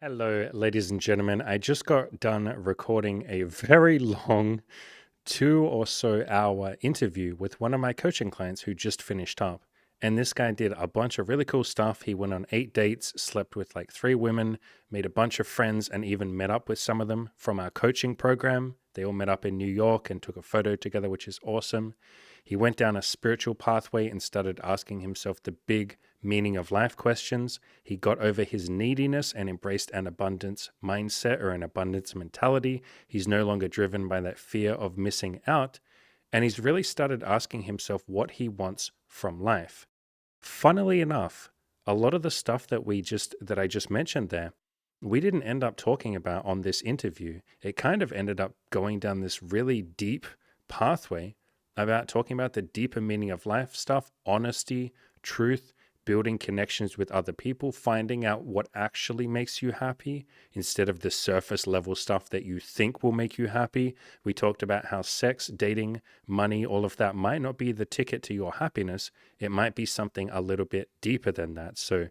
Hello, ladies and gentlemen. I just got done recording a very long 2 or so hour interview with one of my coaching clients who just finished up. And this guy did a bunch of really cool stuff. He went on 8 dates, slept with like 3 women, made a bunch of friends, and even met up with some of them from our coaching program. They all met up in New York and took a photo together, which is awesome. He went down a spiritual pathway and started asking himself the big meaning of life questions. He got over his neediness and embraced an abundance mindset or an abundance mentality. He's no longer driven by that fear of missing out. And he's really started asking himself what he wants from life. Funnily enough, a lot of the stuff that I just mentioned there, we didn't end up talking about on this interview. It kind of ended up going down this really deep pathway about talking about the deeper meaning of life stuff, honesty, truth, building connections with other people, finding out what actually makes you happy instead of the surface level stuff that you think will make you happy. We talked about how sex, dating, money, all of that might not be the ticket to your happiness. It might be something a little bit deeper than that. So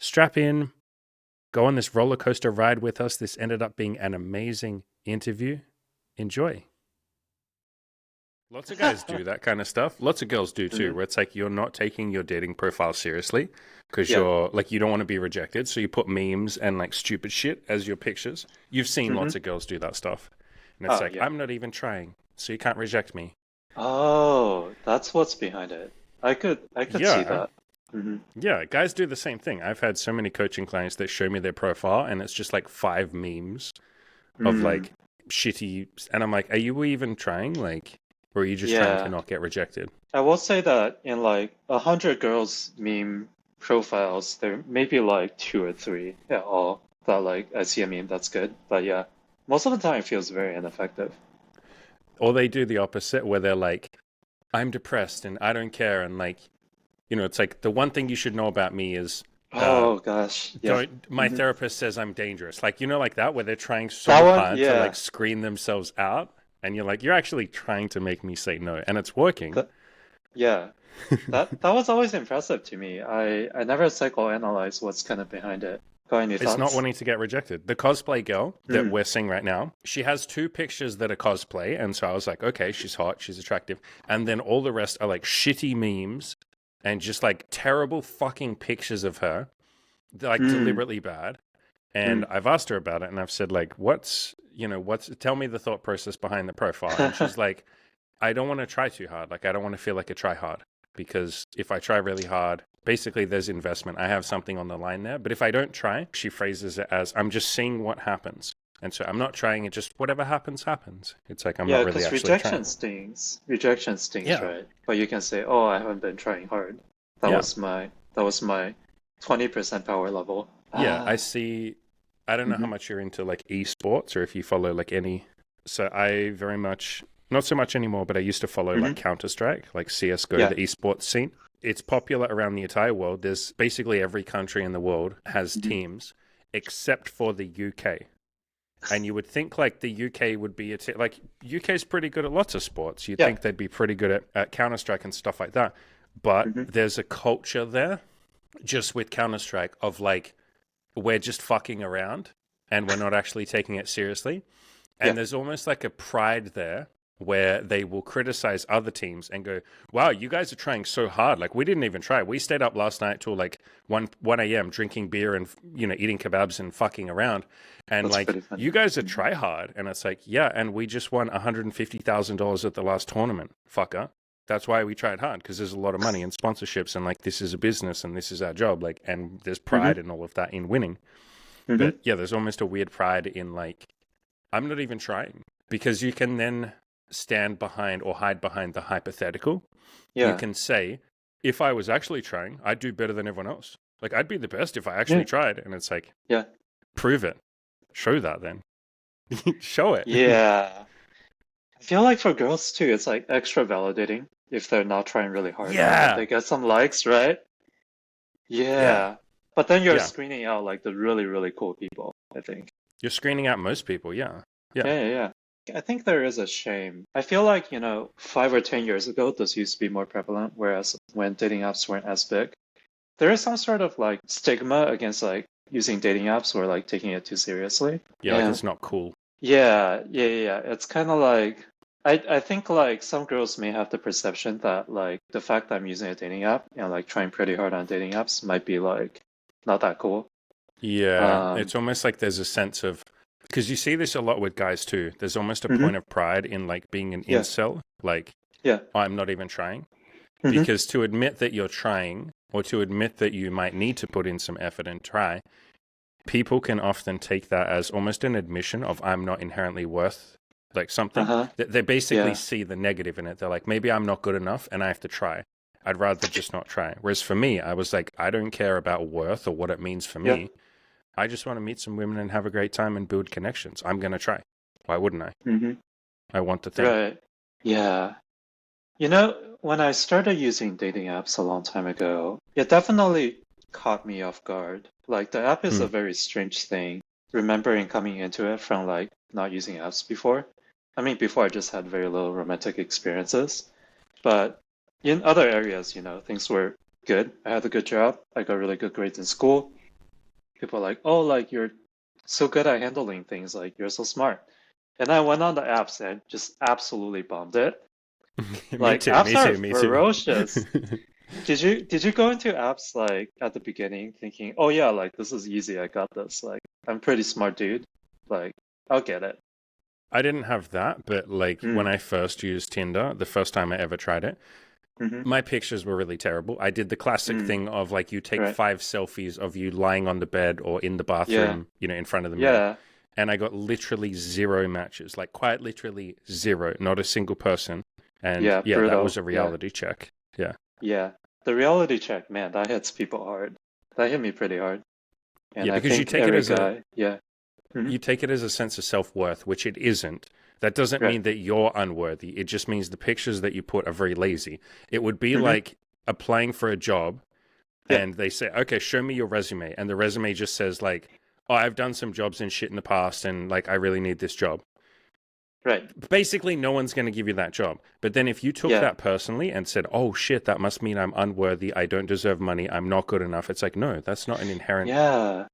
strap in, go on this roller coaster ride with us. This ended up being an amazing interview. Enjoy. Lots of guys do that kind of stuff. Lots of girls do too, where it's like you're not taking your dating profile seriously because you're like, you don't want to be rejected. So you put memes and like stupid shit as your pictures. You've seen lots of girls do that stuff. And it's I'm not even trying, so you can't reject me. Oh, that's what's behind it. I could see that. Yeah, guys do the same thing. I've had so many coaching clients that show me their profile and it's just like 5 memes of like shitty. And I'm like, are you even trying? Like, or are you just trying to not get rejected? I will say that in like 100 girls meme profiles, there may be like 2 or 3 at all that like I see a meme that's good. But yeah, most of the time it feels very ineffective. Or they do the opposite where they're like, I'm depressed and I don't care. And like, it's like the one thing you should know about me is Oh gosh, yeah. my therapist says I'm dangerous. Like, like that where they're trying That so one, hard to like yeah. screen themselves out. And you're like, you're actually trying to make me say no. And it's working. That, yeah. That was always impressive to me. I never psychoanalyze what's kind of behind it. Got any It's not thoughts? wanting to get rejected. The cosplay girl that we're seeing right now, she has 2 pictures that are cosplay. And so I was like, okay, she's hot, she's attractive. And then all the rest are like shitty memes and just like terrible fucking pictures of her, like deliberately bad. And I've asked her about it and I've said, like, tell me the thought process behind the profile. And she's like, I don't want to try too hard. Like, I don't want to feel like a try hard because if I try really hard, basically there's investment. I have something on the line there. But if I don't try, she phrases it as I'm just seeing what happens. And so I'm not trying it, just whatever happens, happens. It's like I'm Yeah, not really because actually trying. rejection stings. Rejection stings, Yeah. right? But you can say, "Oh, I haven't been trying hard. That Yeah. was my 20% power level." Yeah. Ah. I don't know how hmm much you're into like esports or if you follow like any. So I very much, not so much anymore, but I used to follow like hmm Counter-Strike, like CSGO, Yeah. the esports scene. It's popular around the entire world. There's basically every country in the world has hmm teams except for the UK. And you would think like the UK would be like UK's pretty good at lots of sports. You'd Yeah. think they'd be pretty good at Counter-Strike and stuff like that. But hmm there's a culture there just with Counter-Strike of like, we're just fucking around and we're not actually taking it seriously. Yeah. And there's almost like a pride there where they will criticize other teams and go, wow, you guys are trying so hard. Like, we didn't even try. We stayed up last night till like 1 a.m. drinking beer and, eating kebabs and fucking around. And That's like, pretty funny. you guys are try hard. And it's like, yeah, and we just won $150,000 at the last tournament, fucker. That's why we tried hard, because there's a lot of money and sponsorships and like, this is a business and this is our job. Like, and there's hmm pride and all of that in winning. hmm But yeah, there's almost a weird pride in like, I'm not even trying, because you can then stand behind or hide behind the hypothetical. You Yeah. can say, if I was actually trying, I'd do better than everyone else. Like, I'd be the best if I Yeah. actually tried. And it's like, Yeah. prove it. Show that then. Show it. Yeah. I feel like for girls too, it's like extra validating if they're not trying really hard and then Yeah. they get some likes, right? Yeah. Yeah. But then you're Yeah. screening out like the really, really cool people, I think. You're screening out most people. Yeah. Yeah. Yeah. I think there is a shame. I feel like, 5 or 10 years ago, this used to be more prevalent, whereas when dating apps weren't as big, there is some sort of like stigma against like using dating apps or like taking it too seriously. Yeah, like And it's not cool. yeah. It's kind of like I think like some girls may have the perception that like the fact that I'm using a dating app and like trying pretty hard on dating apps might be like not that cool. Yeah, Um, it's almost like there's a sense of, because you see this a lot with guys too. There's almost a hmm point of pride in like being an yeah, incel, like yeah, I'm not even trying. hmm Because to admit that you're trying, or to admit that you might need to put in some effort and try, people can often take that as almost an admission of I'm not inherently worth like something. uh-huh, They basically yeah, see the negative in it. They're like, maybe I'm not good enough and I have to try. I'd rather just not try. Whereas for me, I was like, I don't care about worth or what it means for yeah, me. I just want to meet some women and have a great time and build connections. I'm going to try. Why wouldn't I? hmm I want the thing. right, yeah. You know, when I started using dating apps a long time ago, it definitely caught me off guard. Like the app is a Hmm. very strange thing. Remembering coming into it from like not using apps before. I mean, before I just had very little romantic experiences. But in other areas, things were good. I had a good job. I got really good grades in school. People are like, oh, like you're so good at handling things. Like you're so smart. And I went on the apps and just absolutely bombed it. Me Like too. apps Me are too. Me too. ferocious. Did you go into apps like at the beginning thinking, oh yeah, like this is easy, I got this. Like I'm pretty smart dude. Like I'll get it. I didn't have that, but like when Mm, I first used Tinder, the first time I ever tried it, mm-hmm, my pictures were really terrible. I did the classic mm, thing of like you take right. 5 selfies of you lying on the bed or in the Yeah, bathroom, in front of the mirror. yeah, And I got literally zero matches, like quite literally zero, not a single person. And yeah, yeah, that was brutal. a Yeah, reality check. Yeah. yeah. The reality check, man, that hits people hard. That hit me pretty hard. And Yeah, I because you think take it every as a guy, yeah. Hmm you take it as a sense of self-worth, which it isn't. That doesn't Right. mean that you're unworthy. It just means the pictures that you put are very lazy. It would be hmm like applying for a job Yeah, and they say, okay, show me your resume. And the resume just says, like, oh, I've done some jobs and shit in the past and, like, I really need this job. right. Basically, no one's going to give you that job. But then if you took Yeah, that personally and said, oh, shit, that must mean I'm unworthy. I don't deserve money. I'm not good enough. It's like, no, that's not an inherent yeah,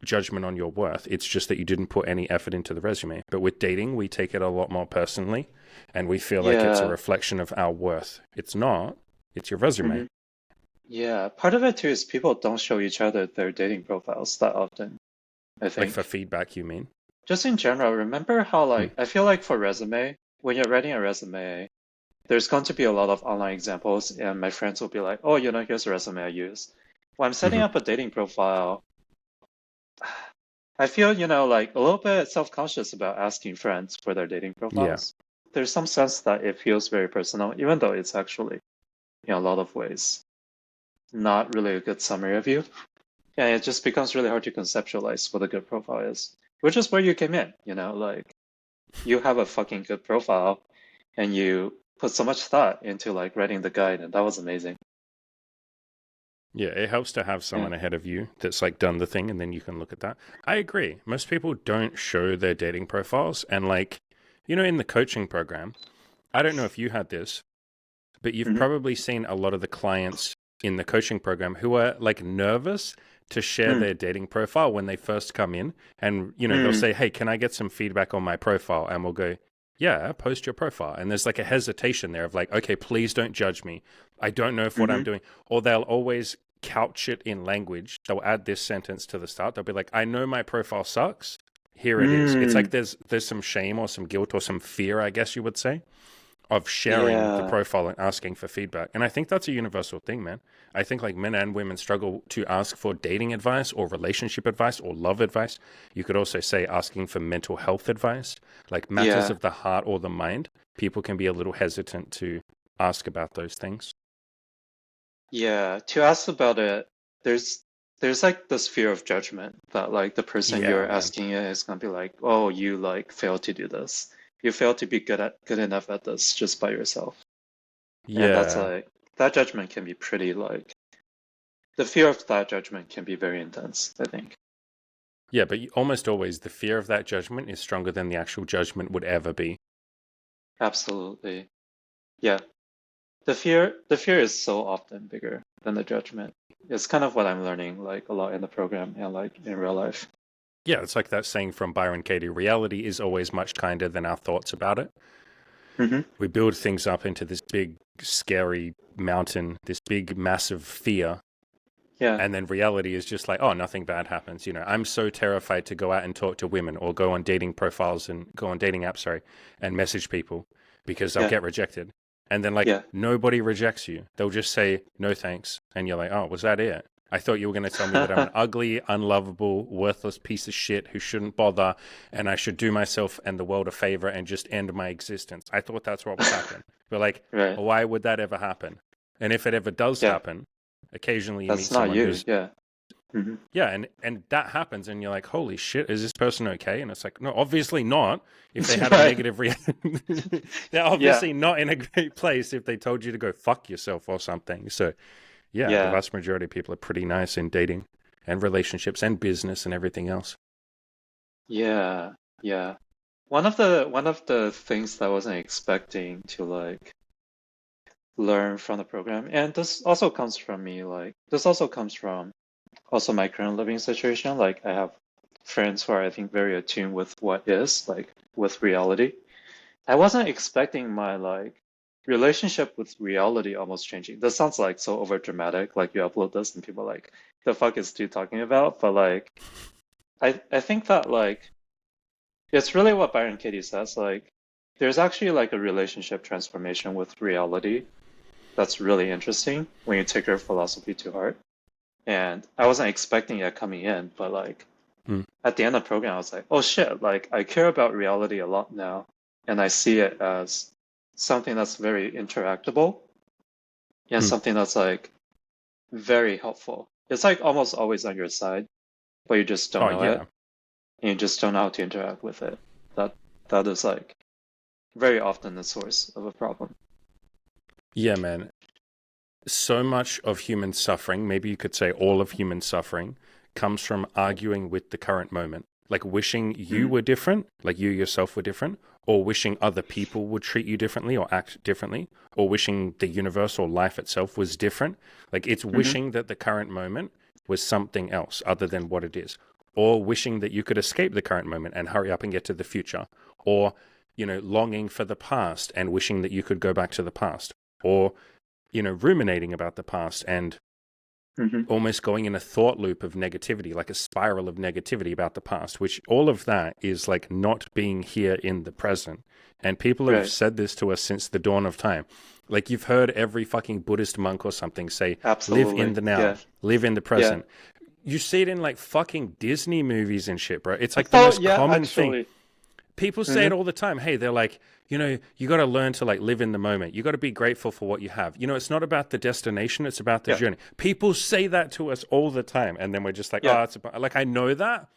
judgment on your worth. It's just that you didn't put any effort into the resume. But with dating, we take it a lot more personally and we feel like it's a yeah. reflection of our worth. It's not, it's your resume. hmm Yeah. Part of it too is people don't show each other their dating profiles that often, I Like for think. feedback, you mean? Just in general, remember how Hmm. like I feel like for resume, when you're writing a resume, there's going to be a lot of online examples, and my friends will be like, "Oh, here's a resume I use." When I'm setting Hmm. up a dating profile, I feel, like a little bit self-conscious about asking friends for their dating Yeah. profiles. There's some sense that it feels very personal, even though it's actually, a lot of ways not really a good summary of you. And it just becomes really hard to conceptualize what a good profile is, which is where you came in, like you have a fucking good profile and you put so much thought into like writing the guide, and that was amazing. Yeah, it helps to have Yeah. someone ahead of you that's like done the thing and then you can look at that. I agree. Most people don't show their dating profiles. And like, in the coaching program, I don't know if you had this, but you've hmm probably seen a lot of the clients in the coaching program who are like nervous to share Mm, their dating profile when they first come in. And, they'll mm, say, hey, can I get some feedback on my profile? And we'll go, yeah, post your profile. And there's like a hesitation there of like, okay, please don't judge me. I don't know if what I'm hmm doing. Or they'll always couch it in language. They'll add this sentence to the start. They'll be like, I know my profile sucks. Here it is. It's like mm, there's some shame or some guilt or some fear, I guess you would say, of sharing the yeah, profile and asking for feedback. And I think that's a universal thing, man. I think like men and women struggle to ask for dating advice or relationship advice or love advice. You could also say asking for mental health advice, like matters yeah, of the heart or the mind. People can be a little hesitant to ask about those things. yeah. To ask about it, there's there's like this fear of judgment that like the person Yeah, you're man. asking it is gonna be like, oh, you like failed to do this. You failed to be good enough at this just by yourself. And that's Yeah. like that judgment can be pretty like the fear of that judgment can be very intense, I think. Yeah, but almost always the fear of that judgment is stronger than the actual judgment would ever be. Absolutely. Yeah. The fear is so often bigger than the judgment. It's kind of what I'm learning like a lot in the program and like in real life. Yeah, it's like that saying from Byron Katie, reality is always much kinder than our thoughts about it. Hmm. We build things up into this big, scary mountain, this big, massive fear. Yeah, And then reality is just like, oh, nothing bad happens. I'm so terrified to go out and talk to women or go on dating profiles and go on dating apps, sorry, and message people because I'll yeah, get rejected. And then like yeah. nobody rejects you. They'll just say, no, thanks. And you're like, oh, was that it? I thought you were going to tell me that I'm an ugly, unlovable, worthless piece of shit who shouldn't bother and I should do myself and the world a favor and just end my existence. I thought that's what would happen. But like, Right. why would that ever happen? And if it ever does Yeah, happen, occasionally you meet that's not someone you. who's Yeah. Hmm. yeah, and that happens, and you're like, "Holy shit, is this person okay?" And it's like, no, obviously not. If they had a Right. negative reaction, they're Yeah, obviously not in a great place. If they told you to go fuck yourself or something, so yeah, the yeah, vast majority of people are pretty nice in dating and relationships and business and everything else. yeah, yeah. One of the things that I wasn't expecting to like learn from the program, and this also comes from me, like this also comes from also my current living situation. Like I have friends who are, I think, very attuned with what is, like with reality. I wasn't expecting my like relationship with reality almost changing. This sounds like so over dramatic, like you upload this and people are like, the fuck is Stu talking about? But like I think that like it's really what Byron Katie says, like there's actually like a relationship transformation with reality that's really interesting when you take your philosophy to heart. And I wasn't expecting it coming in, but like Mm. at the end of the program, I was like, oh shit, like I care about reality a lot now. And I see it as something that's very interactable and Mm. something that's like very helpful. It's like almost always on your side, but you just don't Oh know it yeah, and you just don't know how to interact with it. That that is like very often the source of a problem. yeah, man. So much of human suffering, maybe you could say all of human suffering, comes from arguing with the current moment. Like wishing you Mm-hmm. were different, like you yourself were different, or wishing other people would treat you differently or act differently, or wishing the universe or life itself was different. Like it's Mm-hmm. wishing that the current moment was something else other than what it is, or wishing that you could escape the current moment and hurry up and get to the future, or, longing for the past and wishing that you could go back to the past, or ruminating about the past and Mm-hmm. almost going in a thought loop of negativity, like a spiral of negativity about the past, which all of that is like not being here in the present. And people have Right. said this to us since the dawn of time. Like you've heard every fucking Buddhist monk or something say, live in Absolutely. the Yeah. now, live in the Yeah. present. You see it in like fucking Disney movies and shit, bro. It's like the Oh most yeah, common thing. actually. People say it Mm-hmm. all the time. Hey, they're like, you got to learn to like live in the moment. You got to be grateful for what you have. It's not about the destination, it's about the Yeah. journey. People say that to us all the time. And then we're just like, Yeah. oh, it's about, like, I know that,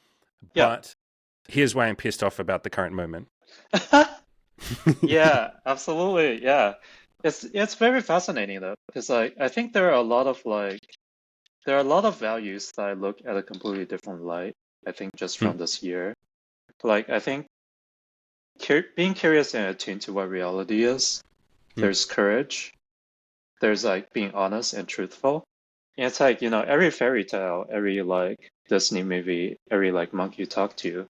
Yeah. but here's why I'm pissed off about the current moment. Yeah, absolutely. Yeah. It's very fascinating though, because like I think there are a lot of values that I look at a completely different light, I think just Hmm. from this year. Like I think being curious and attuned to what reality is, Hmm. there's courage, there's like being honest and truthful. And it's like, every fairy tale, every like Disney movie, every like monk you talk to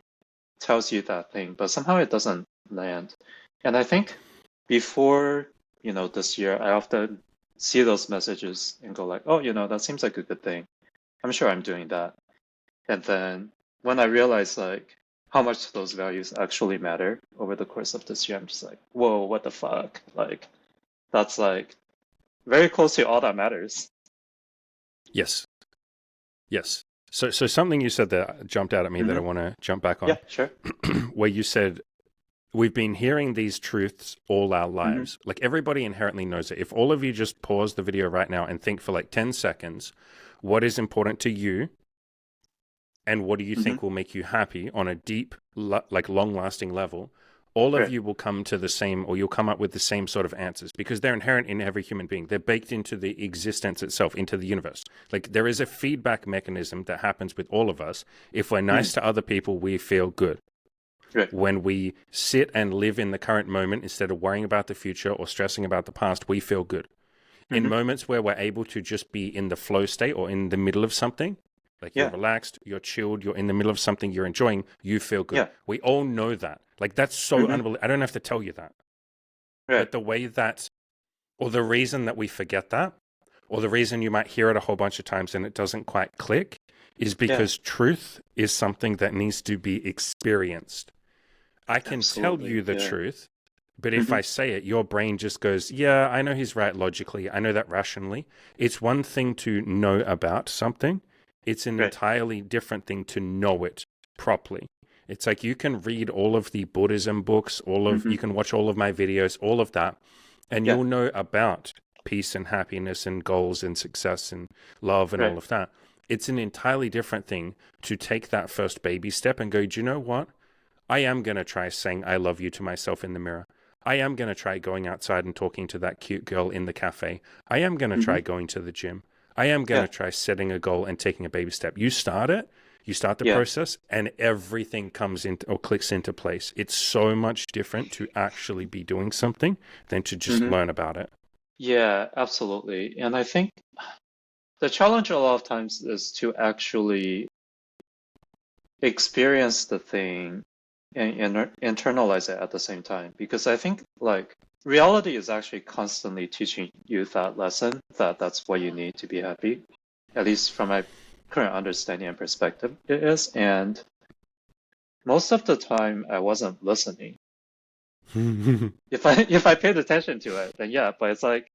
tells you that thing, but somehow it doesn't land. And I think before, this year, I often see those messages and go like, oh, that seems like a good thing. I'm sure I'm doing that. And then when I realize like how much those values actually matter over the course of this year, I'm just like, whoa, what the fuck? Like that's like very close to all that matters. Yes. Yes. So something you said that jumped out at me that I Hmm. want to jump back Yeah, on, sure. where you said, we've been hearing these truths all our Hmm. lives. Like everybody inherently knows it. If all of you just pause the video right now and think for like 10 seconds, what is important to you and what do you Hmm. think will make you happy on a deep, like long lasting level, all of Right. you will come to the same, or you'll come up with the same sort of answers because they're inherent in every human being. They're baked into the existence itself, into the universe. Like there is a feedback mechanism that happens with all of us. If we're Hmm. nice to other people, we feel good. Right. When we sit and live in the current moment instead of worrying about the future or stressing about the past, we feel good. In Mm-hmm. moments where we're able to just be in the flow state or in the middle of something, like you're Yeah. relaxed, you're chilled, you're in the middle of something you're enjoying, you feel good. Yeah. We all know that. Like that's so Mm-hmm. unbelievable. I don't have to tell you that. Right. But the way that, or the reason that we forget that, or the reason you might hear it a whole bunch of times and it doesn't quite click, is Yeah. because truth is something that needs to be experienced. I can tell Absolutely. you the Yeah. truth, but if Mm-hmm. I say it, your brain just goes, yeah, I know he's right logically. I know that rationally. It's one thing to know about something, it's an Right. entirely different thing to know it properly. It's like you can read all of the Buddhism books, Mm-hmm. you can watch all of my videos, all of that, and Yeah. you'll know about peace and happiness and goals and success and love and all Right. of that. It's an entirely different thing to take that first baby step and go, do you know what? I am going to try saying I love you to myself in the mirror. I am going to try going outside and talking to that cute girl in the cafe. I am going to Mm-hmm. try going to the gym. I am going Yeah. to try setting a goal and taking a baby step. You start it, you start the Yeah. process, and everything comes into or clicks into place. It's so much different to actually be doing something than to just Mm-hmm. learn about it. Yeah, absolutely. And I think the challenge a lot of times is to actually experience the thing and internalize it at the same time. Because I think like reality is actually constantly teaching you that lesson that that's what you need to be happy. At least from my current understanding and perspective, it is. And most of the time, I wasn't listening. If I paid attention to it, then yeah. But it's like,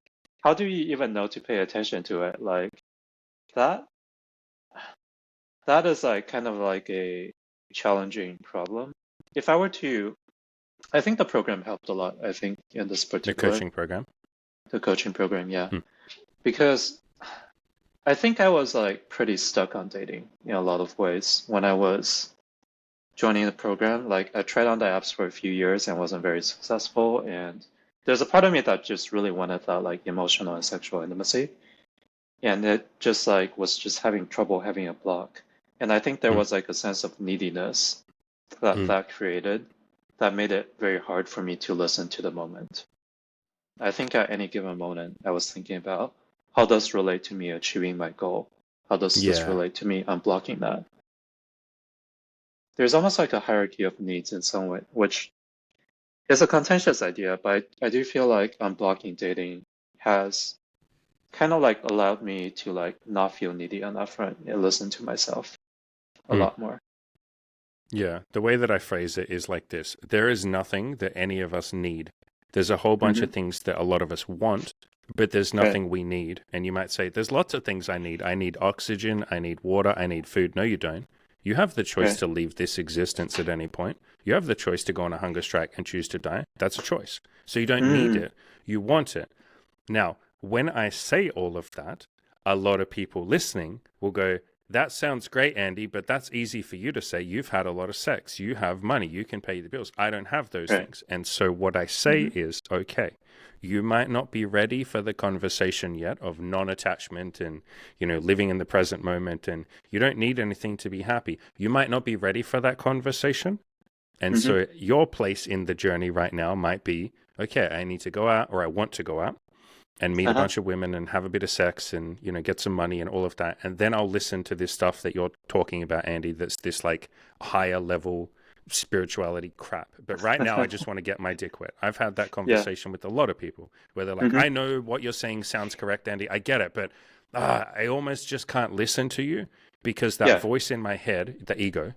how do you even know to pay attention to it? Like that that is like kind of like a challenging problem. If I were to, I think the program helped a lot. I think in this The particular, coaching program. the coaching program, yeah, Hmm. because I think I was like pretty stuck on dating in a lot of ways when I was joining the program. Like I tried on the apps for a few years and wasn't very successful. And there's a part of me that just really wanted that like emotional and sexual intimacy. And it just like was just having trouble having a block. And I think there Hmm. was like a sense of neediness that Hmm. that created that made it very hard for me to listen to the moment. I think at any given moment, I was thinking about how does this relate to me achieving my goal? How does this Yeah. relate to me unblocking that? There's almost like a hierarchy of needs in some way, which is a contentious idea, but I do feel like unblocking dating has kind of like allowed me to like not feel needy enough and listen to myself a Hmm. lot more. Yeah, the way that I phrase it is like this. There is nothing that any of us need. There's a whole bunch Hmm. of things that a lot of us want, but there's Right. nothing we need. And you might say, there's lots of things I need. I need oxygen, I need water, I need food. No, you don't. You have the choice Right. to leave this existence at any point. You have the choice to go on a hunger strike and choose to die. That's a choice. So you don't need Mm. it. You want it. Now, when I say all of that, a lot of people listening will go, that sounds great, Andy, but that's easy for you to say. You've had a lot of sex. You have money. You can pay the bills. I don't have those Right. things. And so what I say Hmm. is, okay, you might not be ready for the conversation yet of non-attachment and, living in the present moment. And you don't need anything to be happy. You might not be ready for that conversation. And Hmm. so your place in the journey right now might be, okay, I need to go out or I want to go out and meet a Uh-huh. bunch of women and have a bit of sex and get some money and all of that, and then I'll listen to this stuff that you're talking about, Andy, that's this like higher level spirituality crap. But right now I just want to get my dick wet. I've had that Yeah. conversation with a lot of people where they're like, Hmm. I know what you're saying sounds correct, Andy, I get it, but I almost just can't listen to you because that Yeah. voice in my head, the ego,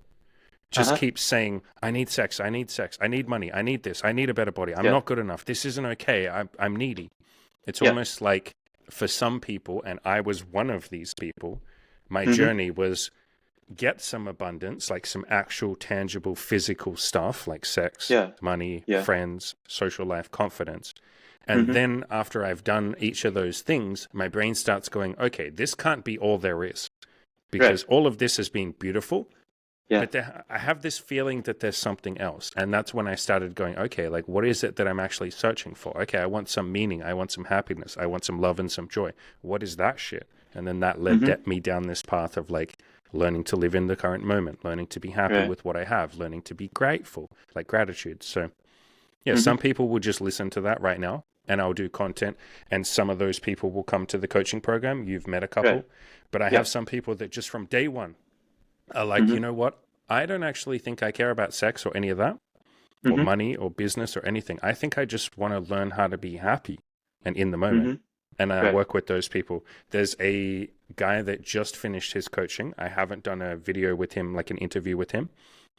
just Uh-huh. keeps saying, I need sex, I need sex, I need money, I need this, I need a better body, I'm Yeah. not good enough, this isn't okay, I'm needy. It's Yeah. almost like for some people, and I was one of these people, my Hmm. journey was get some abundance, like some actual tangible physical stuff like sex, Yeah. money, Yeah. friends, social life, confidence. And Hmm. then after I've done each of those things, my brain starts going, okay, this can't be all there is Right. because all of this has been beautiful, Yeah. but I have this feeling that there's something else. And that's when I started going, okay, like what is it that I'm actually searching for? Okay, I want some meaning. I want some happiness. I want some love and some joy. What is that shit? And then that led Hmm. me down this path of like learning to live in the current moment, learning to be happy Right. with what I have, learning to be grateful, like gratitude. So yeah, Hmm. some people will just listen to that right now and I'll do content. And some of those people will come to the coaching program. You've met a couple, Right. but I Yeah. have some people that just from day one are like, you Mm-hmm. know what? I don't actually think I care about sex or any of that, or Mm-hmm. money or business or anything. I think I just want to learn how to be happy and in the moment. Mm-hmm. And I Right. work with those people. There's a guy that just finished his coaching. I haven't done a video with him, like an interview with him.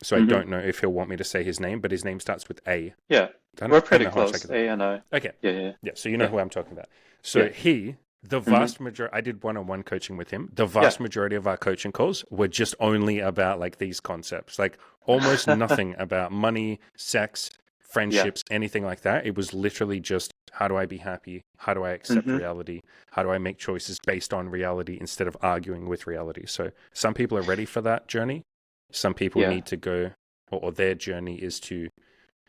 So I Mm-hmm. don't know if he'll want me to say his name, but his name starts with A. Yeah. I We're don't pretty know how much I close, can. A and I. Okay. Yeah, yeah, Yeah. So you know yeah, who I'm talking about. So yeah. the Mm-hmm. vast majority, I did one-on-one coaching with him. The Yeah. vast majority of our coaching calls were just only about like these concepts, like almost nothing about money, sex, Yeah. friendships, anything like that. It was literally just how do I be happy? How do I accept Mm-hmm. reality? How do I make choices based on reality instead of arguing with reality? So some people are ready for that journey. Some people Yeah. need to go, or their journey is to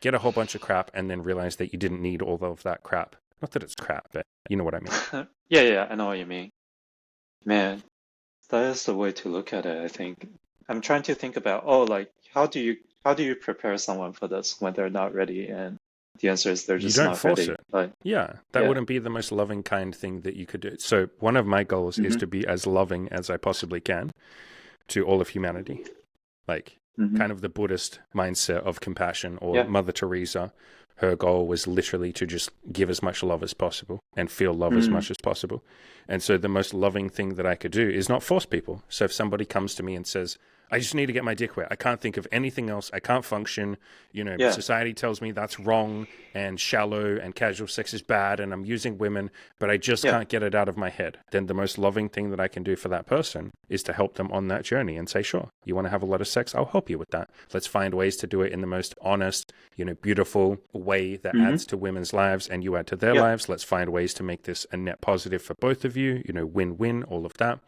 get a whole bunch of crap and then realize that you didn't need all of that crap. Not that it's crap, but you know what I mean. Yeah, yeah, I know what you mean. Man, that is the way to look at it, I think. I'm trying to think about, oh, like how do you prepare someone for this when they're not ready? And the answer is they're You just don't not force ready. it. Like, Yeah, that yeah. wouldn't be the most loving, kind thing that you could do. So, one of my goals is Mm-hmm. to be as loving as I possibly can to all of humanity. Like, Mm-hmm. kind of the Buddhist mindset of compassion, or Yeah. Mother Teresa. Her goal was literally to just give as much love as possible and feel love as Mm. much as possible. And so, the most loving thing that I could do is not force people. So, if somebody comes to me and says, I just need to get my dick wet. I can't think of anything else. I can't function. You know, Yeah. society tells me that's wrong and shallow and casual sex is bad and I'm using women, but I just Yeah. can't get it out of my head. Then the most loving thing that I can do for that person is to help them on that journey and say, sure, you want to have a lot of sex? I'll help you with that. Let's find ways to do it in the most honest, beautiful way that Mm-hmm. adds to women's lives and you add to their Yeah. lives. Let's find ways to make this a net positive for both of you, win-win, all of that.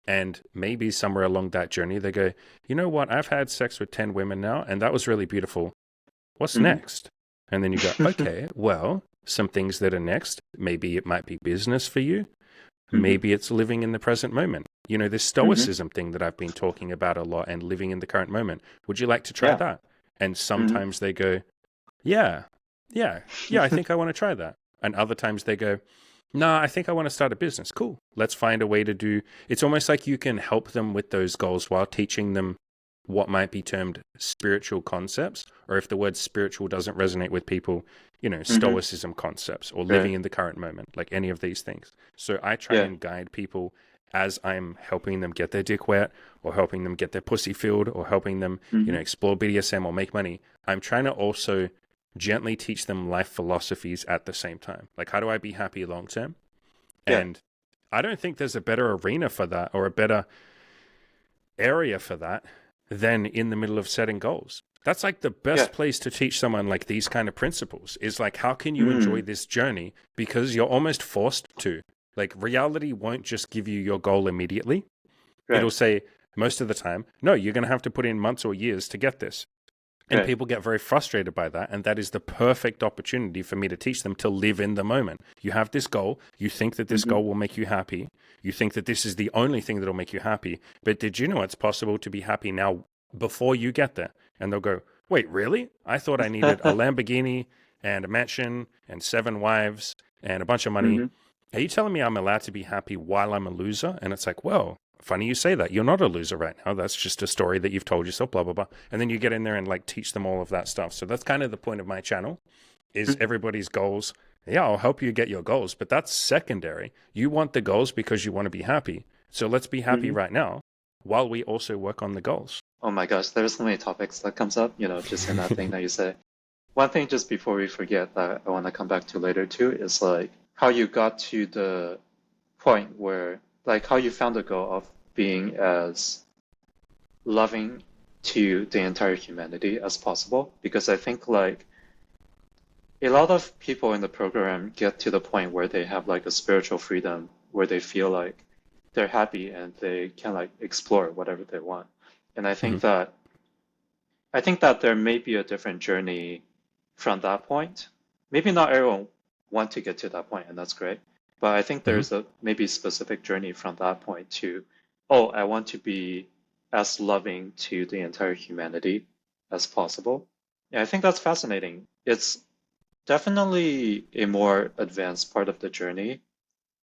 And maybe somewhere along that journey, they go, you know what? I've had sex with 10 women now, and that was really beautiful. What's Mm-hmm. next? And then you go, okay, well, some things that are next. Maybe it might be business for you. Mm-hmm. Maybe it's living in the present moment. This Mm-hmm. stoicism thing that I've been talking about a lot and living in the current moment. Would you like to try Yeah. that? And Mm-hmm. sometimes they go, yeah, yeah, I think I want to try that. And other times they go, no, I think I want to start a business. Cool. Let's find a way to do. It's almost like you can help them with those goals while teaching them what might be termed spiritual concepts, or if the word spiritual doesn't resonate with people, Mm-hmm. stoicism concepts or living Right. in the current moment, like any of these things. So I try Yeah. and guide people as I'm helping them get their dick wet or helping them get their pussy filled or helping them, Mm-hmm. explore BDSM or make money. I'm trying to also gently teach them life philosophies at the same time. Like, how do I be happy long term? Yeah. And I don't think there's a better arena for that or a better area for that than in the middle of setting goals. That's like the Yeah. best place to teach someone like these kind of principles is like, how can you enjoy Mm. this journey? Because you're almost forced to. Like, reality won't just give you your goal immediately. It'll Right. say most of the time, no, you're going to have to put in months or years to get this. And Right. people get very frustrated by that. And that is the perfect opportunity for me to teach them to live in the moment. You have this goal. You think that this Mm-hmm. goal will make you happy. You think that this is the only thing that will make you happy. But did you know it's possible to be happy now before you get there? And they'll go, wait, really? I thought I needed a Lamborghini and a mansion and 7 wives and a bunch of money. Mm-hmm. Are you telling me I'm allowed to be happy while I'm a loser? And it's like, well, funny you say that. You're not a loser right now. That's just a story that you've told yourself, blah, blah, blah. And then you get in there and like teach them all of that stuff. So that's kind of the point of my channel is everybody's goals. Yeah, I'll help you get your goals, but that's secondary. You want the goals because you want to be happy. So let's be happy Mm-hmm. right now while we also work on the goals. Oh my gosh, there's so many topics that comes up, just in that thing that you say. One thing just before we forget that I want to come back to later too is like how you got to the point where like how you found the goal of being as loving to the entire humanity as possible. Because I think like a lot of people in the program get to the point where they have like a spiritual freedom where they feel like they're happy and they can like explore whatever they want. And Mhm. I think that there may be a different journey from that point. Maybe not everyone want to get to that point, and that's great. But I think Mhm. there's a maybe specific journey from that point to, oh, I want to be as loving to the entire humanity as possible. Yeah, I think that's fascinating. It's Definitely a more advanced part of the journey.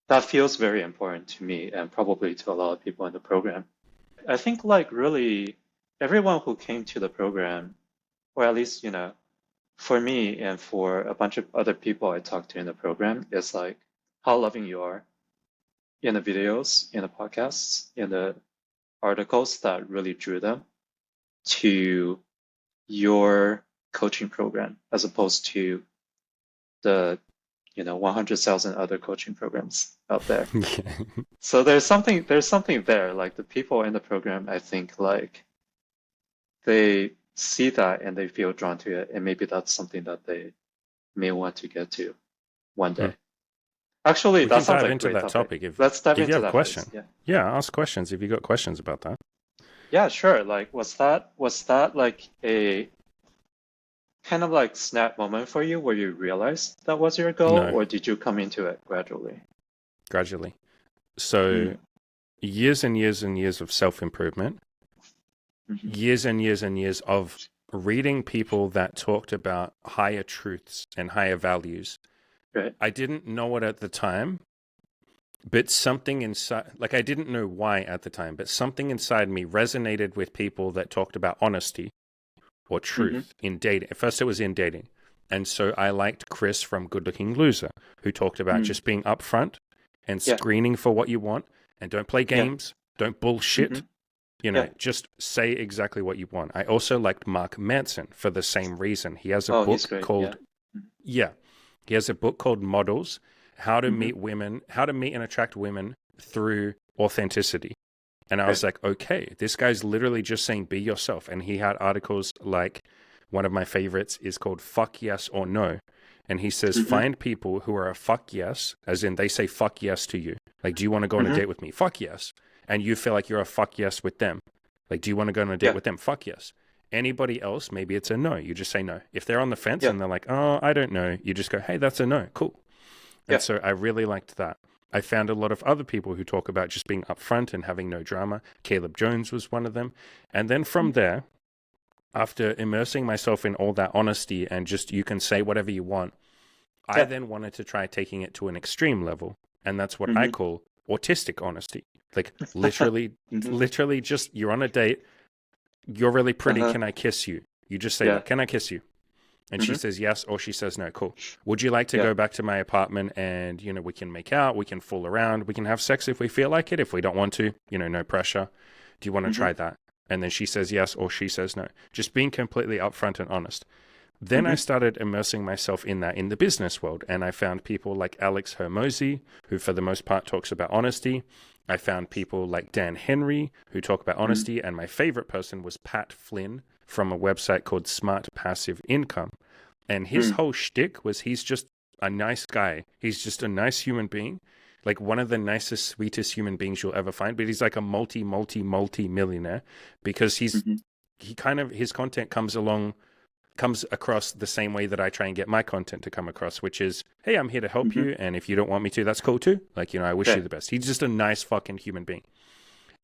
That feels very important to me and probably to a lot of people in the program. I think like really everyone who came to the program, or at least, for me and for a bunch of other people I talked to in the program, is like how loving you are in the videos, in the podcasts, in the articles that really drew them to your coaching program as opposed to the 100,000 other coaching programs out there. Yeah. So there's something there. Like the people in the program, I think like they see that and they feel drawn to it, and maybe that's something that they may want to get to one Hmm. day. Actually, We that can sounds dive like a into great that topic. topic Let's dive if you into have a that first. question. Yeah. Yeah, ask questions if you got questions about that. Yeah, sure. Like was that like a kind of like snap moment for you where you realized that was your goal, No, or did you come into it gradually? gradually. So Mm, years and years and years of self-improvement, hmm. years and years and years of reading people that talked about higher truths and higher values. Right. I didn't know it at the time, but something inside, like I didn't know why at the time, but something inside me resonated with people that talked about honesty or Hmm. truth in dating. At first, it was in dating. And so I liked Chris from Good Looking Loser, who talked about Mm. just being upfront and Yeah. screening for what you want and don't play Yeah. games, don't Hmm. bullshit, Yeah. just say exactly what you want. I also liked Mark Manson for the same reason. He has a Oh, he's book great. Yeah. called, yeah, he has a book called Models, How to Hmm. Meet Women, How to Meet and Attract Women Through Authenticity. And I Right. was like, okay, this guy's literally just saying be yourself. And he had articles like one of my favorites is called Fuck Yes or No. And he says, Hmm. find people who are a fuck yes, as in they say fuck yes to you. Like, do you want to go on a Hmm. date with me? Fuck yes. And you feel like you're a fuck yes with them. Like, do you want to go on a date Yeah. with them? Fuck yes. Anybody else, maybe it's a no. You just say no. If they're on the fence Yeah. and they're like, oh, I don't know, you just go, hey, that's a no. Cool. And Yeah. so I really liked that. I found a lot of other people who talk about just being upfront and having no drama. Caleb Jones was one of them. And then from there, after immersing myself in all that honesty and just you can say whatever you want, I Yeah. then wanted to try taking it to an extreme level. And that's what I Hmm. call autistic honesty. Like literally, Hmm. literally just you're on a date, you're really pretty, Uh-huh. can I kiss you? You just say Yeah. that, can I kiss you? And she Hmm. says yes, or she says no. Cool. Would you like to Yeah. go back to my apartment and, we can make out, we can fool around, we can have sex if we feel like it. If we don't want to, no pressure. Do you want to Hmm. try that? And then she says yes, or she says no. Just being completely upfront and honest. Then I Hmm. started immersing myself in that in the business world. And I found people like Alex Hermosi, who for the most part talks about honesty. I found people like Dan Henry, who talk about Hmm. honesty. And my favorite person was Pat Flynn from a website called Smart Passive Income. And his Hmm. whole shtick was he's just a nice guy. He's just a nice human being, like one of the nicest, sweetest human beings you'll ever find. But he's like a multi millionaire because Hmm. he kind of his content comes across the same way that I try and get my content to come across, which is, hey, I'm here to help Hmm. you, and if you don't want me to, that's cool too. Like, I wish you Right. the best. He's just a nice fucking human being.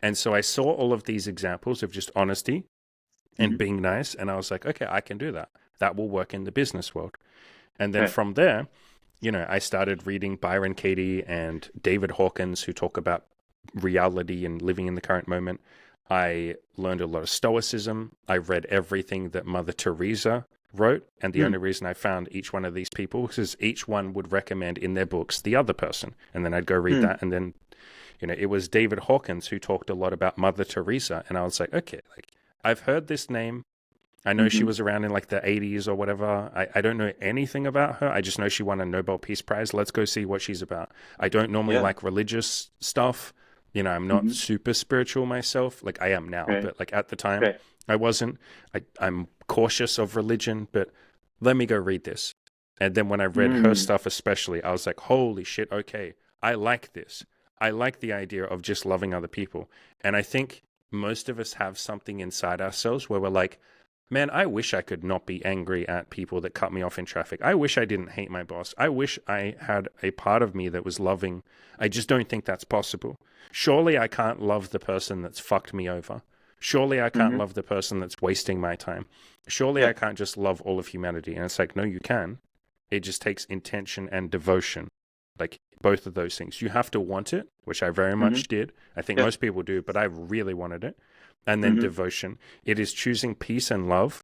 And so I saw all of these examples of just honesty and Hmm. being nice, and I was like, okay, I can do that. That will work in the business world. And then Right. from there, I started reading Byron Katie and David Hawkins, who talk about reality and living in the current moment. I learned a lot of Stoicism. I read everything that Mother Teresa wrote. And the Hmm. only reason I found each one of these people is each one would recommend in their books the other person. And then I'd go read Hmm. that. And then, it was David Hawkins who talked a lot about Mother Teresa. And I was like, okay, like I've heard this name. I know she Hmm. was around in like the 80s or whatever. I don't know anything about her. I just know she won a Nobel Peace Prize. Let's go see what she's about. I don't normally Yeah. like religious stuff. I'm not Hmm. super spiritual myself. Like I am now, Right. but like at the time, Right. I wasn't. I'm cautious of religion, but let me go read this. And then when I read her Mm. stuff, especially, I was like, holy shit, okay, I like this. I like the idea of just loving other people. And I think most of us have something inside ourselves where we're like, man, I wish I could not be angry at people that cut me off in traffic. I wish I didn't hate my boss. I wish I had a part of me that was loving. I just don't think that's possible. Surely I can't love the person that's fucked me over. Surely I can't Hmm. love the person that's wasting my time. Surely Yeah. I can't just love all of humanity. And it's like, no, you can. It just takes intention and devotion. Like both of those things. You have to want it, which I very Mm-hmm. much did. I think Yeah. most people do, but I really wanted it. And then Mm-hmm. devotion. It is choosing peace and love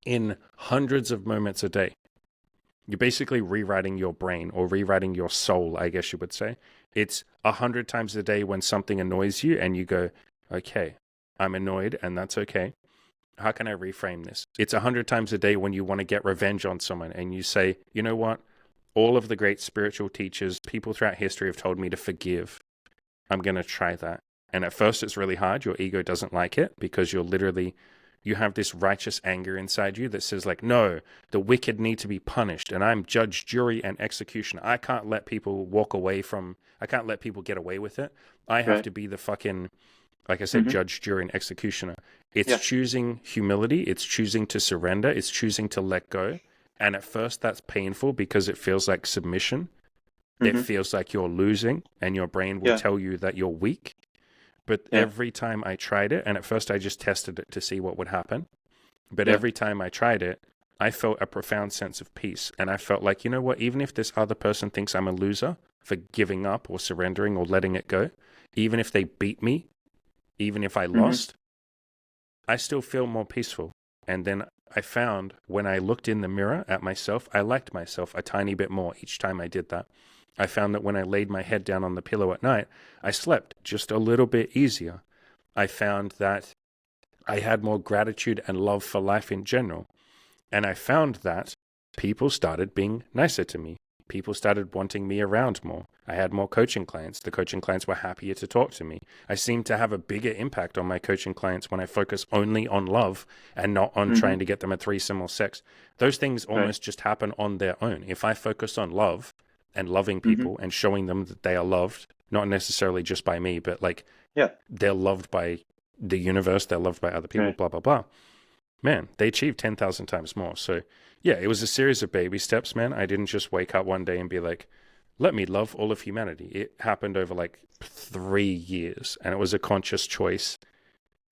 in hundreds of moments a day. You're basically rewriting your brain or rewriting your soul, I guess you would say. It's 100 times a day when something annoys you and you go, okay, I'm annoyed and that's okay. How can I reframe this? It's 100 times a day when you want to get revenge on someone and you say, you know what? All of the great spiritual teachers, people throughout history have told me to forgive. I'm going to try that. And at first it's really hard. Your ego doesn't like it because you have this righteous anger inside you that says like, no, the wicked need to be punished. And I'm judge, jury, and executioner. I can't let people I can't let people get away with it. I have Right. to be the fucking, like I said, Mm-hmm. judge, jury, and executioner. It's Yeah. choosing humility. It's choosing to surrender. It's choosing to let go. And at first that's painful because it feels like submission. It Mm-hmm. feels like you're losing and your brain will Yeah. tell you that you're weak. But Yeah. every time I tried it, and at first I just tested it to see what would happen. But Yeah. every time I tried it, I felt a profound sense of peace. And I felt like, you know what, even if this other person thinks I'm a loser for giving up or surrendering or letting it go, even if they beat me, even if I Mm-hmm. lost, I still feel more peaceful. And then I found when I looked in the mirror at myself, I liked myself a tiny bit more each time I did that. I found that when I laid my head down on the pillow at night, I slept just a little bit easier. I found that I had more gratitude and love for life in general. And I found that people started being nicer to me. People started wanting me around more. I had more coaching clients. The coaching clients were happier to talk to me. I seemed to have a bigger impact on my coaching clients when I focus only on love and not on Mm-hmm. trying to get them a threesome or sex. Those things Right. almost just happen on their own. If I focus on love and loving Mm-hmm. people and showing them that they are loved, not necessarily just by me, but like Yeah. they're loved by the universe, they're loved by other people, Right. blah, blah, blah. Man, they achieved 10,000 times more. So, yeah, it was a series of baby steps, man. I didn't just wake up one day and be like, let me love all of humanity. It happened over like 3 years, and it was a conscious choice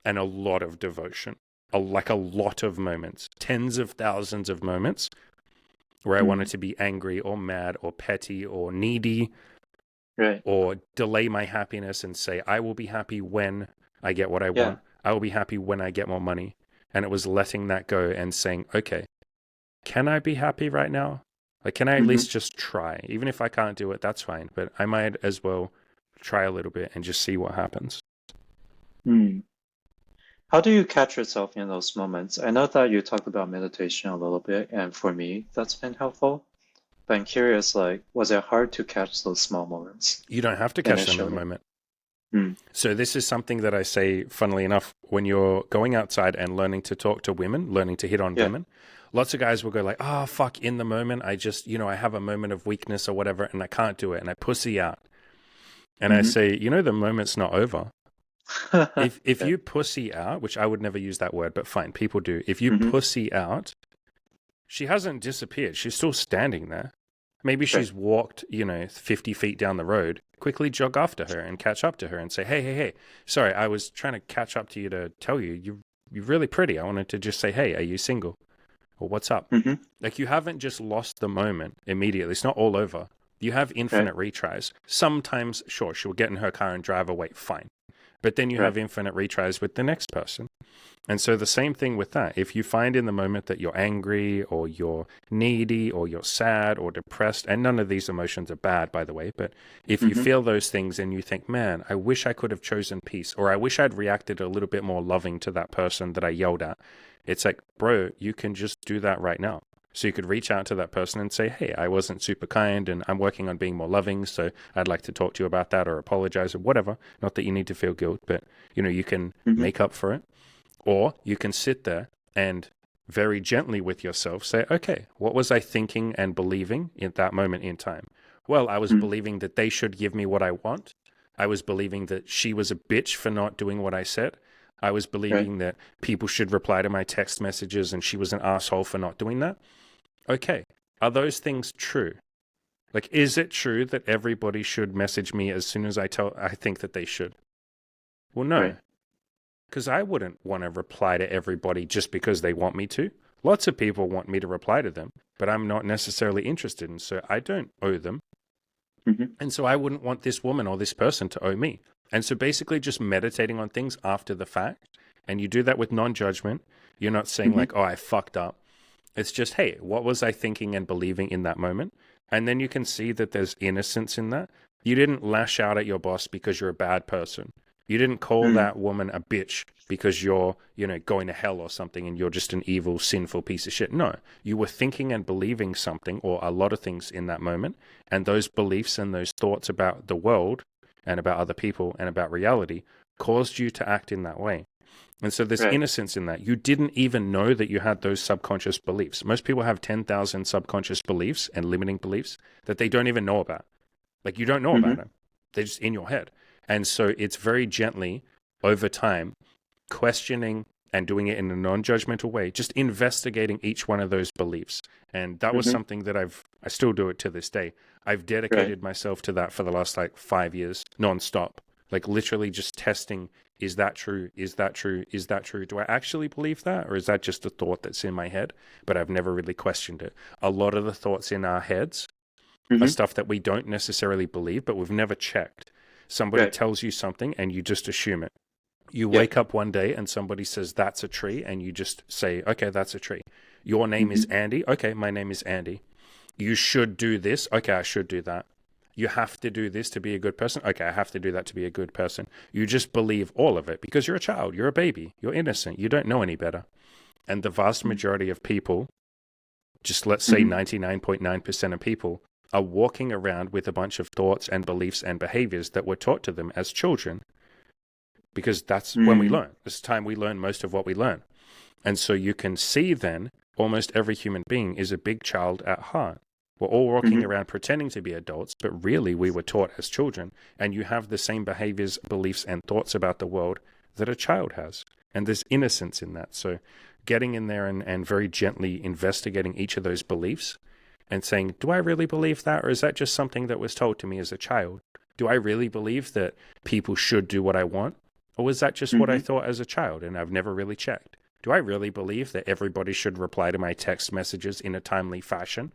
and a lot of devotion. Like a lot of moments, tens of thousands of moments where I Mm-hmm. wanted to be angry or mad or petty or needy Right. or delay my happiness and say, I will be happy when I get what I Yeah. want. I will be happy when I get more money. And it was letting that go and saying, okay, can I be happy right now? Like, can I at Mm-hmm. least just try? Even if I can't do it, that's fine. But I might as well try a little bit and just see what happens. Mm. How do you catch yourself in those moments? I know that you talked about meditation a little bit, and for me, that's been helpful. But I'm curious, like, was it hard to catch those small moments You don't have to catch them in the initially? moment. Mm. So this is something that I say, funnily enough, when you're going outside and learning to talk to women, learning to hit on Yeah. women, lots of guys will go like, oh, fuck, in the moment, I just, I have a moment of weakness or whatever, and I can't do it, and I pussy out. And I Mm-hmm. say, the moment's not over. If Yeah. you pussy out, which I would never use that word, but fine, people do. If you Mm-hmm. pussy out, she hasn't disappeared. She's still standing there. Maybe Right. she's walked, 50 feet down the road. Quickly jog after her and catch up to her and say, hey, hey, hey, sorry, I was trying to catch up to you to tell you're really pretty. I wanted to just say, hey, are you single? Or what's up? Mm-hmm. Like, you haven't just lost the moment immediately. It's not all over. You have Right. infinite retries. Sometimes, sure, she'll get in her car and drive away. Fine. But then you Right. have infinite retries with the next person. And so the same thing with that. If you find in the moment that you're angry or you're needy or you're sad or depressed, and none of these emotions are bad, by the way, but if you Mm-hmm. feel those things and you think, man, I wish I could have chosen peace, or I wish I'd reacted a little bit more loving to that person that I yelled at, it's like, bro, you can just do that right now. So you could reach out to that person and say, hey, I wasn't super kind and I'm working on being more loving. So I'd like to talk to you about that or apologize or whatever. Not that you need to feel guilt, but you can Mm-hmm. make up for it. Or you can sit there and very gently with yourself say, okay, what was I thinking and believing in that moment in time? Well, I was Mm. believing that they should give me what I want. I was believing that she was a bitch for not doing what I said. I was Right. believing that people should reply to my text messages and she was an asshole for not doing that. Okay, are those things true? Like, is it true that everybody should message me as soon as I think that they should? Well, no, Right. because I wouldn't want to reply to everybody just because they want me to. Lots of people want me to reply to them. but I'm not necessarily interested in. So I don't owe them. Mm-hmm. And so I wouldn't want this woman or this person to owe me. And so basically just meditating on things after the fact. And you do that with non-judgment. You're not saying Mm-hmm. like, oh, I fucked up. It's just, hey, what was I thinking and believing in that moment? And then you can see that there's innocence in that. You didn't lash out at your boss because you're a bad person. You didn't call Mm-hmm. that woman a bitch because you're, going to hell or something and you're just an evil, sinful piece of shit. No, you were thinking and believing something or a lot of things in that moment. And those beliefs and those thoughts about the world and about other people and about reality caused you to act in that way. And so there's Right. innocence in that. You didn't even know that you had those subconscious beliefs. Most people have 10,000 subconscious beliefs and limiting beliefs that they don't even know about. Like you don't know Mm-hmm. about them. They're just in your head. And so it's very gently over time questioning and doing it in a non-judgmental way, just investigating each one of those beliefs. And that was Mm-hmm. something that I still do it to this day. I've Right. dedicated myself to that for the last like 5 years, nonstop, like literally just testing. Is that true? Is that true? Is that true? Do I actually believe that? Or is that just a thought that's in my head? But I've never really questioned it. A lot of the thoughts in our heads are Mm-hmm. stuff that we don't necessarily believe, but we've never checked. Somebody Right. tells you something and you just assume it. You Yeah. wake up one day and somebody says, that's a tree. And you just say, okay, that's a tree. Your name is Mm-hmm. Andy. Okay, my name is Andy. You should do this. Okay, I should do that. You have to do this to be a good person. Okay, I have to do that to be a good person. You just believe all of it because you're a child, you're a baby, you're innocent, you don't know any better. And the vast majority of people, just let's say Mm-hmm. 99.9% of people, are walking around with a bunch of thoughts and beliefs and behaviors that were taught to them as children because that's when we Mm-hmm. learn. It's the time we learn most of what we learn. And so you can see then almost every human being is a big child at heart. We're all walking Mm-hmm. around pretending to be adults, but really we were taught as children. And you have the same behaviors, beliefs, and thoughts about the world that a child has. And there's innocence in that. So getting in there and very gently investigating each of those beliefs and saying, do I really believe that? Or is that just something that was told to me as a child? Do I really believe that people should do what I want? Or was that just what I Mm-hmm. thought as a child and I've never really checked? Do I really believe that everybody should reply to my text messages in a timely fashion?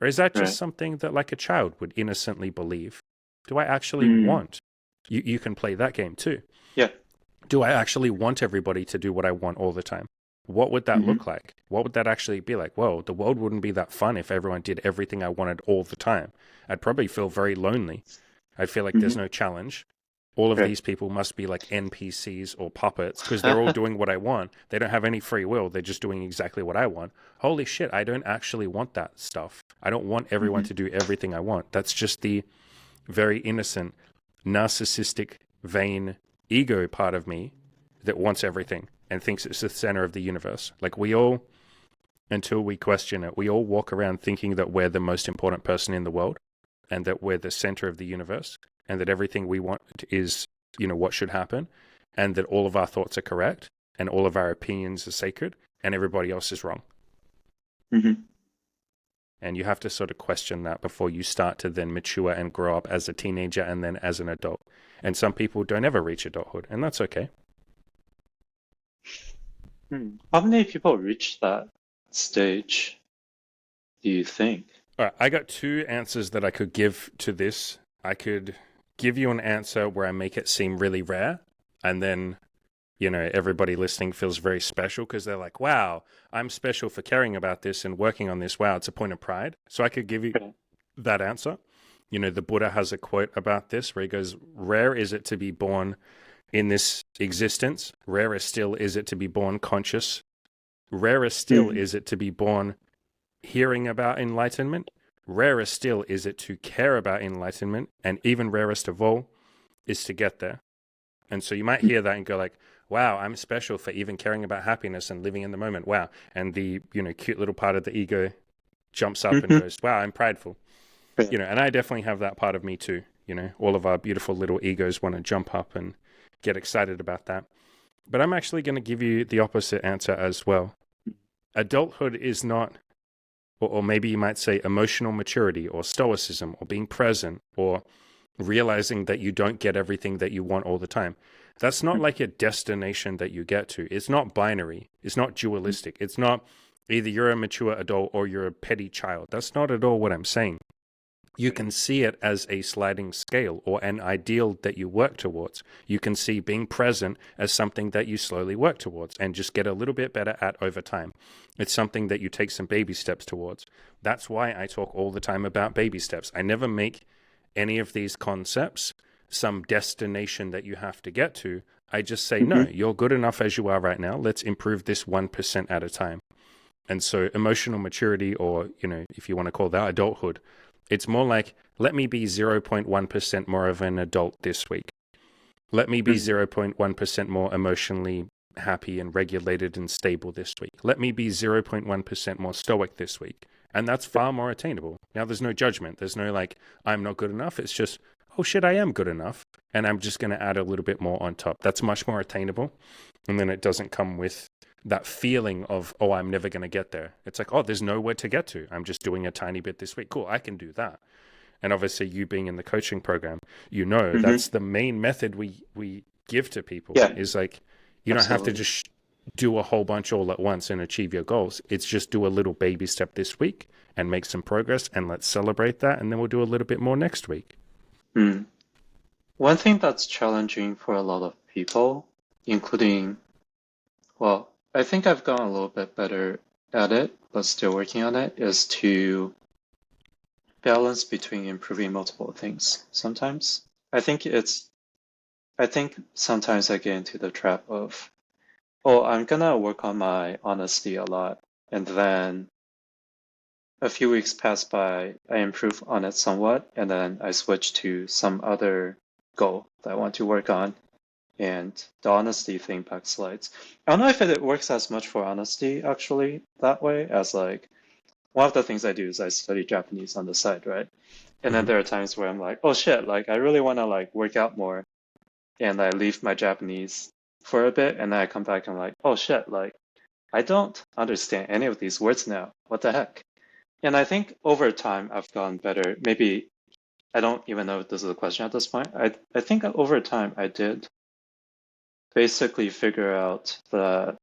Or is that just Right. something that like a child would innocently believe? Do I actually Mm. want? You can play that game too. Yeah. Do I actually want everybody to do what I want all the time? What would that Mm-hmm. look like? What would that actually be like? Well, the world wouldn't be that fun if everyone did everything I wanted all the time. I'd probably feel very lonely. I'd feel like there's Mm-hmm. no challenge. All of Right. these people must be like NPCs or puppets because they're all doing what I want. They don't have any free will. They're just doing exactly what I want. Holy shit, I don't actually want that stuff. I don't want everyone Mm-hmm. to do everything I want. That's just the very innocent, narcissistic, vain ego part of me that wants everything and thinks it's the center of the universe. Like we all, until we question it, we all walk around thinking that we're the most important person in the world and that we're the center of the universe and that everything we want is, what should happen and that all of our thoughts are correct and all of our opinions are sacred and everybody else is wrong. Mm-hmm. And you have to sort of question that before you start to then mature and grow up as a teenager and then as an adult. And some people don't ever reach adulthood, and that's okay. Hmm. How many people reach that stage, do you think? All right, I got two answers that I could give to this. I could give you an answer where I make it seem really rare, and then, everybody listening feels very special because they're like, wow, I'm special for caring about this and working on this. Wow, it's a point of pride. So I could give you Okay. that answer. The Buddha has a quote about this where he goes, rare is it to be born in this existence. Rarer still is it to be born conscious. Rarer still Mm-hmm. is it to be born hearing about enlightenment. Rarer still is it to care about enlightenment. And even rarest of all is to get there. And so you might hear that and go like, wow, I'm special for even caring about happiness and living in the moment. Wow. And the, cute little part of the ego jumps up and Mm-hmm. goes, wow, I'm prideful. Right. And I definitely have that part of me too. All of our beautiful little egos want to jump up and get excited about that. But I'm actually going to give you the opposite answer as well. Adulthood is not, or maybe you might say emotional maturity or stoicism or being present or realizing that you don't get everything that you want all the time. That's not like a destination that you get to. It's not binary. It's not dualistic. It's not Either you're a mature adult or you're a petty child. That's not at all what I'm saying. You can see it as a sliding scale or an ideal that you work towards. You can see being present as something that you slowly work towards and just get a little bit better at over time. It's something that you take some baby steps towards. That's why I talk all the time about baby steps. I never make any of these concepts some destination that you have to get to. I just say, no, you're good enough as you are right now. Let's improve this 1% at a time. And so emotional maturity, or, if you want to call that adulthood, it's more like, let me be 0.1% more of an adult this week. Let me be 0.1% more emotionally happy and regulated and stable this week. Let me be 0.1% more stoic this week. And that's far more attainable. Now, there's no judgment. There's no like, I'm not good enough. It's just, oh shit, I am good enough. And I'm just going to add a little bit more on top. That's much more attainable. And then it doesn't come with that feeling of, oh, I'm never going to get there. It's like, oh, there's nowhere to get to. I'm just doing a tiny bit this week. Cool, I can do that. And obviously you being in the coaching program, that's the main method we give to people. Yeah, is like, you don't have to just do a whole bunch all at once and achieve your goals. It's just do a little baby step this week and make some progress, and let's celebrate that. And then we'll do a little bit more next week. One thing that's challenging for a lot of people, including, well, I think I've gotten a little bit better at it, but still working on it, is to balance between improving multiple things sometimes. I think sometimes I get into the trap of, oh, I'm gonna work on my honesty a lot, and then a few weeks pass by, I improve on it somewhat, and then I switch to some other goal that I want to work on, and the honesty thing backslides. I don't know if it works as much for honesty actually that way, as like one of the things I do is I study Japanese on the side, right? And then there are times where I'm like, oh shit, like I really want to like work out more, and I leave my Japanese for a bit, and then I come back and I'm like, oh shit, like I don't understand any of these words now. What the heck? And I think over time I've gotten better. Maybe I don't even know if this is a question at this point. I think over time I did basically figure out that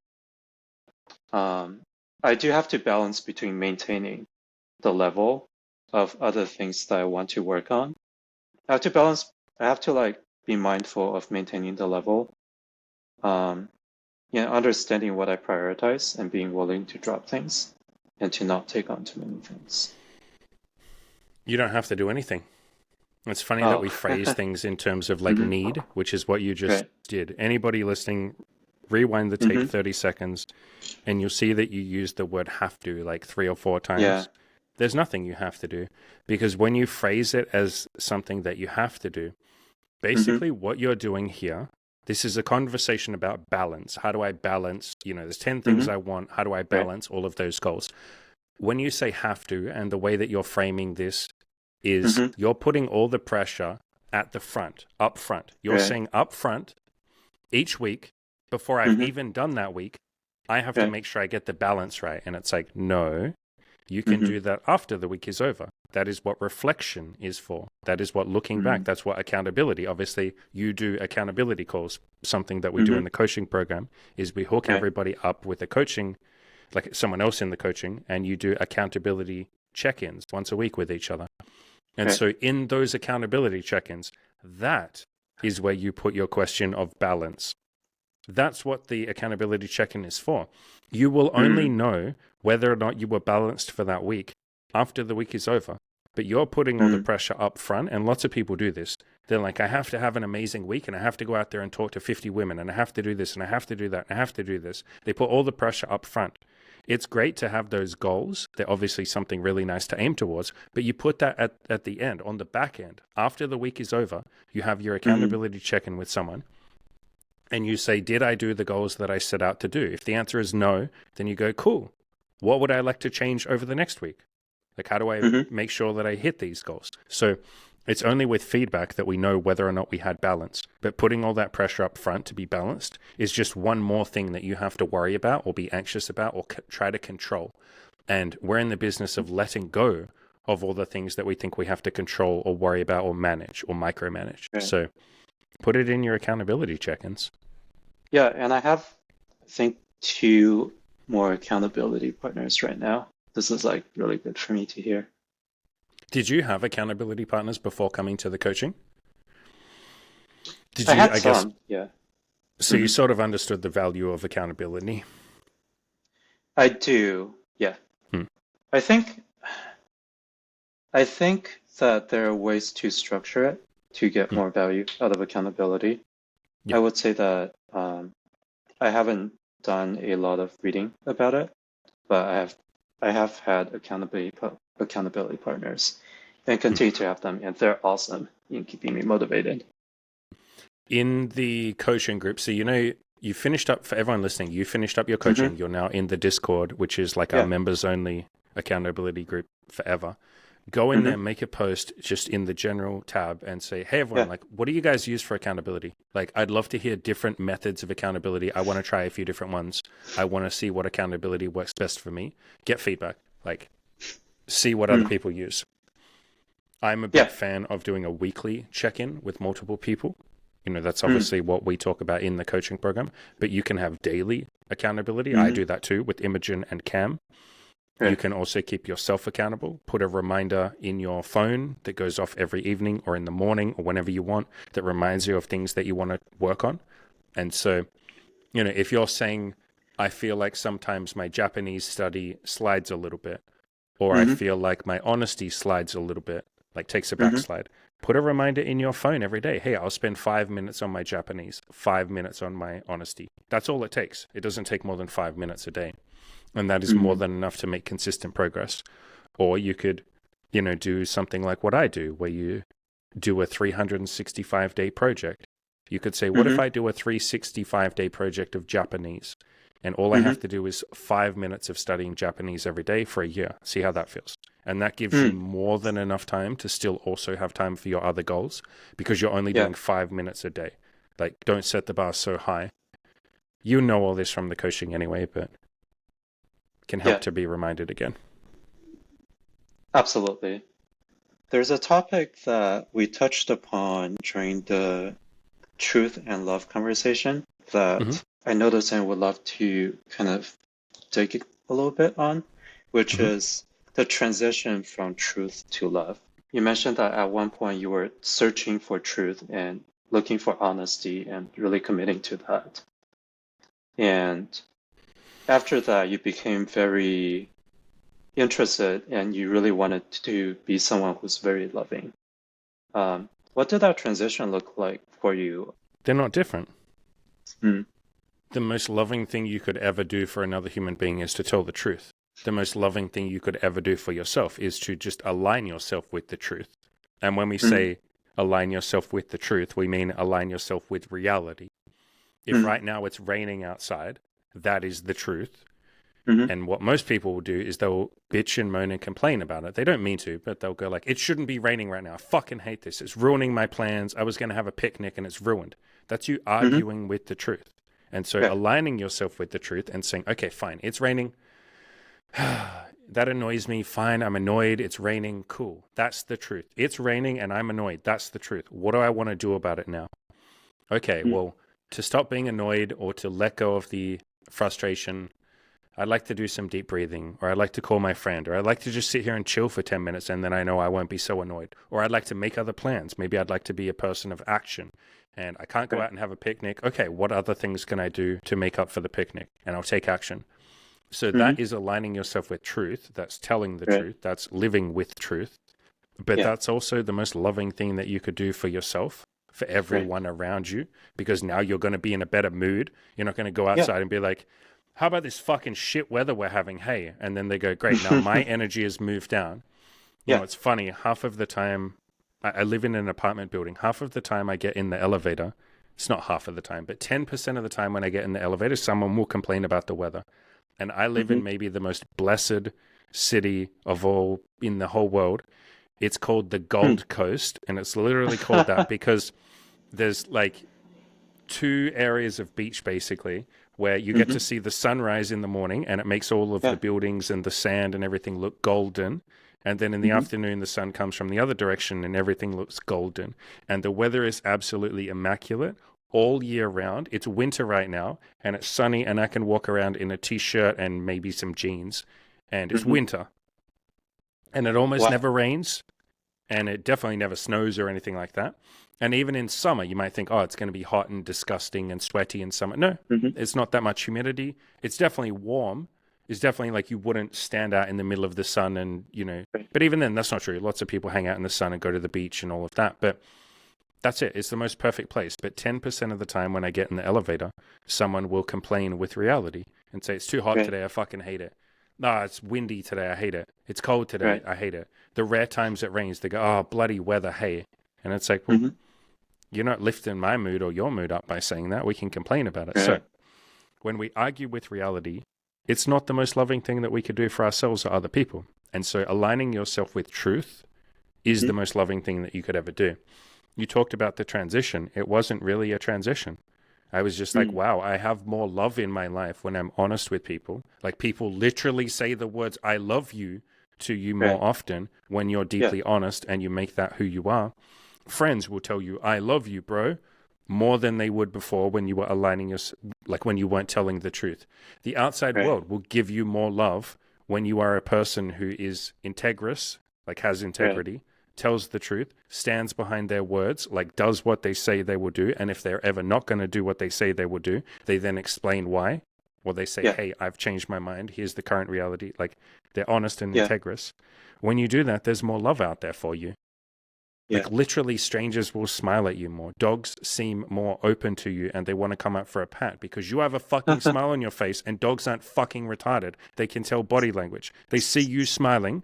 I do have to balance between maintaining the level of other things that I want to work on. I have to like be mindful of maintaining the level, understanding what I prioritize and being willing to drop things and to not take on too many things. You don't have to do anything. It's funny that we phrase things in terms of like need, which is what you just did. Anybody listening, rewind the tape 30 seconds and you'll see that you use the word have to like 3 or 4 times. Yeah. There's nothing you have to do, because when you phrase it as something that you have to do, basically what you're doing here, this is a conversation about balance. How do I balance? There's 10 things I want. How do I balance all of those goals? When you say have to, and the way that you're framing this is you're putting all the pressure at the front, up front. You're saying up front each week, before I've even done that week, I have to make sure I get the balance right. And it's like, no, you can do that after the week is over. That is what reflection is for. That is what looking back. That's what accountability. Obviously, you do accountability calls. Something that we do in the coaching program is we hook everybody up with a coaching, like someone else in the coaching, and you do accountability check-ins once a week with each other. And so in those accountability check-ins, that is where you put your question of balance. That's what the accountability check-in is for. You will only know whether or not you were balanced for that week after the week is over. But you're putting all the pressure up front, and lots of people do this. They're like, I have to have an amazing week, and I have to go out there and talk to 50 women, and I have to do this, and I have to do that, and I have to do this. They put all the pressure up front. It's great to have those goals. They're obviously something really nice to aim towards, but you put that at the end, on the back end. After the week is over, you have your accountability check-in with someone, and you say, did I do the goals that I set out to do? If the answer is no, then you go, cool. What would I like to change over the next week? Like, how do I make sure that I hit these goals? So it's only with feedback that we know whether or not we had balance. But putting all that pressure up front to be balanced is just one more thing that you have to worry about or be anxious about or try to control. And we're in the business of letting go of all the things that we think we have to control or worry about or manage or micromanage. So put it in your accountability check-ins. Yeah, and I think 2 more accountability partners right now. This is like really good for me to hear. Did you have accountability partners before coming to the coaching? Did I you, had I guess, some, yeah. so you Hmm. sort of understood the value of accountability? I do, yeah. Hmm. I think I think that there are ways to structure it to get Hmm. more value out of accountability. Yeah. I would say that I haven't done a lot of reading about it, but I have had accountability partners and Hmm. continue to have them, and they're awesome in keeping me motivated. In the coaching group, so you finished up, for everyone listening, you finished up your Hmm. coaching. You're now in the Discord, which is like our Yeah. members only accountability group forever. Go in there, Hmm. make a post just in the general tab and say, hey, everyone, Yeah. like, what do you guys use for accountability? Like, I'd love to hear different methods of accountability. I want to try a few different ones. I want to see what accountability works best for me. Get feedback, like, see what other Mm. people use. I'm a big Yeah. fan of doing a weekly check in with multiple people. That's Mm. obviously what we talk about in the coaching program, but you can have daily accountability. I Hmm. do that too with Imogen and Cam. You Right. can also keep yourself accountable. Put a reminder in your phone that goes off every evening or in the morning or whenever you want that reminds you of things that you want to work on. And so, if you're saying, I feel like sometimes my Japanese study slides a little bit, or I Hmm. feel like my honesty slides a little bit, like takes a Hmm. backslide, put a reminder in your phone every day. Hey, I'll spend 5 minutes on my Japanese, 5 minutes on my honesty. That's all it takes. It doesn't take more than 5 minutes a day. And that is more Hmm. than enough to make consistent progress. Or you could, do something like what I do, where you do a 365-day project. You could say, what if Hmm. I do a 365-day project of Japanese? And all I have Hmm. to do is 5 minutes of studying Japanese every day for a year. See how that feels. And that gives you Mm. more than enough time to still also have time for your other goals because you're only Yeah. doing 5 minutes a day. Like, don't set the bar so high. You know all this from the coaching anyway, but can help Yeah. to be reminded again. Absolutely. There's a topic that we touched upon during the truth and love conversation Mm-hmm. that I noticed and would love to kind of dig a little bit on, which Mm-hmm. is the transition from truth to love. You mentioned that at one point you were searching for truth and looking for honesty and really committing to that. And after that, you became very interested and you really wanted to be someone who's very loving. What did that transition look like for you? They're not different. Mm. The most loving thing you could ever do for another human being is to tell the truth. The most loving thing you could ever do for yourself is to just align yourself with the truth. And when we Mm. say align yourself with the truth, we mean align yourself with reality. If Mm. right now it's raining outside, that is the truth. Mm. And what most people will do is they'll bitch and moan and complain about it. They don't mean to, but they'll go like, it shouldn't be raining right now. I fucking hate this. It's ruining my plans. I was going to have a picnic and it's ruined. That's you Mm. arguing with the truth. And so Yeah. aligning yourself with the truth and saying, okay, fine, it's raining. That annoys me. Fine, I'm annoyed. It's raining. Cool. That's the truth. It's raining and I'm annoyed. That's the truth. What do I want to do about it now? Okay, Mm. well, to stop being annoyed or to let go of the frustration, I'd like to do some deep breathing, or I'd like to call my friend, or I'd like to just sit here and chill for 10 minutes and then I know I won't be so annoyed. Or I'd like to make other plans. Maybe I'd like to be a person of action and I can't go Right. out and have a picnic. Okay, what other things can I do to make up for the picnic? And I'll take action. So Mm. that is aligning yourself with truth. That's telling the Right. truth. That's living with truth. But Yeah. that's also the most loving thing that you could do for yourself, for Right. everyone around you, because now you're going to be in a better mood. You're not going to go Yeah. outside and be like, how about this fucking shit weather we're having? Hey. And then they go, great. Now my energy has moved down. Yeah. It's funny. Half of the time, I live in an apartment building. Half of the time I get in the elevator, it's not half of the time, but 10% of the time when I get in the elevator, someone will complain about the weather. And I live Hmm. in maybe the most blessed city of all in the whole world. It's called the Mm. Gold Coast, and it's literally called that because there's like two areas of beach basically where you get to Hmm. see the sunrise in the morning and it makes all of the Yeah. buildings and the sand and everything look golden. And then in the Hmm. afternoon, the sun comes from the other direction and everything looks golden. And the weather is absolutely immaculate all year round. It's winter right now and it's sunny and I can walk around in a t-shirt and maybe some jeans and it's Hmm. winter and it almost Wow. never rains and it definitely never snows or anything like that. And even in summer, you might think, oh, it's going to be hot and disgusting and sweaty in summer. No, Hmm. it's not that much humidity. It's definitely warm. It's definitely like you wouldn't stand out in the middle of the sun and, Right. but even then, that's not true. Lots of people hang out in the sun and go to the beach and all of that. But that's it. It's the most perfect place. But 10% of the time when I get in the elevator, someone will complain with reality and say, it's too hot Right. today. I fucking hate it. No, it's windy today. I hate it. It's cold today. Right. I hate it. The rare times it rains, they go, oh, bloody weather. Hey. And it's like, well, Hmm. you're not lifting my mood or your mood up by saying that. We can complain about it. So Right. when we argue with reality, it's not the most loving thing that we could do for ourselves or other people. And so aligning yourself with truth is Hmm. the most loving thing that you could ever do. You talked about the transition. It wasn't really a transition. I was just like, Mm. wow, I have more love in my life when I'm honest with people. Like people literally say the words, I love you to you more Right. often when you're Yeah. deeply honest and you make that who you are. Friends will tell you, I love you, bro, more than they would before when you were aligning your, like when you weren't telling the truth. The outside Right. world will give you more love when you are a person who is integrous, like has Right. integrity, tells the truth, stands behind their words, like does what they say they will do. And if they're ever not going to do what they say they will do, they then explain why. Or they say, Yeah. hey, I've changed my mind. Here's the current reality. Like they're honest and Yeah. integrous. When you do that, there's more love out there for you. Yeah. Like literally, strangers will smile at you more. Dogs seem more open to you and they want to come up for a pat because you have a fucking smile on your face and dogs aren't fucking retarded. They can tell body language. They see you smiling.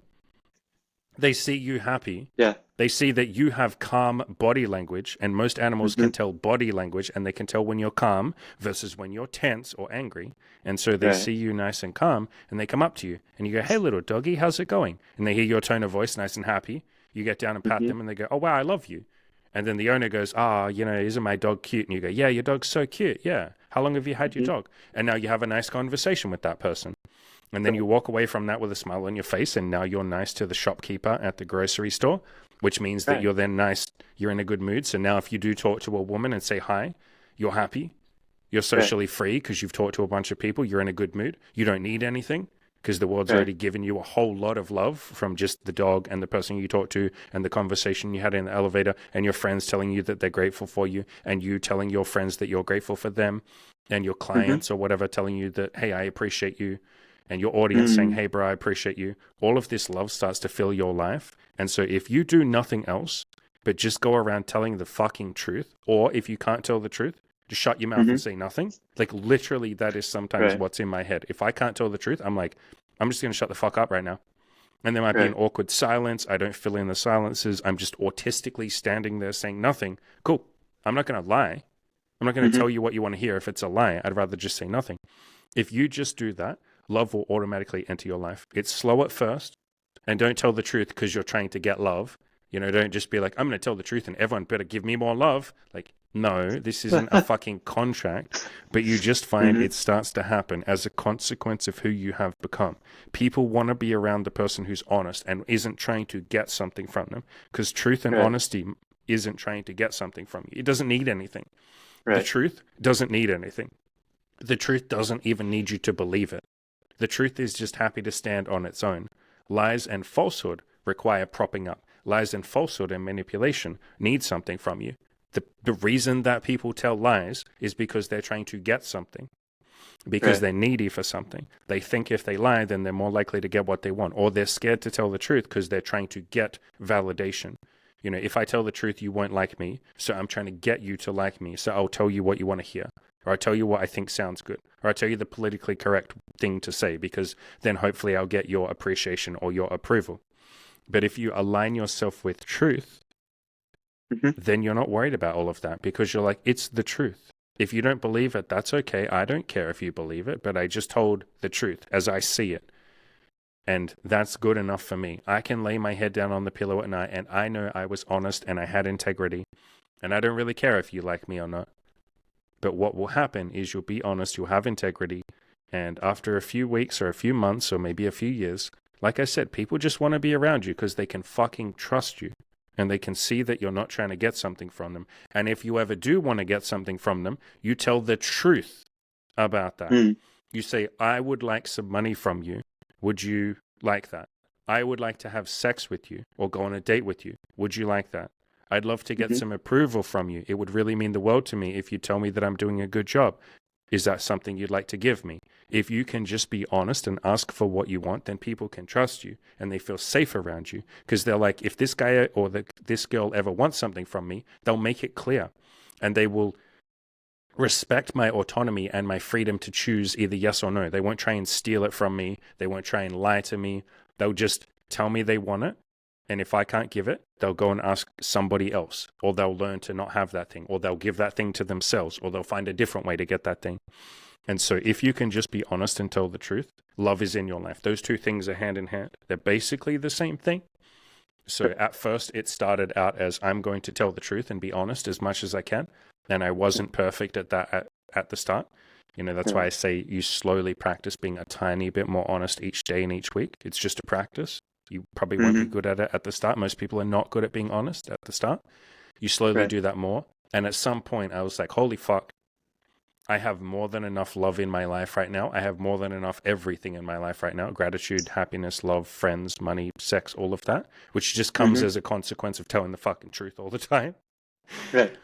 They see you happy. Yeah. They see that you have calm body language, and most animals Hmm. can tell body language and they can tell when you're calm versus when you're tense or angry. And so they Right. see you nice and calm and they come up to you and you go, hey, little doggy, how's it going? And they hear your tone of voice nice and happy. You get down and pat Hmm. them and they go, oh, wow, I love you. And then the owner goes, isn't my dog cute? And you go, yeah, your dog's so cute. Yeah. How long have you had your Hmm. dog? And now you have a nice conversation with that person. And then Right. you walk away from that with a smile on your face, and now you're nice to the shopkeeper at the grocery store, which means that Right. you're then nice, you're in a good mood. So now if you do talk to a woman and say hi, you're happy, you're Right. socially free because you've talked to a bunch of people, you're in a good mood, you don't need anything because the world's Right. already given you a whole lot of love from just the dog and the person you talked to and the conversation you had in the elevator and your friends telling you that they're grateful for you and you telling your friends that you're grateful for them and your Hmm. clients or whatever telling you that, hey, I appreciate you, and your audience saying, Mm. hey, bro, I appreciate you. All of this love starts to fill your life. And so if you do nothing else, but just go around telling the fucking truth, or if you can't tell the truth, just shut your mouth Hmm. and say nothing. Like literally, that is sometimes Right. what's in my head. If I can't tell the truth, I'm like, I'm just going to shut the fuck up right now. And there might be an Right. awkward silence. I don't fill in the silences. I'm just autistically standing there saying nothing. Cool. I'm not going to lie. I'm not going to Hmm. tell you what you want to hear if it's a lie. I'd rather just say nothing. If you just do that, love will automatically enter your life. It's slow at first, and don't tell the truth because you're trying to get love. Don't just be like, I'm going to tell the truth and everyone better give me more love. Like, no, this isn't a fucking contract, but you just find Hmm. it starts to happen as a consequence of who you have become. People want to be around the person who's honest and isn't trying to get something from them because truth and Right. honesty isn't trying to get something from you. It doesn't need anything. The Right. truth doesn't need anything. The truth doesn't even need you to believe it. The truth is just happy to stand on its own. Lies and falsehood require propping up. Lies and falsehood and manipulation need something from you. The reason that people tell lies is because they're trying to get something, because Right. they're needy for something. They think if they lie, then they're more likely to get what they want, or they're scared to tell the truth because they're trying to get validation. If I tell the truth, you won't like me, so I'm trying to get you to like me, so I'll tell you what you want to hear, or I tell you what I think sounds good, or I tell you the politically correct thing to say, because then hopefully I'll get your appreciation or your approval. But if you align yourself with truth, Hmm. then you're not worried about all of that because you're like, it's the truth. If you don't believe it, that's okay. I don't care if you believe it, but I just told the truth as I see it. And that's good enough for me. I can lay my head down on the pillow at night and I know I was honest and I had integrity. And I don't really care if you like me or not. But what will happen is you'll be honest, you'll have integrity. And after a few weeks or a few months or maybe a few years, like I said, people just want to be around you because they can fucking trust you. and they can see that you're not trying to get something from them. And if you ever do want to get something from them, you tell the truth about that. Mm. You say, I would like some money from you. Would you like that? I would like to have sex with you or go on a date with you. Would you like that? I'd love to get some approval from you. It would really mean the world to me if you tell me that I'm doing a good job. Is that something you'd like to give me? If you can just be honest and ask for what you want, then people can trust you and they feel safe around you, because they're like, if this guy or this girl ever wants something from me, they'll make it clear and they will respect my autonomy and my freedom to choose either yes or no. They won't try and steal it from me. They won't try and lie to me. They'll just tell me they want it. And if I can't give it, they'll go and ask somebody else, or they'll learn to not have that thing, or they'll give that thing to themselves, or they'll find a different way to get that thing. And so if you can just be honest and tell the truth, love is in your life. Those two things are hand in hand. They're basically the same thing. So at first it started out as I'm going to tell the truth and be honest as much as I can. And I wasn't perfect at that at the start. That's why I say you slowly practice being a tiny bit more honest each day and each week. It's just a practice. You probably won't be good at it at the start. Most people are not good at being honest at the start. You slowly do that more. And at some point I was like, holy fuck, I have more than enough love in my life right now. I have more than enough everything in my life right now. Gratitude, happiness, love, friends, money, sex, all of that, which just comes as a consequence of telling the fucking truth all the time. Right.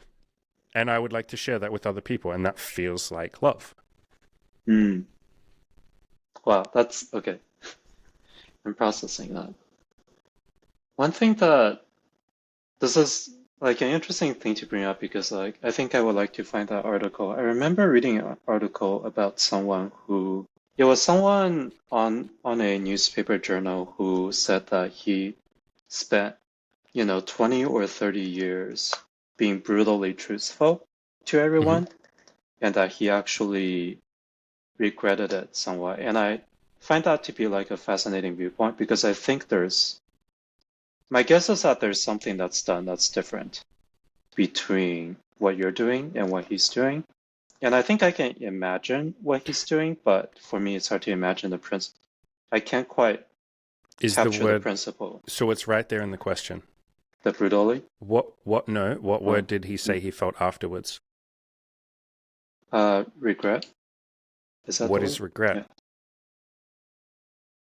And I would like to share that with other people. And that feels like love. Mm. Wow, that's okay. I'm processing that. One thing that this is like an interesting thing to bring up, because like I think I would like to find that article. I remember reading an article about someone who it was someone on a newspaper journal who said that he spent 20 or 30 years being brutally truthful to everyone, and that he actually regretted it somewhat. And I find that to be like a fascinating viewpoint, because I think my guess is that there's something that's done that's different between what you're doing and what he's doing. And I think I can imagine what he's doing, but for me, it's hard to imagine the principle. I can't quite capture the principle. So it's right there in the question. The brutally? What word did he say he felt afterwards? Regret. Is that what the is word? regret? Yeah.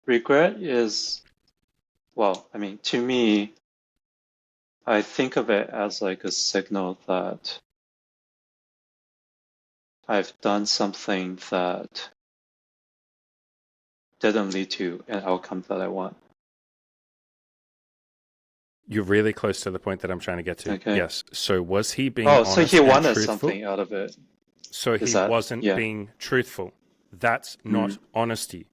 Regret is, well, I mean, to me, I think of it as like a signal that I've done something that didn't lead to an outcome that I want. You're really close to the point that I'm trying to get to. Okay. Yes. So was he being honest so he wanted truthful? something out of it. So he wasn't being truthful. That's not honesty.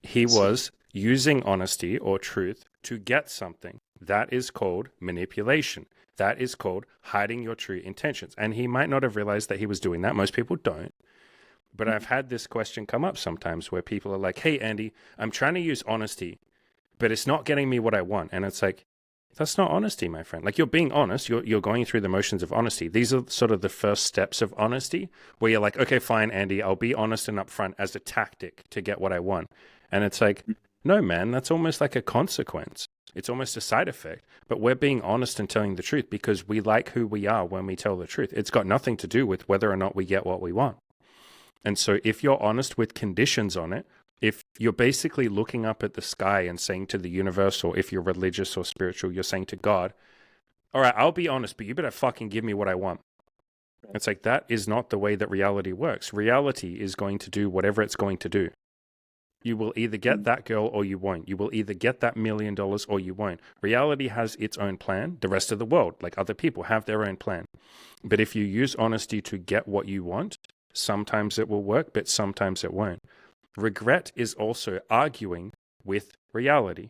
He was using honesty or truth to get something. That is called manipulation. That is called hiding your true intentions. And he might not have realized that he was doing that. Most people don't. But I've had this question come up sometimes where people are like, hey, Andy, I'm trying to use honesty, but it's not getting me what I want. And it's like, that's not honesty, my friend. Like, you're being honest. You're going through the motions of honesty. These are sort of the first steps of honesty, where you're like, okay, fine, Andy, I'll be honest and upfront as a tactic to get what I want. And it's like, no, man, that's almost like a consequence. It's almost a side effect. But we're being honest and telling the truth because we like who we are when we tell the truth. It's got nothing to do with whether or not we get what we want. And so if you're honest with conditions on it, if you're basically looking up at the sky and saying to the universe, or if you're religious or spiritual, you're saying to God, all right, I'll be honest, but you better fucking give me what I want. It's like, that is not the way that reality works. Reality is going to do whatever it's going to do. You will either get that girl or you won't. You will either get that $1 million or you won't. Reality has its own plan. The rest of the world, like other people, have their own plan. But if you use honesty to get what you want, sometimes it will work, but sometimes it won't. Regret is also arguing with reality,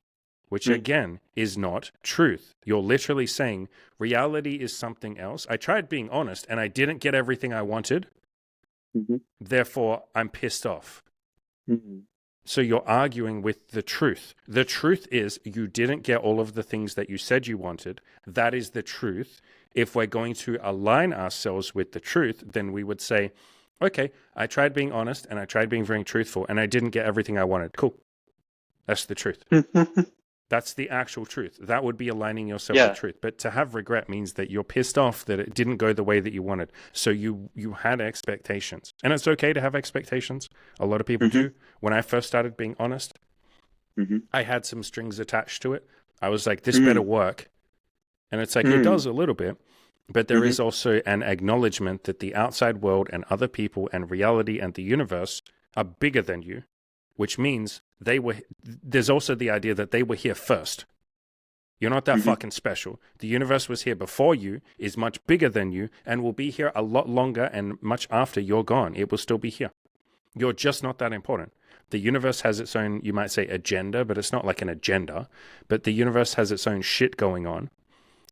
which again is not truth. You're literally saying reality is something else. I tried being honest and I didn't get everything I wanted. Therefore, I'm pissed off. So you're arguing with the truth. The truth is you didn't get all of the things that you said you wanted. That is the truth. If we're going to align ourselves with the truth, then we would say, okay, I tried being honest and I tried being very truthful and I didn't get everything I wanted. Cool. That's the truth. That's the actual truth. That would be aligning yourself with Yeah. truth. But to have regret means that you're pissed off that it didn't go the way that you wanted. So you had expectations. And it's okay to have expectations. A lot of people Mm-hmm. do. When I first started being honest, Mm-hmm. I had some strings attached to it. I was like, this better Mm. work. And it's like, it Mm. does a little bit. But there Mm-hmm. is also an acknowledgement that the outside world and other people and reality and the universe are bigger than you, which means there's also the idea that they were here first. You're not that Mm-hmm. fucking special. The universe was here before you, is much bigger than you, and will be here a lot longer and much after you're gone. It will still be here. You're just not that important. The universe has its own, you might say, agenda, but it's not like an agenda. But the universe has its own shit going on.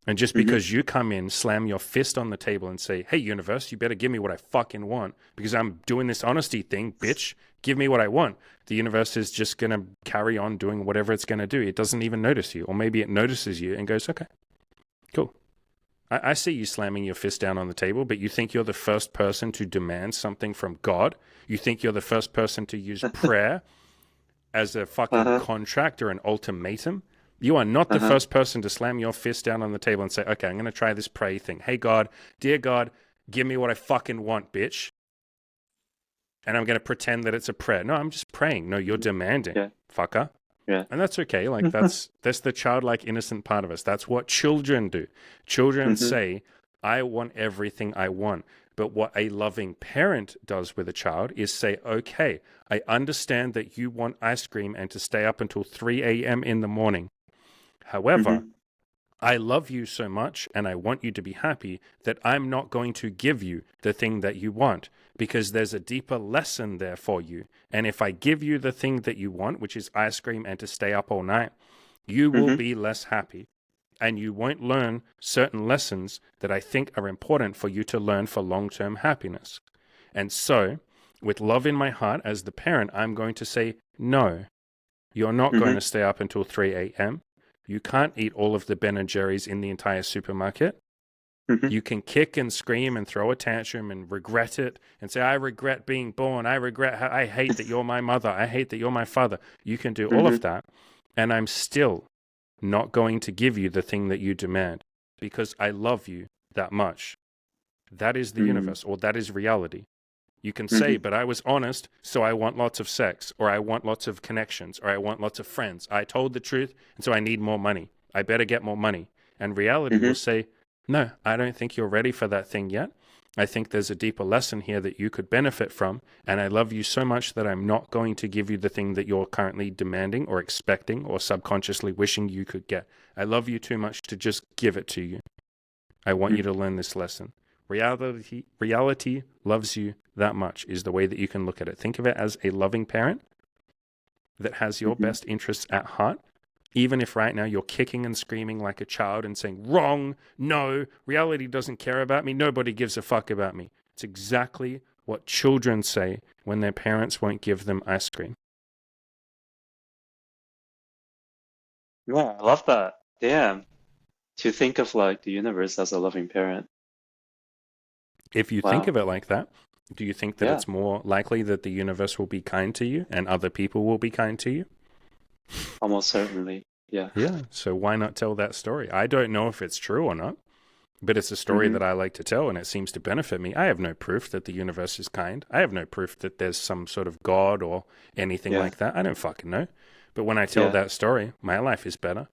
And just Mm-hmm. because you come in, slam your fist on the table and say, hey, universe, you better give me what I fucking want because I'm doing this honesty thing, bitch. Give me what I want. The universe is just going to carry on doing whatever it's going to do. It doesn't even notice you. Or maybe it notices you and goes, okay, cool. I see you slamming your fist down on the table, but you think you're the first person to demand something from God? You think you're the first person to use prayer as a fucking Uh-huh. contract or an ultimatum? You are not the Uh-huh. first person to slam your fist down on the table and say, okay, I'm going to try this pray thing. Hey, God, dear God, give me what I fucking want, bitch. And I'm going to pretend that it's a prayer. No, I'm just praying. No, you're demanding, Yeah. fucker. Yeah. And that's okay. Like that's the childlike innocent part of us. That's what children do. Children Mm-hmm. say, I want everything I want. But what a loving parent does with a child is say, okay, I understand that you want ice cream and to stay up until 3 a.m. in the morning. However, Mm-hmm. I love you so much and I want you to be happy that I'm not going to give you the thing that you want because there's a deeper lesson there for you. And if I give you the thing that you want, which is ice cream and to stay up all night, you will Mm-hmm. be less happy and you won't learn certain lessons that I think are important for you to learn for long-term happiness. And so, with love in my heart as the parent, I'm going to say, no, you're not going Mm-hmm. to stay up until 3 a.m. You can't eat all of the Ben and Jerry's in the entire supermarket. Mm-hmm. You can kick and scream and throw a tantrum and regret it and say, I regret being born. I hate that you're my mother. I hate that you're my father. You can do all Mm-hmm. of that. And I'm still not going to give you the thing that you demand because I love you that much. That is the universe, or that is reality. You can say, Mm-hmm. but I was honest, so I want lots of sex, or I want lots of connections, or I want lots of friends. I told the truth, and so I need more money. I better get more money. And reality will Mm-hmm. say, no, I don't think you're ready for that thing yet. I think there's a deeper lesson here that you could benefit from, and I love you so much that I'm not going to give you the thing that you're currently demanding or expecting or subconsciously wishing you could get. I love you too much to just give it to you. I want you to learn this lesson. Reality loves you that much is the way that you can look at it. Think of it as a loving parent that has your Mm-hmm. best interests at heart. Even if right now you're kicking and screaming like a child and saying, wrong, no, reality doesn't care about me, nobody gives a fuck about me. It's exactly what children say when their parents won't give them ice cream. Yeah, I love that. Damn. To think of like the universe as a loving parent. If you think Wow. of it like that, do you think that Yeah, it's more likely that the universe will be kind to you and other people will be kind to you? almost certainly. Yeah. Yeah, so why not tell that story? I don't know if it's true or not, but it's a story Mm-hmm. that I like to tell and it seems to benefit me. I have no proof that the universe is kind. I have no proof that there's some sort of God or anything Yeah. like that. I don't fucking know. But when I tell Yeah. that story, my life is better.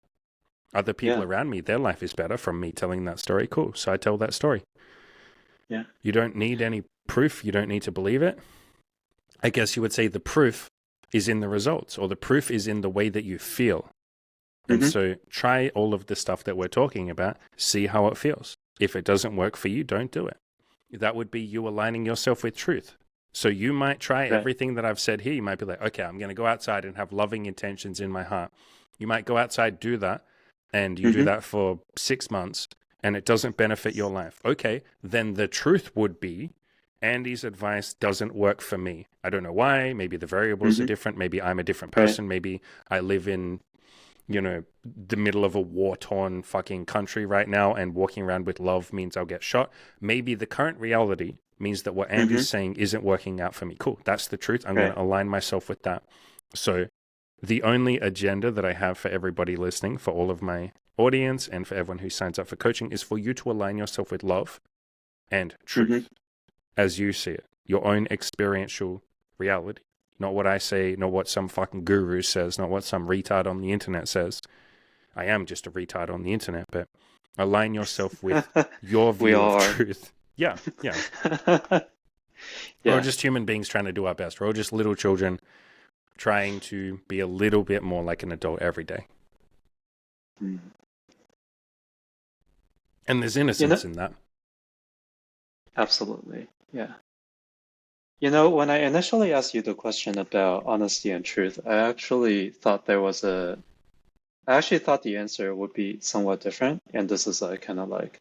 Other people Yeah. around me, their life is better from me telling that story. Cool. So I tell that story. Yeah. You don't need any proof. You don't need to believe it. I guess you would say the proof is in the results or the proof is in the way that you feel. And Mm-hmm. so try all of the stuff that we're talking about, see how it feels. If it doesn't work for you, don't do it. That would be you aligning yourself with truth. So you might try Right. everything that I've said here. You might be like, okay, I'm going to go outside and have loving intentions in my heart. You might go outside, do that, and you do Mm-hmm. that for 6 months and it doesn't benefit your life. Okay, then the truth would be Andy's advice doesn't work for me. I don't know why. Maybe the variables are Mm-hmm. different. Maybe I'm a different Right. person. Maybe I live in the middle of a war-torn fucking country right now and walking around with love means I'll get shot. Maybe the current reality means that what Mm-hmm. Andy's saying isn't working out for me. Cool. That's the truth. I'm going Right. to align myself with that. So the only agenda that I have for everybody listening, for all of my audience and for everyone who signs up for coaching, is for you to align yourself with love and truth as you see it, your own experiential reality. Not what I say, not what some fucking guru says, not what some retard on the internet says. I am just a retard on the internet, but align yourself with your We view of are. truth. Yeah. We're all just human beings trying to do our best. We're all just little children trying to be a little bit more like an adult every day. And there's innocence in that. Absolutely. Yeah. When I initially asked you the question about honesty and truth, I actually thought the answer would be somewhat different. And this is kind of like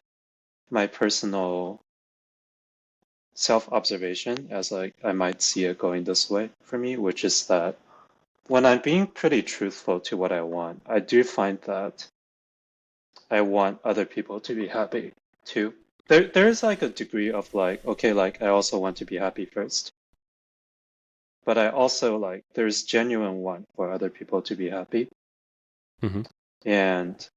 my personal self-observation as I might see it going this way for me, which is that when I'm being pretty truthful to what I want, I do find that I want other people to be happy too. There's like a degree of like, okay, like I also want to be happy first. But I also there's genuine want for other people to be happy. And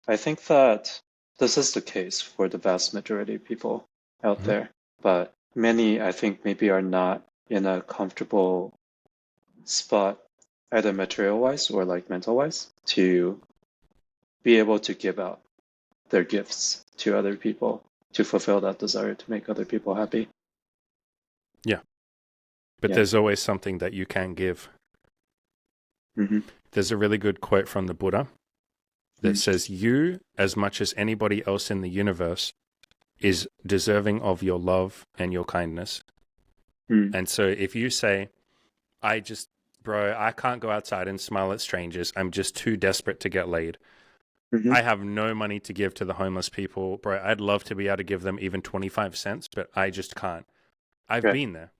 I think that this is the case for the vast majority of people out there. But many, I think, maybe are not in a comfortable spot, either material-wise or mental-wise, to be able to give out their gifts to other people to fulfill that desire to make other people happy. Yeah. But there's always something that you can give. There's a really good quote from the Buddha that says, you, as much as anybody else in the universe, is deserving of your love and your kindness. And so if you say, I can't go outside and smile at strangers. I'm just too desperate to get laid. I have no money to give to the homeless people. Bro, I'd love to be able to give them even 25 cents, but I just can't. I've been there.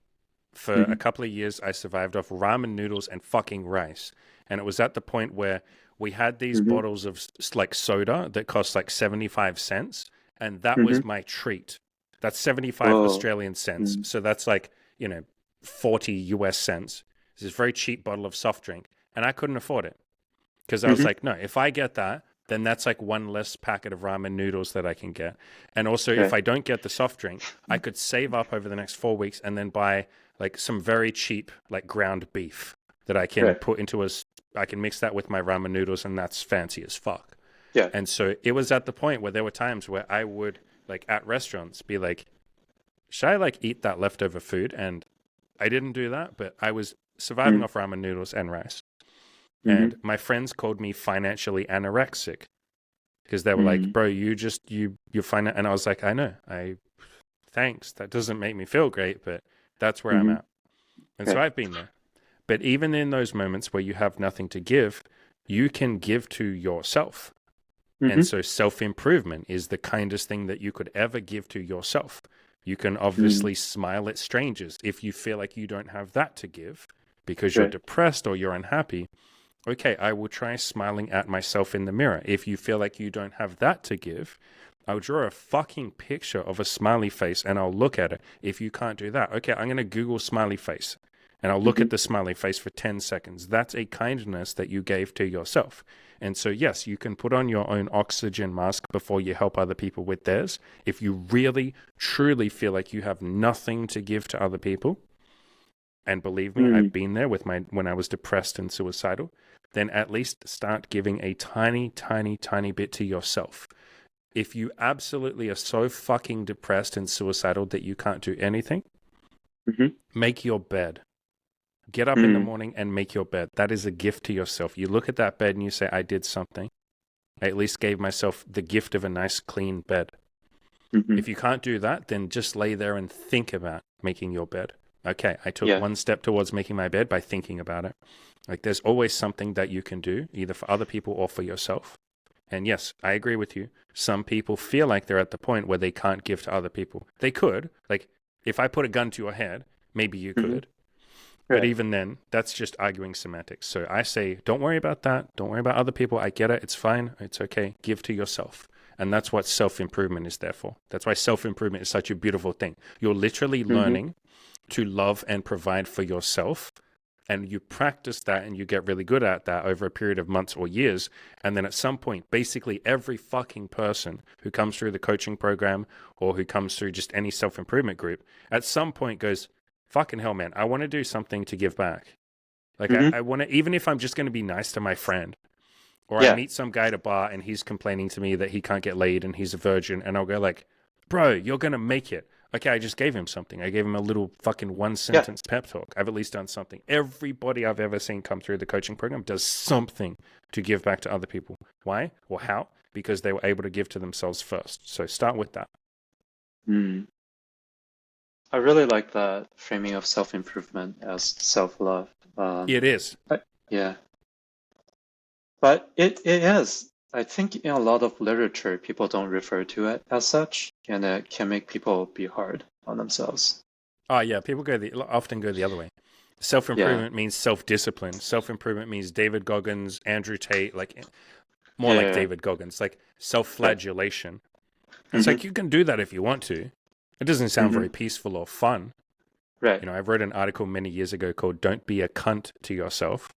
For a couple of years, I survived off ramen noodles and fucking rice. And it was at the point where we had these bottles of soda that cost 75 cents. And that was my treat. That's 75 Australian cents. So that's 40 US cents. It's this very cheap bottle of soft drink. And I couldn't afford it. Because I was like, no, if I get that, then that's one less packet of ramen noodles that I can get. And also, if I don't get the soft drink, I could save up over the next 4 weeks and then buy some very cheap ground beef that I can put into I can mix that with my ramen noodles, and that's fancy as fuck. Yeah. And so it was at the point where there were times where I would at restaurants be like, should I eat that leftover food? And I didn't do that, but I was surviving off ramen noodles and rice. And my friends called me financially anorexic because they were like, bro, you're finance. And I was like, I know, thanks. That doesn't make me feel great, but that's where I'm at. And so I've been there. But even in those moments where you have nothing to give, you can give to yourself. And so self-improvement is the kindest thing that you could ever give to yourself. You can obviously smile at strangers if you feel like you don't have that to give because you're depressed or you're unhappy. Okay, I will try smiling at myself in the mirror. If you feel like you don't have that to give, I'll draw a fucking picture of a smiley face and I'll look at it. If you can't do that, okay, I'm going to Google smiley face and I'll look at the smiley face for 10 seconds. That's a kindness that you gave to yourself. And so, yes, you can put on your own oxygen mask before you help other people with theirs. If you really, truly feel like you have nothing to give to other people, and believe me, I've been there when I was depressed and suicidal, then at least start giving a tiny, tiny, tiny bit to yourself. If you absolutely are so fucking depressed and suicidal that you can't do anything, make your bed. Get up in the morning and make your bed. That is a gift to yourself. You look at that bed and you say, I did something. I at least gave myself the gift of a nice, clean bed. If you can't do that, then just lay there and think about making your bed. Okay, I took one step towards making my bed by thinking about it. There's always something that you can do, either for other people or for yourself. And yes, I agree with you. Some people feel like they're at the point where they can't give to other people. They could. If I put a gun to your head, maybe you could. But even then, that's just arguing semantics. So I say, don't worry about that. Don't worry about other people. I get it. It's fine. It's okay. Give to yourself. And that's what self-improvement is there for. That's why self-improvement is such a beautiful thing. You're literally learning to love and provide for yourself And you practice that and you get really good at that over a period of months or years. And then at some point, basically every fucking person who comes through the coaching program or who comes through just any self-improvement group, at some point goes, fucking hell, man, I want to do something to give back. Like Mm-hmm. I want to, even if I'm just going to be nice to my friend, or I Yeah. meet some guy at a bar and he's complaining to me that he can't get laid and he's a virgin, and I'll go like, bro, you're going to make it. Okay, I just gave him something. I gave him a little fucking one Yeah. sentence pep talk. I've at least done something. Everybody I've ever seen come through the coaching program does something to give back to other people. Why or how? Because they were able to give to themselves first. So start with that. Mm. I really like that framing of self-improvement as self-love. It is. Yeah. But it is. I think in a lot of literature, people don't refer to it as such, and it can make people be hard on themselves. Oh yeah, people often go the other way. Yeah. Self-improvement means self-discipline. Self-improvement means David Goggins, Andrew Tate, like more like Yeah. David Goggins, like Right. self-flagellation. It's Mm-hmm. like you can do that if you want to. It doesn't sound Mm-hmm. very peaceful or fun. Right. You know, I wrote an article many years ago called "Don't Be a Cunt to Yourself,"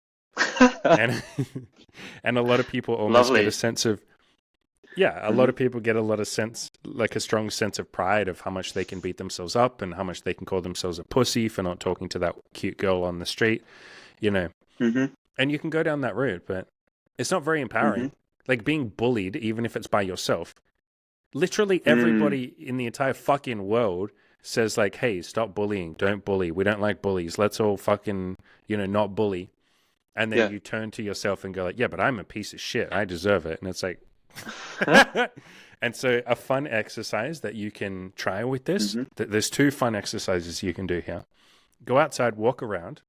and and a lot of people almost get a Lovely. sense of a lot Mm-hmm. of people get a lot of sense, like a strong sense of pride of how much they can beat themselves up and how much they can call themselves a pussy for not talking to that cute girl on the street, you know. Mm-hmm. And you can go down that route, but it's not very empowering. Mm-hmm. Like being bullied, even if it's by yourself. Literally Mm. everybody in the entire fucking world says like, hey, stop bullying. Don't bully. We don't like bullies. Let's all fucking, not bully. And then Yeah. you turn to yourself and go like, yeah, but I'm a piece of shit. I deserve it. And it's like, and so a fun exercise that you can try with this, Mm-hmm. there's 2 fun exercises you can do here. Go outside, walk around,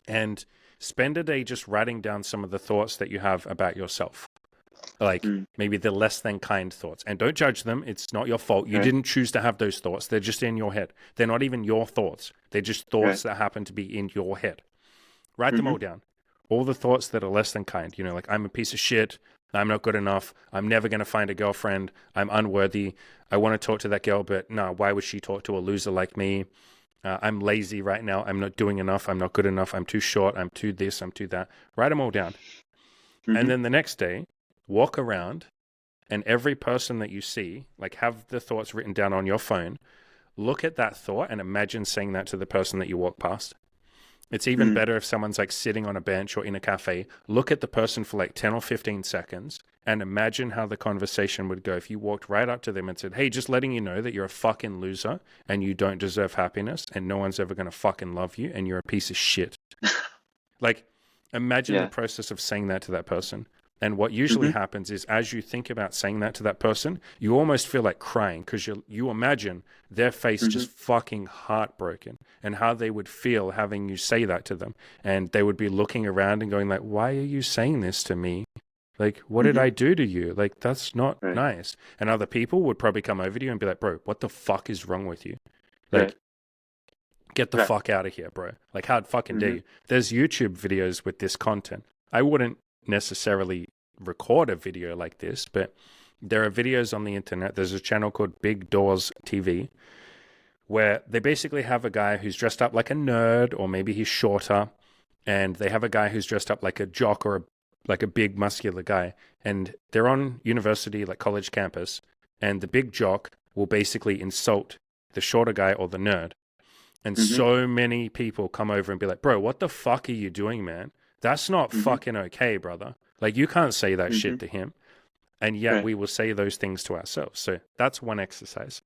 and spend a day just writing down some of the thoughts that you have about yourself. Like Mm. maybe the less than kind thoughts. And don't judge them. It's not your fault. You Right. didn't choose to have those thoughts. They're just in your head. They're not even your thoughts. They're just thoughts Right. that happen to be in your head. Write them Mm-hmm. all down. All the thoughts that are less than kind. Like I'm a piece of shit. I'm not good enough. I'm never going to find a girlfriend. I'm unworthy. I want to talk to that girl, but no, why would she talk to a loser like me? I'm lazy right now. I'm not doing enough. I'm not good enough. I'm too short. I'm too this. I'm too that. Write them all down. Mm-hmm. And then the next day, walk around, and every person that you see, like have the thoughts written down on your phone. Look at that thought and imagine saying that to the person that you walk past. It's even Mm. better if someone's like sitting on a bench or in a cafe. Look at the person for like 10 or 15 seconds and imagine how the conversation would go if you walked right up to them and said, hey, just letting you know that you're a fucking loser and you don't deserve happiness and no one's ever going to fucking love you and you're a piece of shit. Like, imagine Yeah. the process of saying that to that person. And what usually Mm-hmm. happens is as you think about saying that to that person, you almost feel like crying because you imagine their face Mm-hmm. just fucking heartbroken and how they would feel having you say that to them. And they would be looking around and going like, why are you saying this to me? Like, what did Mm-hmm. I do to you? Like, that's not Right. nice. And other people would probably come over to you and be like, bro, what the fuck is wrong with you? Like, Right. get the Right. fuck out of here, bro. Like, how'd fucking dare Mm-hmm. you? There's YouTube videos with this content. I wouldn't necessarily record a video like this, but there are videos on the internet. There's a channel called Big Doors TV where they basically have a guy who's dressed up like a nerd, or maybe he's shorter, and they have a guy who's dressed up like a jock or like a big muscular guy, and they're on university, like college campus, and the big jock will basically insult the shorter guy or the nerd. And Mm-hmm. so many people come over and be like, bro, what the fuck are you doing, man? That's not Mm-hmm. fucking okay, brother. Like, you can't say that Mm-hmm. shit to him. And yet Right. we will say those things to ourselves. So that's one exercise.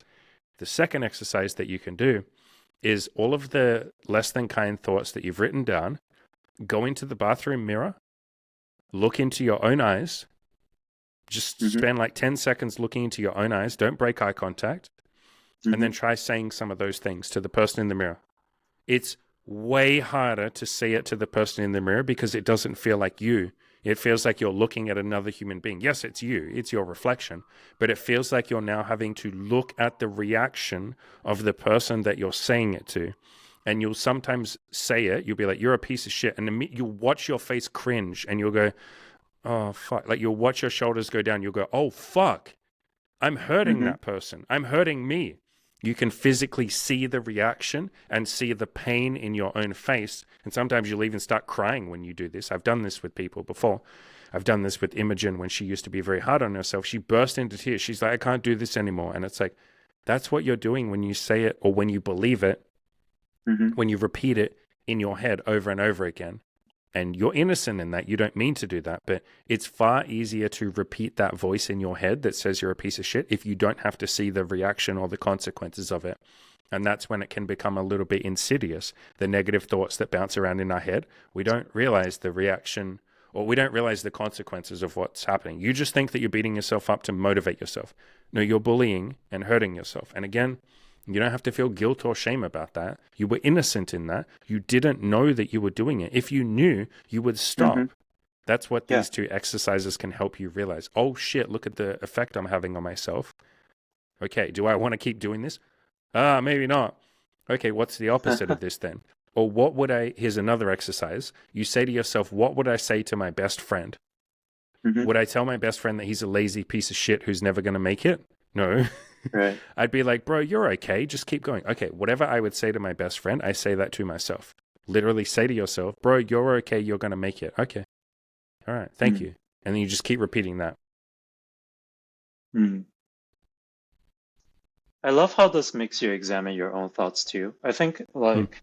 The second exercise that you can do is all of the less than kind thoughts that you've written down, go into the bathroom mirror, look into your own eyes, just Mm-hmm. spend like 10 seconds looking into your own eyes. Don't break eye contact. Mm-hmm. And then try saying some of those things to the person in the mirror. It's way harder to say it to the person in the mirror because it doesn't feel like you. It feels like you're looking at another human being. Yes, it's you. It's your reflection. But it feels like you're now having to look at the reaction of the person that you're saying it to. And you'll sometimes say it. You'll be like, you're a piece of shit. And you'll watch your face cringe and you'll go, oh, fuck. Like you'll watch your shoulders go down. You'll go, oh, fuck. I'm hurting Mm-hmm. that person. I'm hurting me. You can physically see the reaction and see the pain in your own face. And sometimes you'll even start crying when you do this. I've done this with people before. I've done this with Imogen when she used to be very hard on herself. She burst into tears. She's like, I can't do this anymore. And it's like, that's what you're doing when you say it or when you believe it, Mm-hmm. when you repeat it in your head over and over again. And you're innocent in that. You don't mean to do that. But it's far easier to repeat that voice in your head that says you're a piece of shit if you don't have to see the reaction or the consequences of it. And that's when it can become a little bit insidious. The negative thoughts that bounce around in our head, we don't realize the reaction or we don't realize the consequences of what's happening. You just think that you're beating yourself up to motivate yourself. No, you're bullying and hurting yourself. And again, you don't have to feel guilt or shame about that. You were innocent in that. You didn't know that you were doing it. If you knew, you would stop. Mm-hmm. That's what Yeah. these two exercises can help you realize. Oh shit, look at the effect I'm having on myself. Okay, do I want to keep doing this? Maybe not. Okay, what's the opposite of this then? Or what would here's another exercise. You say to yourself, what would I say to my best friend? Mm-hmm. Would I tell my best friend that he's a lazy piece of shit who's never going to make it? No. Right. I'd be like, bro, you're okay. Just keep going. Okay, whatever I would say to my best friend, I say that to myself. Literally say to yourself, bro, you're okay. You're going to make it. Okay. All right. Thank Mm. you. And then you just keep repeating that. Mm. I love how this makes you examine your own thoughts too. I think like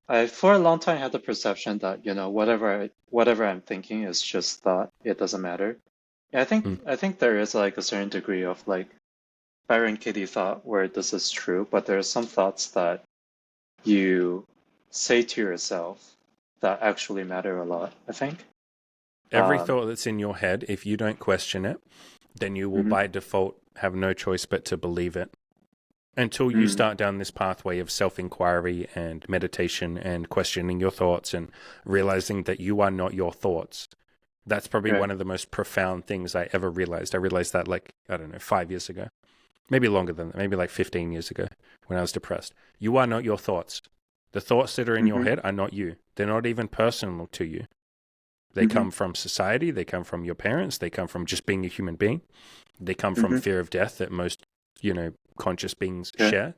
I for a long time had the perception that, whatever I'm thinking is just thought. It doesn't matter. And Mm. I think there is like a certain degree of like Byron Katie thought where this is true, but there are some thoughts that you say to yourself that actually matter a lot, I think. Every Um, thought that's in your head, if you don't question it, then you will mhm, by default have no choice but to believe it. Until you mm, start down this pathway of self-inquiry and meditation and questioning your thoughts and realizing that you are not your thoughts. That's probably right. one of the most profound things I ever realized. I realized that like, I don't know, 5 years ago. Maybe longer than that, maybe like 15 years ago when I was depressed. You are not your thoughts. The thoughts that are in your Mm-hmm, head are not you. They're not even personal to you. They mm-hmm, come from society. They come from your parents. They come from just being a human being. They come from mm-hmm, fear of death that most, conscious beings yeah, share.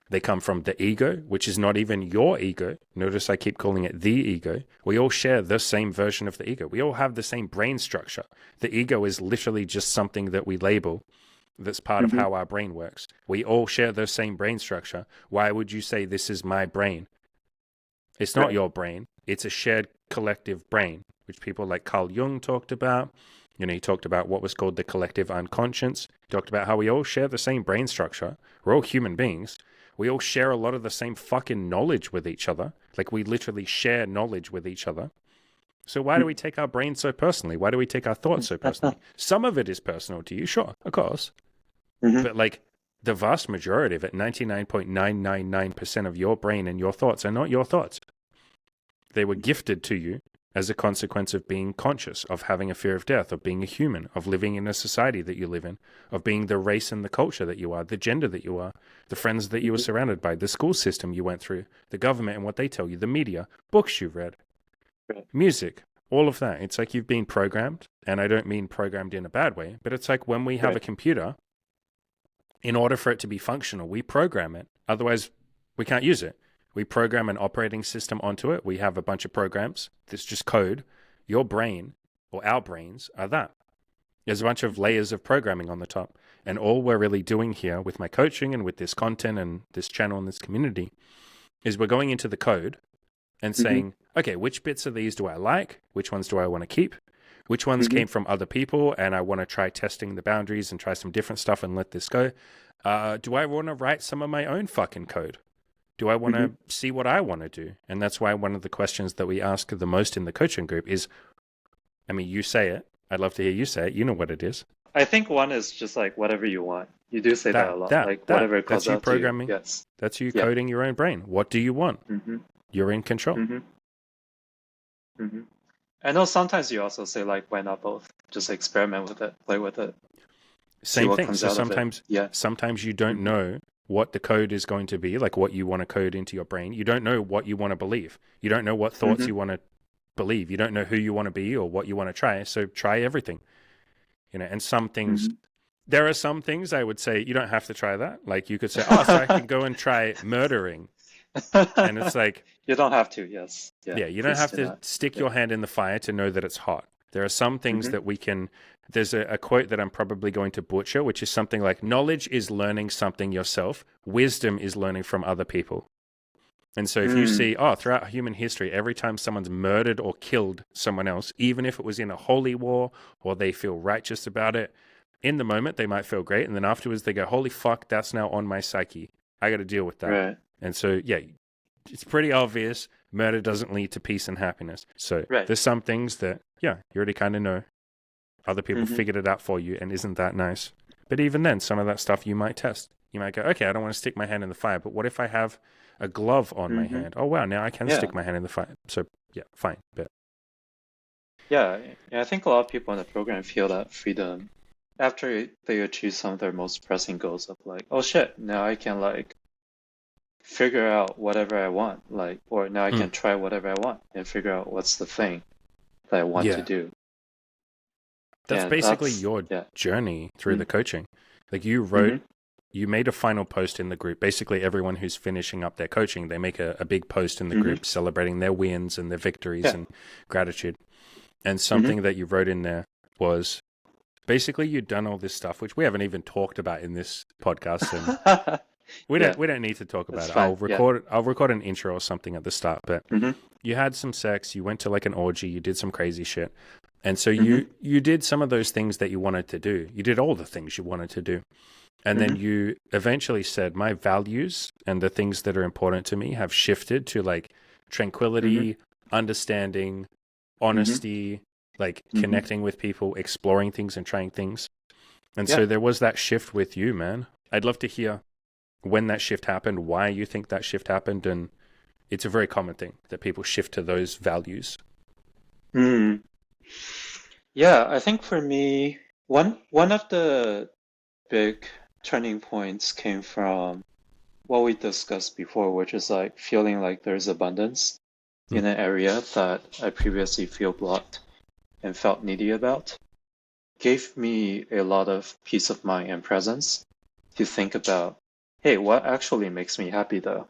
They come from the ego, which is not even your ego. Notice I keep calling it the ego. We all share the same version of the ego. We all have the same brain structure. The ego is literally just something that we label that's part of mm-hmm, how our brain works. We all share the same brain structure. Why would you say this is my brain? It's not right. your brain. It's a shared collective brain, which people like Carl Jung talked about. He talked about what was called the collective unconscious. He talked about how we all share the same brain structure. We're all human beings. We all share a lot of the same fucking knowledge with each other. Like we literally share knowledge with each other. So why do we take our brain so personally? Why do we take our thoughts so personally? Some of it is personal to you, sure, of course. Mm-hmm, But like the vast majority of it, 99.999% of your brain and your thoughts are not your thoughts. They were gifted to you as a consequence of being conscious, of having a fear of death, of being a human, of living in a society that you live in, of being the race and the culture that you are, the gender that you are, the friends that you were mm-hmm, surrounded by, the school system you went through, the government and what they tell you, the media, books you've read, right. music, all of that. It's like you've been programmed, and I don't mean programmed in a bad way, but it's like when we have a Right. computer, in order for it to be functional, we program it. Otherwise, we can't use it. We program an operating system onto it. We have a bunch of programs. That's just code. Your brain, or our brains, are that. There's a bunch of layers of programming on the top. And all we're really doing here with my coaching and with this content and this channel and this community is we're going into the code and Mm-hmm, saying, okay, which bits of these do I like? Which ones do I want to keep? Which ones mm-hmm, came from other people and I want to try testing the boundaries and try some different stuff and let this go? Do I want to write some of my own fucking code? Do I want mm-hmm. to see what I want to do? And that's why one of the questions that we ask the most in the coaching group is, I mean, you say it. I'd love to hear you say it. You know what it is. I think one is just like whatever you want. You do say that a That, lot, that, like that. whatever it That's calls you out to you. programming. Yes. That's you Yeah. coding your own brain. What do you want? Mm-hmm, You're in control. mm-hmm, mm-hmm. I know sometimes you also say like, why not both? Just experiment with it, play with it, see Same what thing. comes So out of it. Yeah. sometimes you don't Mm-hmm, know what the code is going to be, like what you want to code into your brain. You don't know what you want to believe. You don't know what thoughts mm-hmm, you want to believe. You don't know who you want to be or what you want to try. So try everything. And some things mm-hmm, There are some things I would say you don't have to try that. Like you could say, oh, so I can go and try murdering. And it's like, You don't have to, yes. Yeah, yeah, you don't please have do to not. stick Yeah. your hand in the fire to know that it's hot. There are some things Hmm. that we can. There's a quote that I'm probably going to butcher, which is something like, knowledge is learning something yourself, wisdom is learning from other people. And so if you Mm, see, throughout human history, every time someone's murdered or killed someone else, even if it was in a holy war or they feel righteous about it, in the moment they might feel great. And then afterwards they go, holy fuck, that's now on my psyche. I got to deal with that. right, And so, yeah, it's pretty obvious murder doesn't lead to peace and happiness. So right. there's some things that, yeah, you already kind of know. Other people Hmm. figured it out for you, and isn't that nice? But even then, some of that stuff you might test. You might go, okay, I don't want to stick my hand in the fire, but what if I have a glove on my Hmm. hand? Oh, wow, now I can Yeah, stick my hand in the fire. So, yeah, fine. But yeah. I think a lot of people in the program feel that freedom after they achieve some of their most pressing goals of like, oh shit, now I can like figure out whatever I want, like, or now I mm, can try whatever I want and figure out what's the thing that I want to yeah, do. that's And basically that's, your yeah. journey through Mm-hmm. the coaching. Like Mm-hmm. you made a final post in the group. Basically, everyone who's finishing up their coaching, they make a big post in the Mm-hmm. group celebrating their wins and their victories Yeah. and gratitude. And Mm-hmm. something that you wrote in there was basically you'd done all this stuff, which we haven't even talked about in this podcast, and Yeah, we don't need to talk that's about it. fine. Yeah. I'll record an intro or something at the start. But Mm-hmm. you had some sex, you went to like an orgy, you did some crazy shit, and so Mm-hmm. you did some of those things that you wanted to do. You did all the things you wanted to do, and then Mm-hmm. you eventually said, my values and the things that are important to me have shifted to like Mm-hmm. tranquility, understanding, Mm-hmm. honesty, like Mm-hmm. connecting with people, exploring things and trying things. And Yeah. so there was that shift with you, man. I'd love to hear when that shift happened, why you think that shift happened. And it's a very common thing that people shift to those values. Mm. Yeah, I think for me, one of the big turning points came from what we discussed before, which is like feeling like there's abundance Mm, in an area that I previously feel blocked and felt needy about. Gave me a lot of peace of mind and presence to think about, hey, what actually makes me happy though?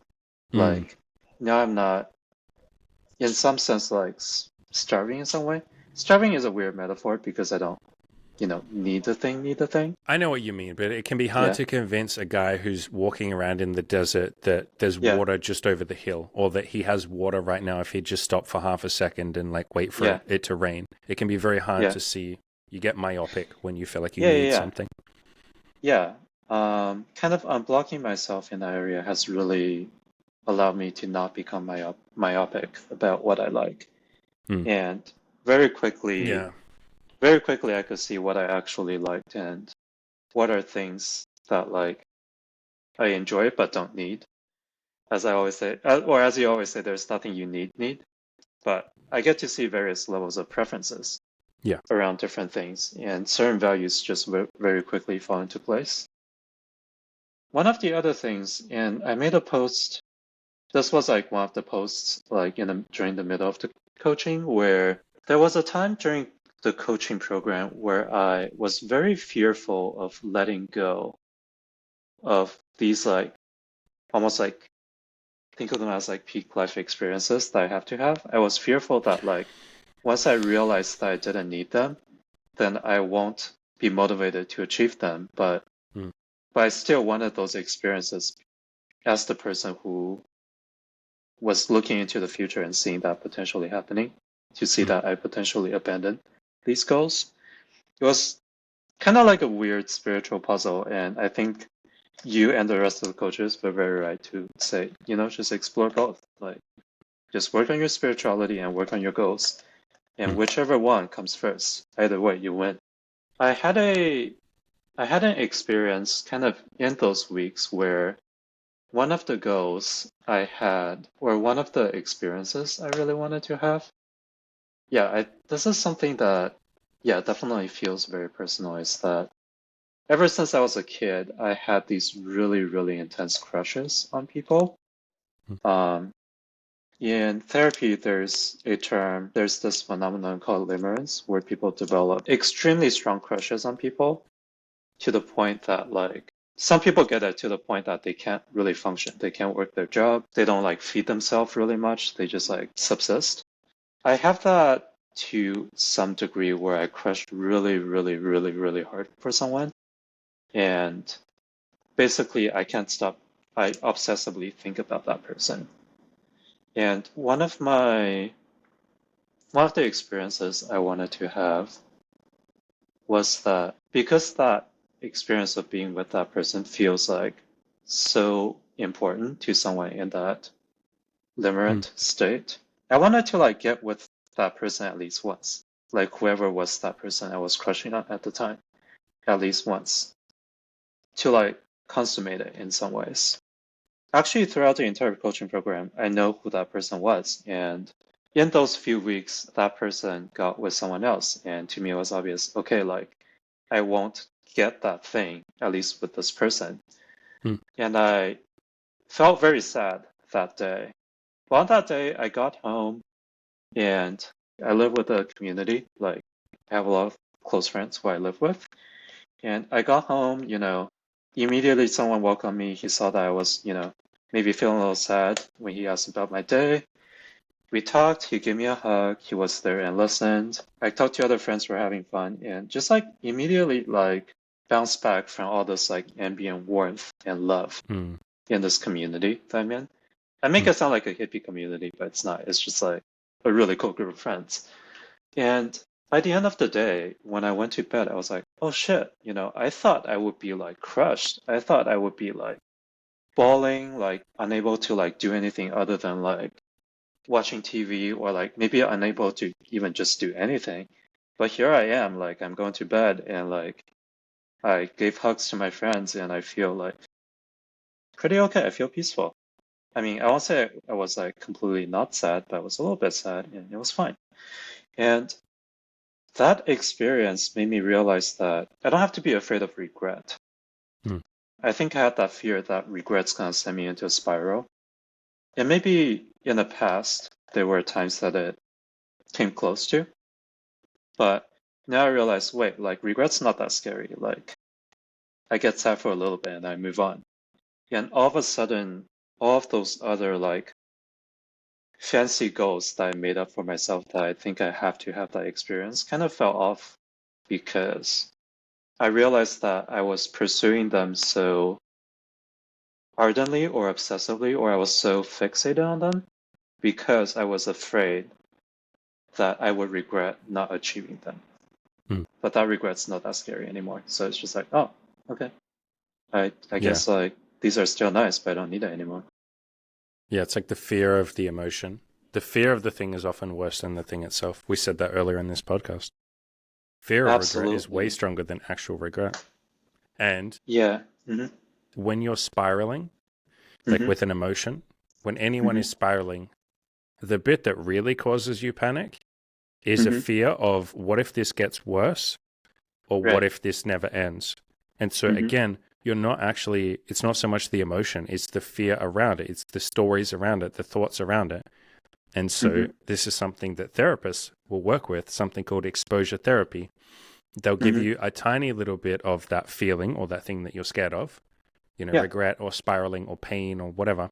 mm. Like, now I'm not, in some sense, like starving in some way. Starving is a weird metaphor because I don't, need the thing. I know what you mean, but it can be hard Yeah, to convince a guy who's walking around in the desert that there's yeah, water just over the hill, or that he has water right now if he'd just stop for half a second and like wait for yeah, it to rain. It can be very hard yeah, to see. You get myopic when you feel like you yeah, yeah, need yeah, something. yeah. Kind of unblocking myself in that area has really allowed me to not become myopic about what I like. Mm. And very quickly, Yeah. very quickly, I could see what I actually liked and what are things that like I enjoy but don't need. As I always say, or as you always say, there's nothing you need. But I get to see various levels of preferences Yeah. around different things, and certain values just very quickly fall into place. One of the other things, and I made a post. This was like one of the posts, like during the middle of the coaching, where there was a time during the coaching program where I was very fearful of letting go of these like almost like think of them as like peak life experiences that I have to have. I was fearful that like once I realized that I didn't need them, then I won't be motivated to achieve them. Mm. But I still wanted those experiences as the person who was looking into the future and seeing that potentially happening, to see Mm. that I potentially abandoned these goals. It was kind of like a weird spiritual puzzle, and I think you and the rest of the coaches were very right to say, just explore both. Like, just work on your spirituality and work on your goals, and Mm. whichever one comes first, either way, you win. I had a I had an experience kind of in those weeks where one of the goals I had, or one of the experiences I really wanted to have, yeah, this is something that, yeah, definitely feels very personal. Is that ever since I was a kid, I had these really, really intense crushes on people. Mm. Um, in therapy, there's this phenomenon called limerence, where people develop extremely strong crushes on people. to the point that like some people get it to the point that they can't really function. They can't work their job. They don't like feed themselves really much. They just like subsist. I have that to some degree where I crushed really, really, really, really hard for someone. And basically I can't stop. I obsessively think about that person. And one of the experiences I wanted to have was that because that experience of being with that person feels like so important to someone in that Mm. limerent state, I wanted to like get with that person at least once. Like whoever was that person I was crushing on at the time, at least once, to like consummate it in some ways. Actually, throughout the entire coaching program, I know who that person was. And in those few weeks, that person got with someone else. And to me, it was obvious, okay, like I won't get that thing, at least with this person. Mm. And I felt very sad that day. Well, on that day, I got home and I live with a community. Like, I have a lot of close friends who I live with. And I got home, immediately someone welcomed me. He saw that I was, maybe feeling a little sad when he asked about my day. We talked, he gave me a hug, he was there and listened. I talked to other friends who were having fun and just like immediately like bounced back from all this like ambient warmth and love Mm. in this community that I'm in. I make Mm. it sound like a hippie community, but it's not. It's just like a really cool group of friends. And by the end of the day, when I went to bed, I was like, oh shit, I thought I would be like crushed. I thought I would be like bawling, like unable to like do anything other than like watching TV or like maybe unable to even just do anything. But here I am, like I'm going to bed and like I gave hugs to my friends and I feel like pretty okay. I feel peaceful. I mean, I won't say I was like completely not sad, but I was a little bit sad and it was fine. And that experience made me realize that I don't have to be afraid of regret. Mm. I think I had that fear that regret's gonna send me into a spiral. And maybe in the past, there were times that it came close to, but now I realize, wait, like regret's not that scary. Like I get sad for a little bit and I move on. And all of a sudden, all of those other like fancy goals that I made up for myself that I think I have to have that experience kind of fell off because I realized that I was pursuing them so ardently or obsessively, or I was so fixated on them because I was afraid that I would regret not achieving them. Mm. But that regret's not that scary anymore. So it's just like, oh, okay. I Yeah. guess like these are still nice, but I don't need it anymore. Yeah. It's like the fear of the emotion. The fear of the thing is often worse than the thing itself. We said that earlier in this podcast. Fear of regret is way Absolutely. stronger than actual regret. And Yeah. Mm-hmm. when you're spiraling, like Mm-hmm. with an emotion, when anyone Mm-hmm. is spiraling, the bit that really causes you panic is a Mm-hmm. fear of what if this gets worse or what Right. if this never ends? And so Mm-hmm. again, you're not actually, it's not so much the emotion, it's the fear around it, it's the stories around it, the thoughts around it. And so Mm-hmm. this is something that therapists will work with, something called exposure therapy. They'll give Mm-hmm. you a tiny little bit of that feeling or that thing that you're scared of, Yeah. regret or spiraling or pain or whatever.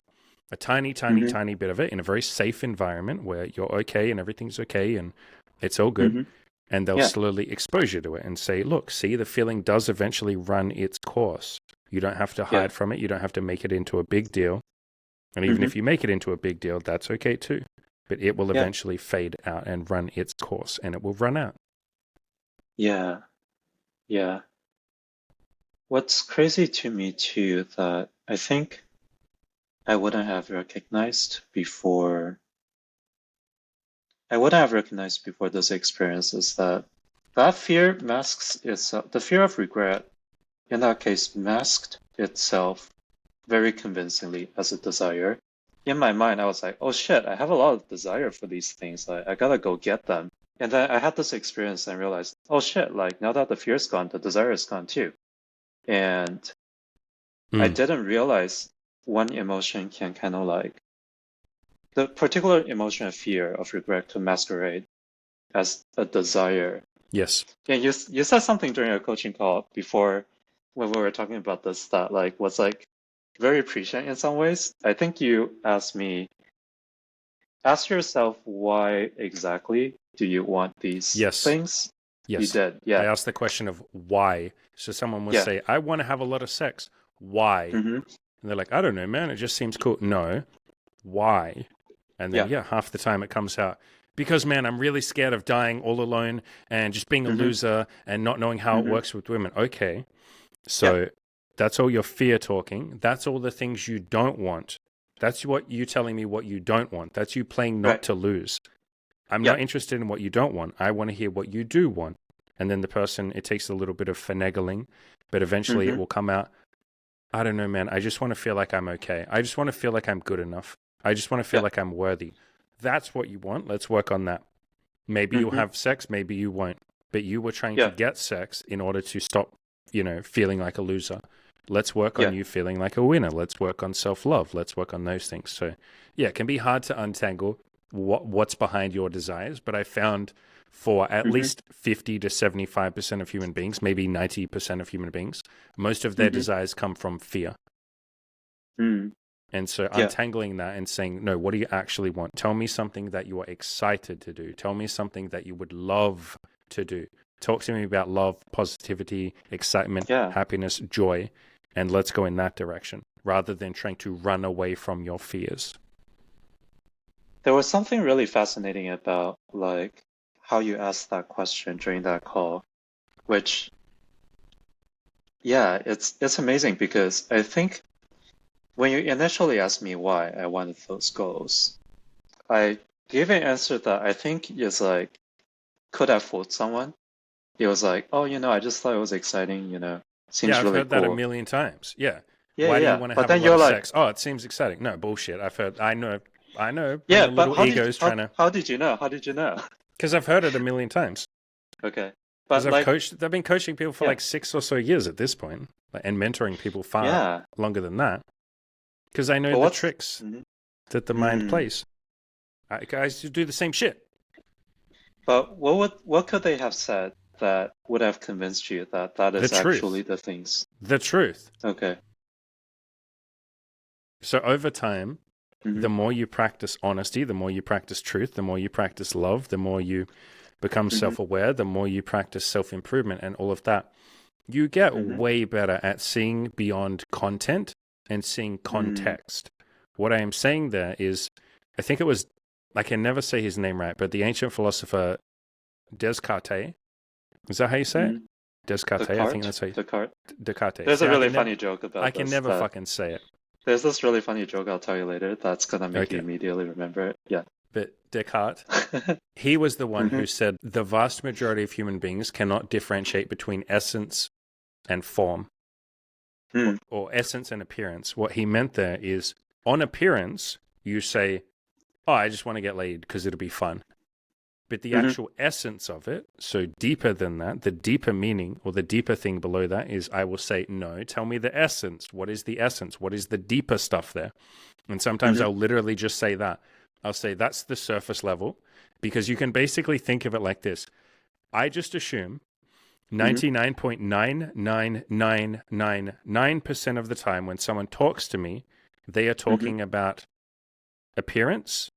A tiny, tiny, Mm-hmm. tiny bit of it in a very safe environment where you're okay and everything's okay and it's all good. Mm-hmm. And they'll Yeah. slowly expose you to it and say, look, see, the feeling does eventually run its course. You don't have to Yeah. hide from it. You don't have to make it into a big deal. And even Mm-hmm. if you make it into a big deal, that's okay too. But it will Yeah. eventually fade out and run its course and it will run out. Yeah. Yeah. What's crazy to me too that I think I wouldn't have recognized before I wouldn't have recognized before this experience is that that fear masks itself. The fear of regret, in that case, masked itself very convincingly as a desire. In my mind, I was like, oh shit, I have a lot of desire for these things. Like, I gotta go get them. And then I had this experience and realized, oh shit, like now that the fear's gone, the desire is gone too. And I Mm. didn't realize one emotion can kind of like, the particular emotion of fear of regret to masquerade as a desire. Yes. And you said something during a coaching call before when we were talking about this that like was like very prescient in some ways. I think you asked me, ask yourself why exactly do you want these Yes. things? You Yes. did, I yeah, asked the question of why. So someone will yeah. say, I want to have a lot of sex. Why? Mm-hmm. And they're like, I don't know, man. It just seems cool. No. Why? And then, Yeah. yeah, half the time it comes out. Because, man, I'm really scared of dying all alone and just being a Mm-hmm. loser and not knowing how it Mm-hmm. works with women. Okay. Yeah. So that's all your fear talking. That's all the things you don't want. That's what you telling me what you don't want. That's you playing not Right. to lose. I'm Yeah. not interested in what you don't want. I want to hear what you do want. And then the person, it takes a little bit of finagling, but eventually it Mm-hmm. will come out. I don't know, man. I just want to feel like I'm okay. I just want to feel like I'm good enough. I just want to feel Yeah. like I'm worthy. That's what you want. Let's work on that. Maybe you'll Mm-hmm. have sex, maybe you won't. But you were trying to Yeah. get sex in order to stop, feeling like a loser. Let's work on Yeah. you feeling like a winner. Let's work on self-love. Let's work on those things. So, yeah, it can be hard to untangle what's behind your desires, but I found for at Mm-hmm. least 50 to 75% of human beings, maybe 90% of human beings, most of their Mm-hmm. desires come from fear. Mm. And so Yeah. untangling that and saying, no, what do you actually want? Tell me something that you are excited to do. Tell me something that you would love to do. Talk to me about love, positivity, excitement, Yeah. happiness, joy, and let's go in that direction rather than trying to run away from your fears. There was something really fascinating about like how you asked that question during that call, which yeah, it's amazing because I think when you initially asked me why I wanted those goals, I gave an answer that I think is like could have fooled someone. It was like, oh, I just thought it was exciting, Yeah, seems I've really heard that a cool. million times. Yeah. Yeah, Why do you yeah. want to But have a then lot you're of like, sex? Oh, it seems exciting. No, bullshit. I know, and yeah, the but little egos trying to, how did you know? How did you know? because I've heard it a million times. Okay. Because But like, I've been coaching people for yeah, like 6 or so years at this point, and mentoring people far yeah. longer than that. Because I know But the what's tricks mhm. that the mind Mm. plays. Guys do the same shit. But what could they have said that would have convinced you that that The is truth. actually the things? The truth. Okay. So over time, Mm-hmm. the more you practice honesty, the more you practice truth, the more you practice love, the more you become Mm-hmm. self-aware, the more you practice self-improvement and all of that, you get Mm-hmm. way better at seeing beyond content and seeing Mm. context. What I am saying there is, I think it was, I can never say his name right, but the ancient philosopher Descartes, is that how you say it? Mm. Descartes, I think that's how you, Descartes. Descartes. There's See, a really funny joke I about can this never that fucking say it. there's this really funny joke I'll tell you later that's gonna make you Okay. immediately remember it. Yeah. But Descartes, he was the one Mm-hmm. who said the vast majority of human beings cannot differentiate between essence and form, Mm. or essence and appearance. What he meant there is, on appearance, you say, oh, I just want to get laid because it'll be fun. But the Mm-hmm. actual essence of it, so deeper than that, the deeper meaning or the deeper thing below that is, I will say, no, tell me the essence. What is the essence? What is the deeper stuff there? And sometimes Mm-hmm. I'll literally just say that. I'll say that's the surface level, because you can basically think of it like this. I just assume Mm-hmm. 99.99999% of the time when someone talks to me, they are Mm-hmm. talking about appearance,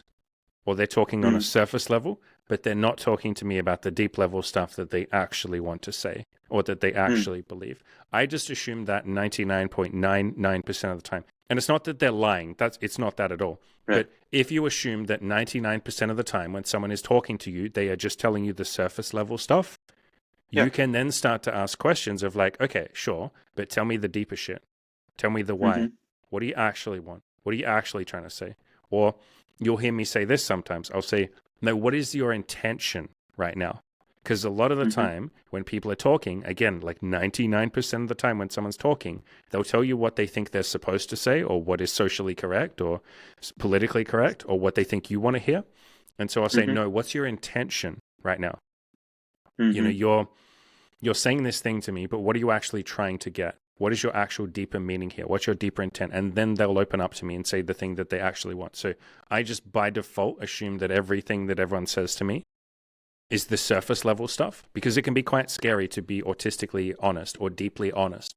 or they're talking on a Mm. surface level, but they're not talking to me about the deep level stuff that they actually want to say or that they Mm. actually believe. I just assume that 99.99% of the time. And it's not that they're lying. It's not that at all. Right. But if you assume that 99% of the time when someone is talking to you, they are just telling you the surface level stuff, Yeah. you can then start to ask questions of like, okay, sure, but tell me the deeper shit. Tell me the why. Mm-hmm. What do you actually want? What are you actually trying to say? Or you'll hear me say this sometimes. I'll say, no, what is your intention right now? Because a lot of the Mm-hmm. time when people are talking, again, like 99% of the time when someone's talking, they'll tell you what they think they're supposed to say, or what is socially correct or politically correct, or what they think you want to hear. And so I'll say, Mm-hmm. no, what's your intention right now? Mm-hmm. You're saying this thing to me, but what are you actually trying to get? What is your actual deeper meaning here? What's your deeper intent? And then they'll open up to me and say the thing that they actually want. So I just by default assume that everything that everyone says to me is the surface level stuff, because it can be quite scary to be autistically honest or deeply honest.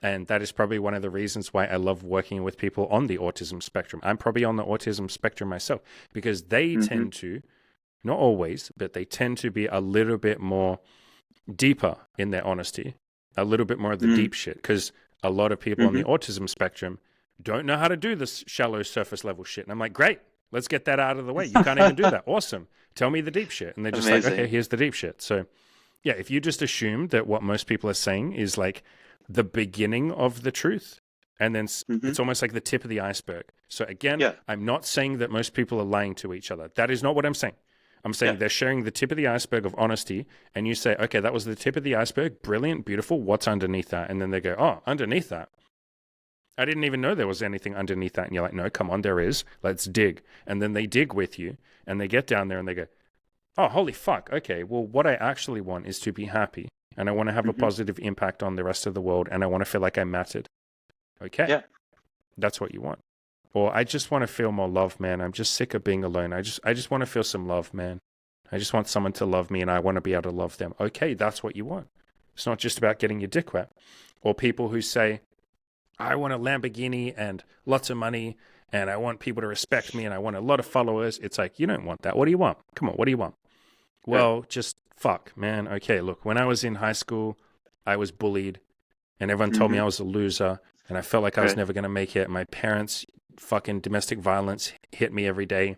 And that is probably one of the reasons why I love working with people on the autism spectrum. I'm probably on the autism spectrum myself because they Mm-hmm. tend to, not always, but they tend to be a little bit more deeper in their honesty, a little bit more of the deep shit. Because a lot of people on Mm-hmm. the autism spectrum don't know how to do this shallow surface level shit. And I'm like, great, let's get that out of the way. You can't even do that. Awesome. Tell me the deep shit. And they're just like, okay, Amazing. here's the deep shit. So yeah, if you just assume that what most people are saying is like the beginning of the truth, and then Mm-hmm. it's almost like the tip of the iceberg. So again, Yeah. I'm not saying that most people are lying to each other. That is not what I'm saying. I'm saying Yeah. they're sharing the tip of the iceberg of honesty, and you say, okay, that was the tip of the iceberg. Brilliant, beautiful. What's underneath that? And then they go, oh, underneath that. I didn't even know there was anything underneath that. And you're like, no, come on, there is. Let's dig. And then they dig with you, and they get down there and they go, oh, holy fuck. Okay, well, what I actually want is to be happy, and I want to have a Mm-hmm. positive impact on the rest of the world, and I want to feel like I mattered. Okay, Yeah. that's what you want. Or I just want to feel more love, man. I'm just sick of being alone. I just want to feel some love, man. I just want someone to love me, and I want to be able to love them. Okay, that's what you want. It's not just about getting your dick wet. Or people who say, I want a Lamborghini and lots of money, and I want people to respect me, and I want a lot of followers. It's like, you don't want that. What do you want? Come on, what do you want? Right. Well, just fuck, man. Okay, look, when I was in high school, I was bullied, and everyone told me Mm-hmm. I was a loser, and I felt like I was Right. never going to make it. My parents, fucking domestic violence hit me every day.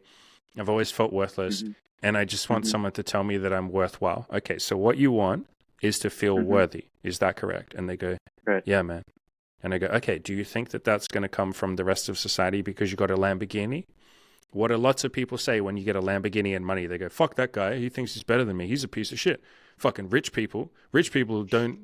I've always felt worthless, Mm-hmm. and I just want Mm-hmm. someone to tell me that I'm worthwhile. Okay, so what you want is to feel Mm-hmm. worthy. Is that correct? And they go, Right. yeah, man. And I go, okay, do you think that that's going to come from the rest of society because you got a Lamborghini? What do lots of people say when you get a Lamborghini and money? They go, fuck that guy. He thinks he's better than me. He's a piece of shit. Fucking rich people don't.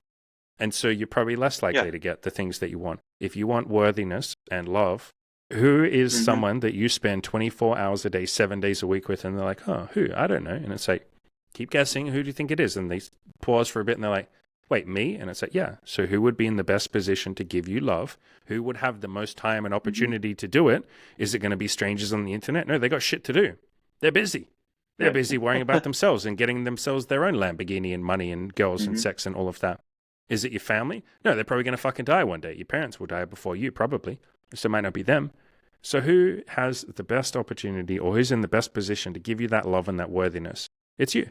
And so you're probably less Yeah. likely to get the things that you want. If you want worthiness and love, who is Mm-hmm. someone that you spend 24 hours a day, 7 days a week with? And they're like, oh, who? I don't know. And it's like, keep guessing. Who do you think it is? And they pause for a bit and they're like, wait, me? And it's like, yeah. So who would be in the best position to give you love? Who would have the most time and Mm-hmm. opportunity to do it? Is it going to be strangers on the internet? No, they got shit to do. They're busy. They're Yeah. busy worrying about themselves and getting themselves their own Lamborghini and money and girls and Mm-hmm. sex and all of that. Is it your family? No, they're probably going to fucking die one day. Your parents will die before you, probably. So it might not be them. So who has the best opportunity or who's in the best position to give you that love and that worthiness? It's you.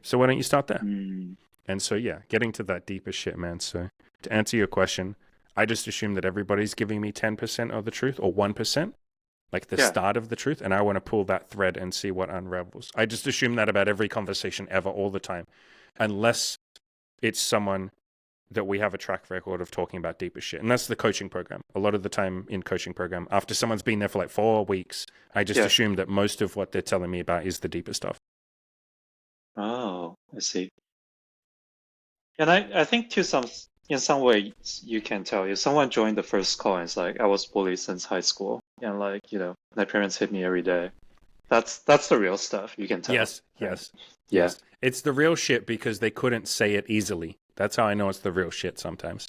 So why don't you start there? Mm-hmm. And so, yeah, getting to that deeper shit, man. So to answer your question, I just assume that everybody's giving me 10% of the truth or 1%, like the Yeah. start of the truth. And I want to pull that thread and see what unravels. I just assume that about every conversation ever, all the time, unless it's someone that we have a track record of talking about deeper shit. And that's the coaching program. A lot of the time in coaching program, after someone's been there for like 4 weeks, I just Yeah. assume that most of what they're telling me about is the deeper stuff. Oh, I see. And I think too in some way you can tell if someone joined the first call and it's like I was bullied since high school and like, my parents hit me every day. That's the real stuff. You can tell. Yes, right? yes, Yeah. yes. It's the real shit because they couldn't say it easily. That's how I know it's the real shit sometimes.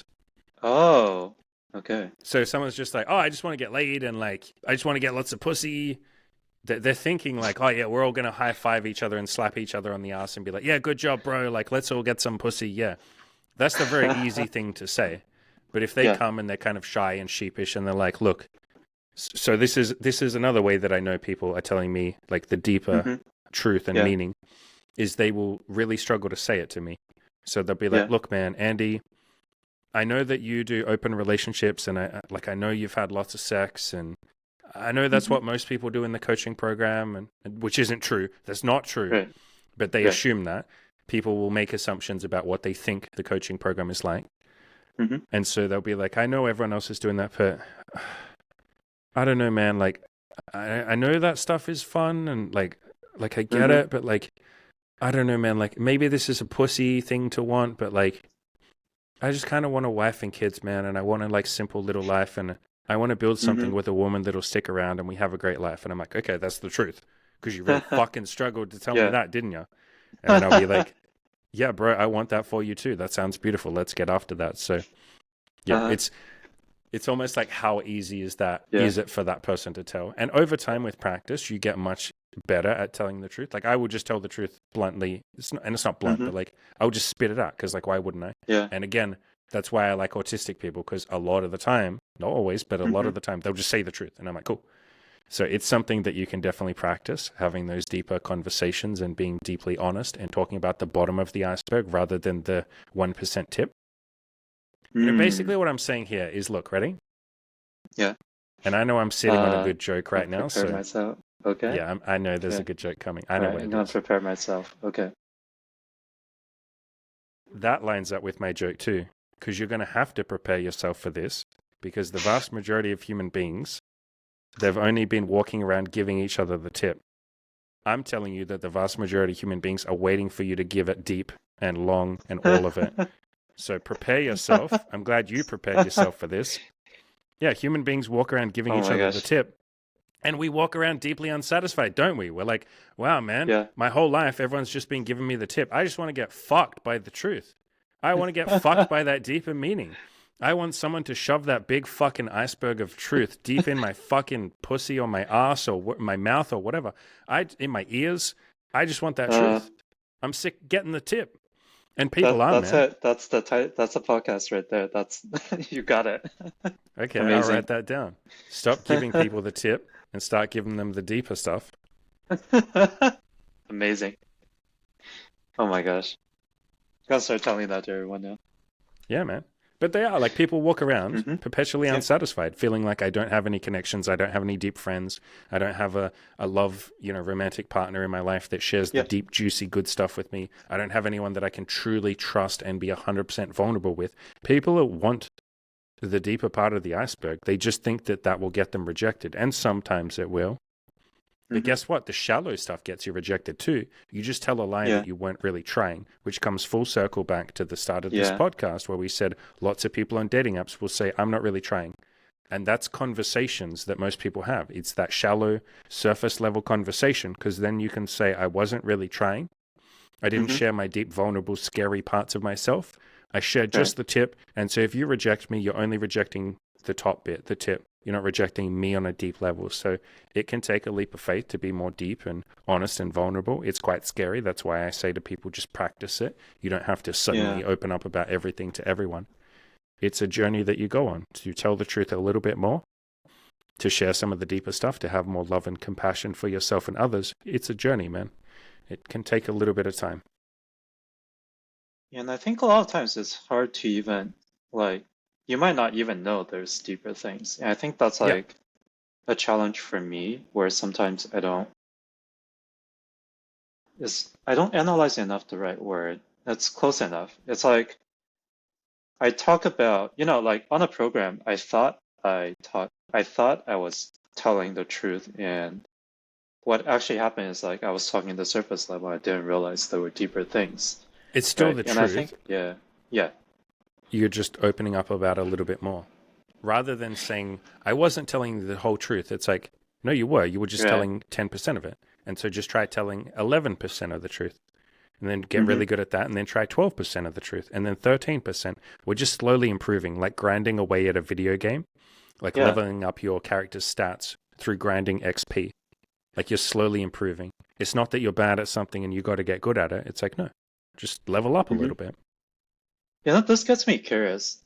Oh, okay. So if someone's just like, oh, I just want to get laid and like, I just want to get lots of pussy. They're thinking like, oh yeah, we're all going to high five each other and slap each other on the ass and be like, yeah, good job, bro. Like, let's all get some pussy. Yeah. That's the very easy thing to say. But if they Yeah. come and they're kind of shy and sheepish and they're like, look, so this is another way that I know people are telling me like the deeper Mhm. truth and Yeah. meaning is they will really struggle to say it to me. So they'll be like, Yeah. look, man, Andy, I know that you do open relationships and I know you've had lots of sex and I know that's Mhm. what most people do in the coaching program and which isn't true. That's not true. Right. But they Yeah. assume that people will make assumptions about what they think the coaching program is like. Mhm. And so they'll be like, I know everyone else is doing that, but I don't know, man. Like, I know that stuff is fun and like I get Mhm. it, but like, I don't know, man. Like, maybe this is a pussy thing to want, but like, I just kind of want a wife and kids, man. And I want a like simple little life and I want to build something Mhm. with a woman that'll stick around and we have a great life. And I'm like, okay, that's the truth. Because you really fucking struggled to tell me Yeah. that, didn't you? And then I'll be like, yeah, bro, I want that for you too. That sounds beautiful. Let's get after that. So yeah, Uh-huh. it's almost like how easy is Yeah. it for that person to tell? And over time with practice, you get much better at telling the truth. Like I would just tell the truth bluntly. It's not blunt, Mhm. but like I would just spit it out because like why wouldn't I? Yeah. And again, That's why I like autistic people, because a lot of the time, not always, but a lot Hmm. of the time, they'll just say the truth. And I'm like, cool. So it's something that you can definitely practice, having those deeper conversations and being deeply honest and talking about the bottom of the iceberg rather than the 1% tip. Mm. Basically what I'm saying here is, look, ready? Yeah. And I know I'm sitting on a good joke I'll right now. prepare So myself. Okay. yeah, I know there's a Okay. good joke coming. I All know right. what I'm it gonna is. prepare myself. Okay. That lines up with my joke too, because you're going to have to prepare yourself for this, because the vast majority of human beings, they've only been walking around giving each other the tip. I'm telling you that the vast majority of human beings are waiting for you to give it deep and long and all of it. So prepare yourself. I'm glad you prepared yourself for this. Yeah, human beings walk around giving Oh each my other the gosh. tip. And we walk around deeply unsatisfied, don't we? We're like, wow, man, Yeah. my whole life, everyone's just been giving me the tip. I just want to get fucked by the truth. I want to get fucked by that deeper meaning. I want someone to shove that big fucking iceberg of truth deep in my fucking pussy or my ass or my mouth or whatever. In my ears. I just want that Uh, truth. I'm sick getting the tip. And people are, that's man. it. That's a podcast right there. That's you got it. Okay, I'll Amazing. write that down. Stop giving people the tip and start giving them the deeper stuff. Amazing. Oh my gosh. Gotta start telling that to everyone now. Yeah, man. But they are like people walk around Hmm. perpetually Yeah. unsatisfied, feeling like I don't have any connections, I don't have any deep friends, I don't have a love, romantic partner in my life that shares the Yeah. deep, juicy, good stuff with me. I don't have anyone that I can truly trust and be 100% vulnerable with. People that want the deeper part of the iceberg, they just think that that will get them rejected, and sometimes it will. But Hmm. guess what? The shallow stuff gets you rejected too. You just tell a lie Yeah. that you weren't really trying, which comes full circle back to the start of this Yeah. podcast where we said lots of people on dating apps will say, I'm not really trying. And that's conversations that most people have. It's that shallow, surface level conversation, because then you can say, I wasn't really trying. I didn't Hmm. share my deep, vulnerable, scary parts of myself. I shared Right. just the tip. And so if you reject me, you're only rejecting the top bit, the tip. You're not rejecting me on a deep level. So it can take a leap of faith to be more deep and honest and vulnerable. It's quite scary. That's why I say to people, just practice it. You don't have to Yeah. suddenly open up about everything to everyone. It's a journey that you go on to tell the truth a little bit more, to share some of the deeper stuff, to have more love and compassion for yourself and others. It's a journey, man. It can take a little bit of time. And I think a lot of times it's hard to even like you might not even know there's deeper things. And I think that's Yeah. like a challenge for me where sometimes I don't analyze enough the right word. That's close enough. It's like I talk about, like on a program, I thought I was telling the truth, and what actually happened is like I was talking the surface level. I didn't realize there were deeper things, It's still right? the And I think, truth. yeah, yeah, You're just opening up about it a little bit more. Rather than saying, I wasn't telling you the whole truth, it's like, no, you were. You were just right. telling 10% of it. And so just try telling 11% of the truth. And then get Mm-hmm. really good at that. And then try 12% of the truth. And then 13%. We're just slowly improving, like grinding away at a video game, like Yeah. leveling up your character's stats through grinding XP. Like you're slowly improving. It's not that you're bad at something and you got to get good at it. It's like, no, just level up a Mm-hmm. little bit. This gets me curious.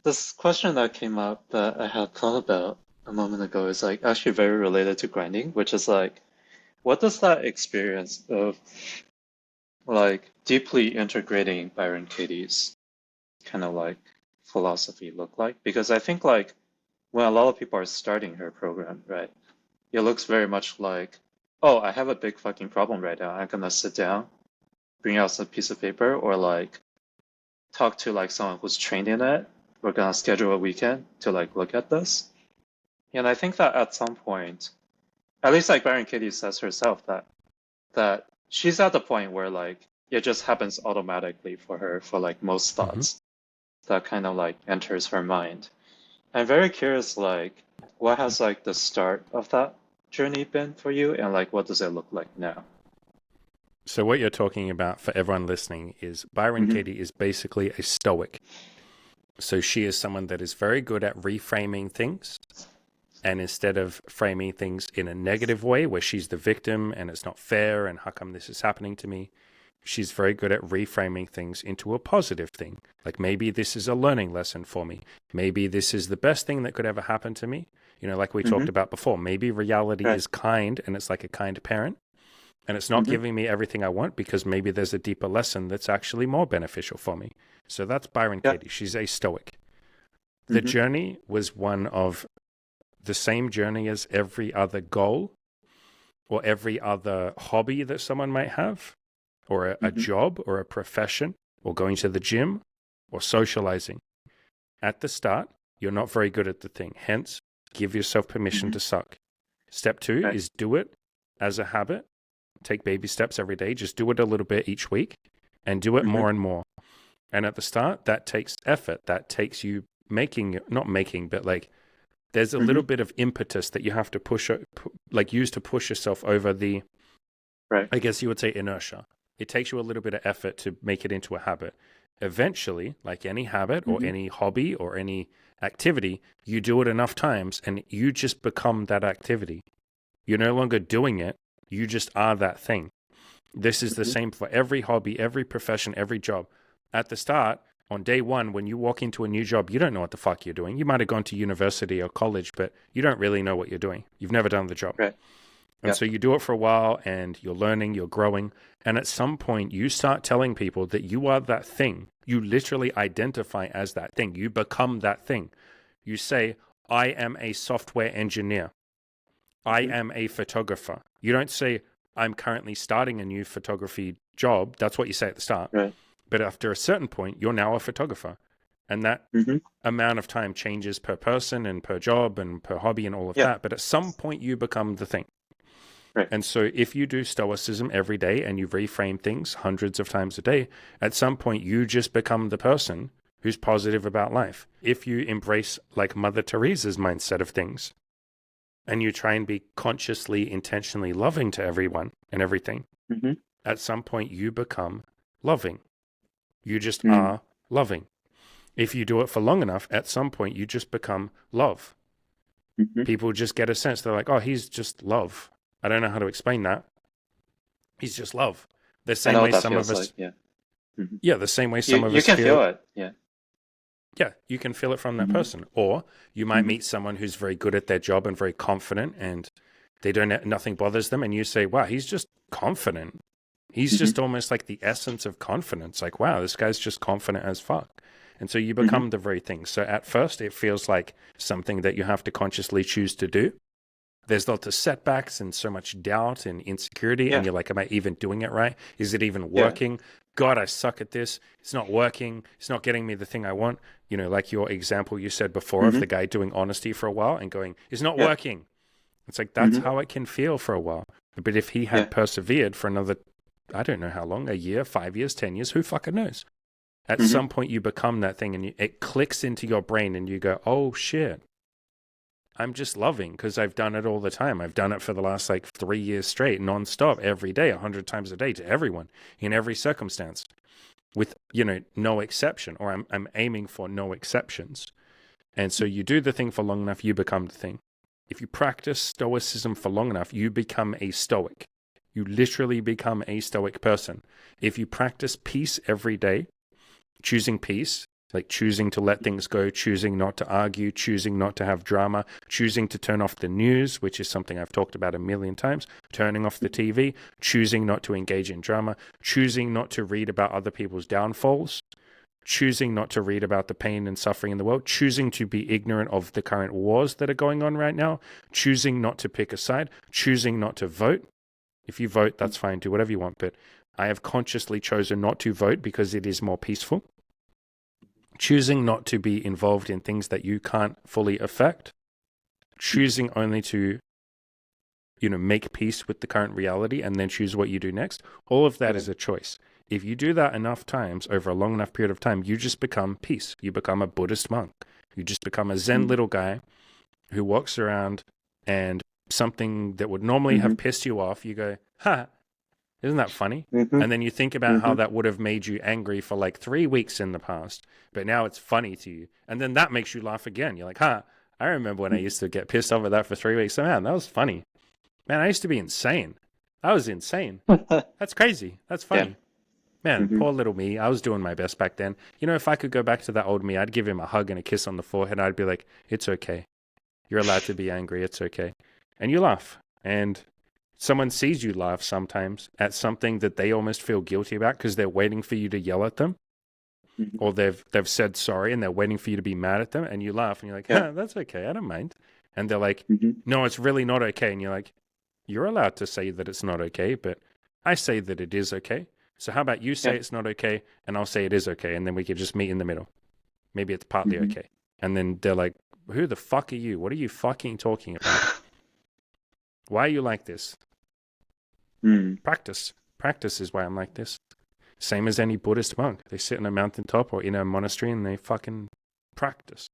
This question that came up that I had thought about a moment ago is like actually very related to grinding, which is like, what does that experience of like deeply integrating Byron Katie's kind of like philosophy look like? Because I think like when a lot of people are starting her program, right, it looks very much like, oh, I have a big fucking problem right now. I'm gonna sit down, bring out some piece of paper, or like talk to like someone who's trained in it. We're gonna schedule a weekend to like look at this. And I think that at some point, at least like Byron Katie says herself, that she's at the point where like it just happens automatically for her for like most Hmm. thoughts that kind of like enters her mind. I'm very curious, like, what has like the start of that journey been for you, and like what does it look like now? So what you're talking about for everyone listening is Byron Hmm. Katie is basically a stoic. So she is someone that is very good at reframing things. And instead of framing things in a negative way where she's the victim and it's not fair and how come this is happening to me, She's very good at reframing things into a positive thing. Like maybe this is a learning lesson for me. Maybe this is the best thing that could ever happen to me. You know, like we Mm-hmm. talked about before, maybe reality Right. is kind and it's like a kind parent and it's not Mm-hmm. giving me everything I want because maybe there's a deeper lesson that's actually more beneficial for me. So that's Byron Yeah. Katie. She's a Stoic. The Mm-hmm. journey was one of the same journey as every other goal or every other hobby that someone might have, or a Mm-hmm. job or a profession, or going to the gym or socializing. At the start, you're not very good at the thing. Hence, give yourself permission Mm-hmm. to suck. Step 2 Right. is do it as a habit. Take baby steps every day. Just do it a little bit each week and do it Mm-hmm. more and more. And at the start, that takes effort. That takes you not making, but like there's a Mm-hmm. little bit of impetus that you have to use to push yourself over the, Right. I guess you would say, inertia. It takes you a little bit of effort to make it into a habit. Eventually, like any habit or Mm-hmm. any hobby or any activity, you do it enough times and you just become that activity. You're no longer doing it, you just are that thing. This is the Mm-hmm. same for every hobby, every profession, every job. At the start, on day one, when you walk into a new job, you don't know what the fuck you're doing. You might have gone to university or college, but you don't really know what you're doing. You've never done the job. Right. And Yeah. so you do it for a while and you're learning, you're growing. And at some point, you start telling people that you are that thing. You literally identify as that thing. You become that thing. You say, I am a software engineer. I Mm-hmm. am a photographer. You don't say, I'm currently starting a new photography job. That's what you say at the start. Right. But after a certain point, you're now a photographer. And that Mm-hmm. amount of time changes per person and per job and per hobby and all of Yeah. that. But at some point, you become the thing. Right. And so if you do stoicism every day and you reframe things hundreds of times a day, at some point you just become the person who's positive about life. If you embrace like Mother Teresa's mindset of things and you try and be consciously, intentionally loving to everyone and everything, Mm-hmm. at some point you become loving. You just Mm. are loving. If you do it for long enough, at some point you just become love. Mm-hmm. People just get a sense, they're like, oh, he's just love. I don't know how to explain that. He's just love. The I same know what way that some of feels us, like. Yeah. Mm-hmm. yeah, the same way You some of you us can feel feel, it. Yeah. yeah, you can feel it from that Mm-hmm. person. Or you might Mm-hmm. meet someone who's very good at their job and very confident and they don't, nothing bothers them. And you say, wow, he's just confident. He's Mm-hmm. just almost like the essence of confidence. Like, wow, this guy's just confident as fuck. And so you Mm-hmm. become the very thing. So at first, it feels like something that you have to consciously choose to do. There's lots of setbacks and so much doubt and insecurity. And Yeah. you're like, am I even doing it right? Is it even Yeah. working? God, I suck at this. It's not working. It's not getting me the thing I want. You know, like your example you said before of Mm-hmm. the guy doing honesty for a while and going, it's not Yeah. working. It's like, that's Mm-hmm. how it can feel for a while. But if he Yeah. had persevered for another, I don't know how long, a year, 5 years, 10 years, who fucking knows? At Mm-hmm. some point, you become that thing and it clicks into your brain and you go, oh shit, I'm just loving because I've done it all the time. I've done it for the last like 3 years straight, nonstop, every day, 100 times a day to everyone in every circumstance with, you know, no exception, or I'm aiming for no exceptions. And so you do the thing for long enough, you become the thing. If you practice stoicism for long enough, you become a stoic. You literally become a stoic person. If you practice peace every day, choosing peace, like choosing to let things go, choosing not to argue, choosing not to have drama, choosing to turn off the news, which is something I've talked about a million times, turning off the TV, choosing not to engage in drama, choosing not to read about other people's downfalls, choosing not to read about the pain and suffering in the world, choosing to be ignorant of the current wars that are going on right now, choosing not to pick a side, choosing not to vote. If you vote, that's fine, do whatever you want, but I have consciously chosen not to vote because it is more peaceful. Choosing not to be involved in things that you can't fully affect, choosing only to, you know, make peace with the current reality and then choose what you do next. All of that is a choice. If you do that enough times over a long enough period of time, you just become peace. You become a Buddhist monk. You just become a Zen little guy who walks around and something that would normally have pissed you off, you go, ha, isn't that funny? Mm-hmm. And then you think about how Mm-hmm. that would have made you angry for like 3 weeks in the past, but now it's funny to you. And then that makes you laugh again. You're like, huh, I remember when I used to get pissed off at that for 3 weeks. So, man, that was funny. Man, I used to be insane. I was insane. That's crazy. That's Yeah. funny. Man, Mm-hmm. poor little me. I was doing my best back then. You know, if I could go back to that old me, I'd give him a hug and a kiss on the forehead. I'd be like, it's okay. You're allowed to be angry. It's okay. And you laugh. And someone sees you laugh sometimes at something that they almost feel guilty about because they're waiting for you to yell at them, Mm-hmm. or they've said sorry and they're waiting for you to be mad at them, and you laugh and you're like, Yeah. huh, that's okay. I don't mind. And they're like, Mm-hmm. no, it's really not okay. And you're like, you're allowed to say that it's not okay, but I say that it is okay. So how about you say Yeah. it's not okay and I'll say it is okay, and then we could just meet in the middle. Maybe it's partly Mm-hmm. okay. And then they're like, who the fuck are you? What are you fucking talking about? Why are you like this? Mm. Practice. Practice is why I'm like this. Same as any Buddhist monk. They sit on a mountaintop or in a monastery and they fucking practice.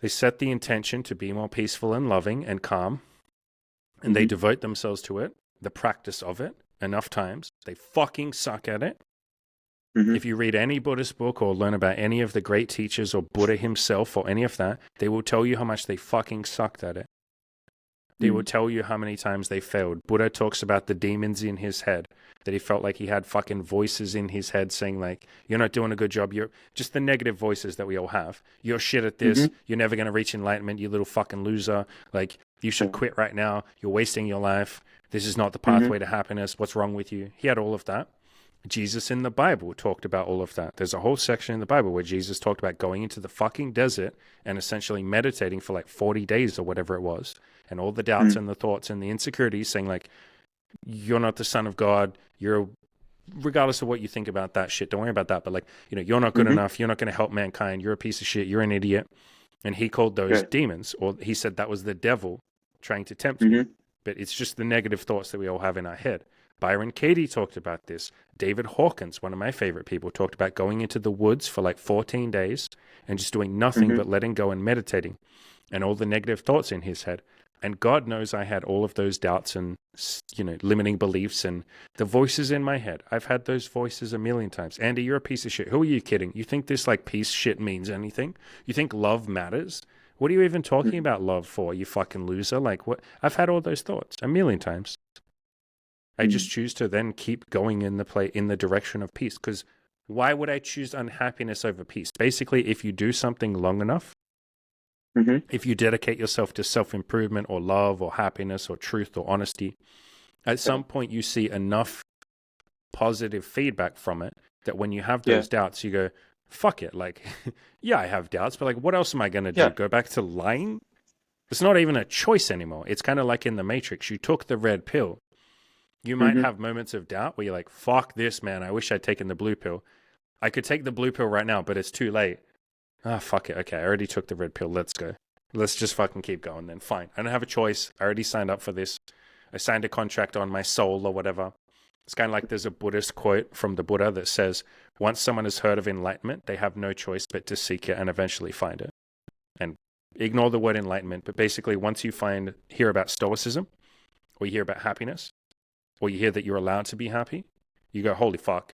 They set the intention to be more peaceful and loving and calm, and they Mm-hmm. devote themselves to it, the practice of it, enough times. They fucking suck at it. Mm-hmm. If you read any Buddhist book or learn about any of the great teachers or Buddha himself or any of that, they will tell you how much they fucking sucked at it. They will Mm. tell you how many times they failed. Buddha talks about the demons in his head, that he felt like he had fucking voices in his head saying like, you're not doing a good job. You're just the negative voices that we all have. You're shit at this. Mm-hmm. You're never going to reach enlightenment, you little fucking loser. Like, you should Yeah. quit right now. You're wasting your life. This is not the Mm-hmm. pathway to happiness. What's wrong with you? He had all of that. Jesus in the Bible talked about all of that. There's a whole section in the Bible where Jesus talked about going into the fucking desert and essentially meditating for like 40 days or whatever it was. And all the doubts Mm. and the thoughts and the insecurities saying like, you're not the son of God. You're, regardless of what you think about that shit, don't worry about that. But like, you're not good Mm-hmm. enough. You're not going to help mankind. You're a piece of shit. You're an idiot. And he called those Right. demons, or he said that was the devil trying to tempt you. Mm-hmm. But it's just the negative thoughts that we all have in our head. Byron Katie talked about this. David Hawkins, one of my favorite people, talked about going into the woods for like 14 days and just doing nothing Mm-hmm. but letting go and meditating, and all the negative thoughts in his head. And God knows I had all of those doubts and, limiting beliefs and the voices in my head. I've had those voices a million times. Andy, you're a piece of shit. Who are you kidding? You think this like piece shit means anything? You think love matters? What are you even talking Mm-hmm. about love for, you fucking loser? Like, what? I've had all those thoughts a million times. I just choose to then keep going in the direction of peace. Because why would I choose unhappiness over peace? Basically, if you do something long enough, Mm-hmm. if you dedicate yourself to self-improvement or love or happiness or truth or honesty, at some point you see enough positive feedback from it that when you have Yeah. those doubts, you go, fuck it. Like, yeah, I have doubts, but like, what else am I going to do? Yeah. Go back to lying? It's not even a choice anymore. It's kind of like in the Matrix. You took the red pill. You might Mm-hmm. have moments of doubt where you're like, fuck this, man. I wish I'd taken the blue pill. I could take the blue pill right now, but it's too late. Ah, fuck it. Okay, I already took the red pill. Let's go. Let's just fucking keep going then. Fine. I don't have a choice. I already signed up for this. I signed a contract on my soul or whatever. It's kind of like there's a Buddhist quote from the Buddha that says, once someone has heard of enlightenment, they have no choice but to seek it and eventually find it. And ignore the word enlightenment, but basically once you hear about Stoicism, or you hear about happiness, or you hear that you're allowed to be happy, you go, holy fuck,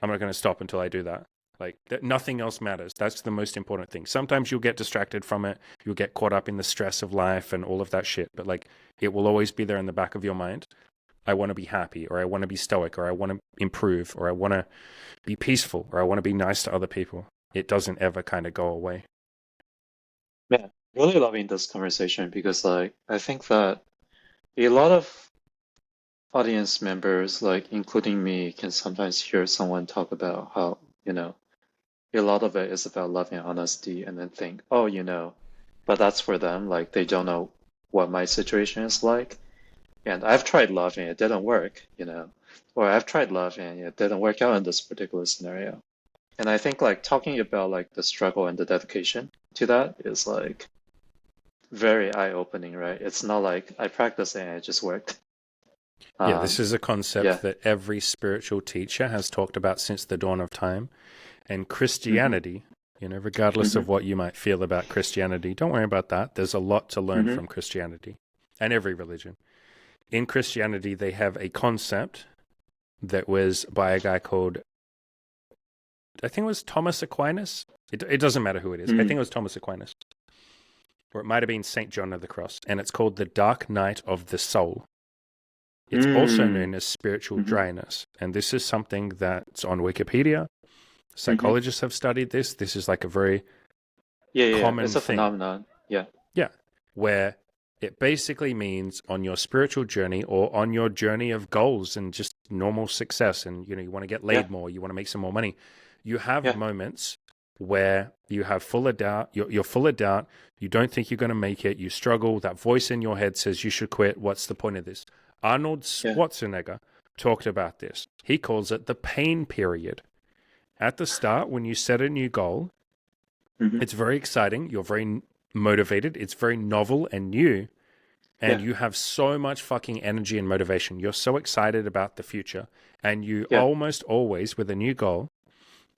I'm not going to stop until I do that. Like, nothing else matters. That's the most important thing. Sometimes you'll get distracted from it. You'll get caught up in the stress of life and all of that shit. But like, it will always be there in the back of your mind. I want to be happy, or I want to be stoic, or I want to improve, or I want to be peaceful, or I want to be nice to other people. It doesn't ever kind of go away. Yeah. Really loving this conversation because like I think that a lot of audience members, like including me, can sometimes hear someone talk about how, a lot of it is about love and honesty and then think, oh, but that's for them. Like they don't know what my situation is like. And I've tried love and it didn't work, or I've tried love and it didn't work out in this particular scenario. And I think like talking about like the struggle and the dedication to that is like very eye-opening, right? It's not like I practiced and it just worked. Yeah, this Um, is a concept yeah. that every spiritual teacher has talked about since the dawn of time. And Hmm. Christianity, regardless of Hmm. what you might feel about Christianity, don't worry about that. There's a lot to learn Hmm. from Christianity and every religion. In Christianity, they have a concept that was by a guy called, I think it was Thomas Aquinas. It doesn't matter who it is. I Hmm. think it was Thomas Aquinas. Or it might have been St. John of the Cross. And it's called the Dark Night of the Soul. It's also known Mm. as spiritual Mm-hmm. dryness. And this is something that's on Wikipedia. Mm-hmm. Psychologists have studied this. This is like a very Yeah, yeah, yeah. It's common a thing. phenomenon. Yeah. Yeah. Where it basically means on your spiritual journey or on your journey of goals and just normal success, and you want to get Yeah. laid more, you want to make some more money, you have Yeah. moments where you have full of doubt, you're full of doubt, you don't think you're going to make it, you struggle, that voice in your head says you should quit, what's the point of this? Arnold Yeah. Schwarzenegger talked about this. He calls it the pain period. At the start, when you set a new goal, Mm-hmm. it's very exciting, you're very motivated, it's very novel and new, and Yeah. you have so much fucking energy and motivation. You're so excited about the future, and you Yeah. almost always, with a new goal,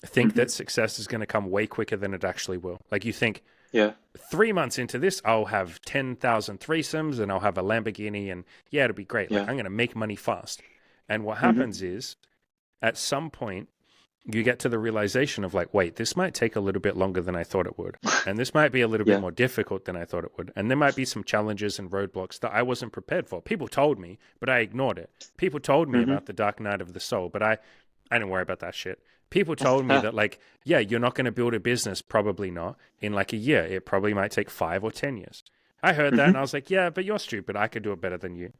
think Mm-hmm. that success is going to come way quicker than it actually will. Like you think, Yeah. 3 months into this, I'll have 10,000 threesomes and I'll have a Lamborghini, and yeah, it'll be great. Like Yeah. I'm going to make money fast. And what Mm-hmm. happens is, at some point, you get to the realization of like, wait, this might take a little bit longer than I thought it would. And this might be a little bit Yeah. more difficult than I thought it would. And there might be some challenges and roadblocks that I wasn't prepared for. People told me, but I ignored it. People told me Mm-hmm. about the dark night of the soul, but I didn't worry about that shit. People told me that like, yeah, you're not going to build a business, probably not, in like a year. It probably might take 5 or 10 years. I heard that Mm-hmm. and I was like, yeah, but you're stupid. I could do it better than you.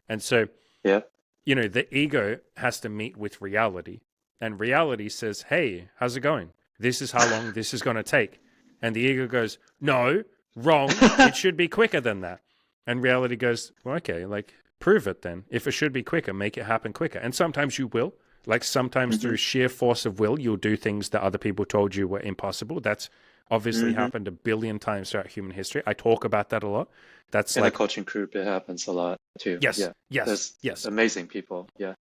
And so, Yeah. the ego has to meet with reality. And reality says, hey, how's it going? This is how long this is going to take. And the ego goes, no, wrong. It should be quicker than that. And reality goes, well, okay, like prove it then. If it should be quicker, make it happen quicker. And sometimes you will. Like sometimes Mm-hmm. through sheer force of will, you'll do things that other people told you were impossible. That's obviously Mm-hmm. happened a billion times throughout human history. I talk about that a lot. That's In the like, coaching group, it happens a lot too. yes, Yeah. yes, There's yes. amazing people. Yeah.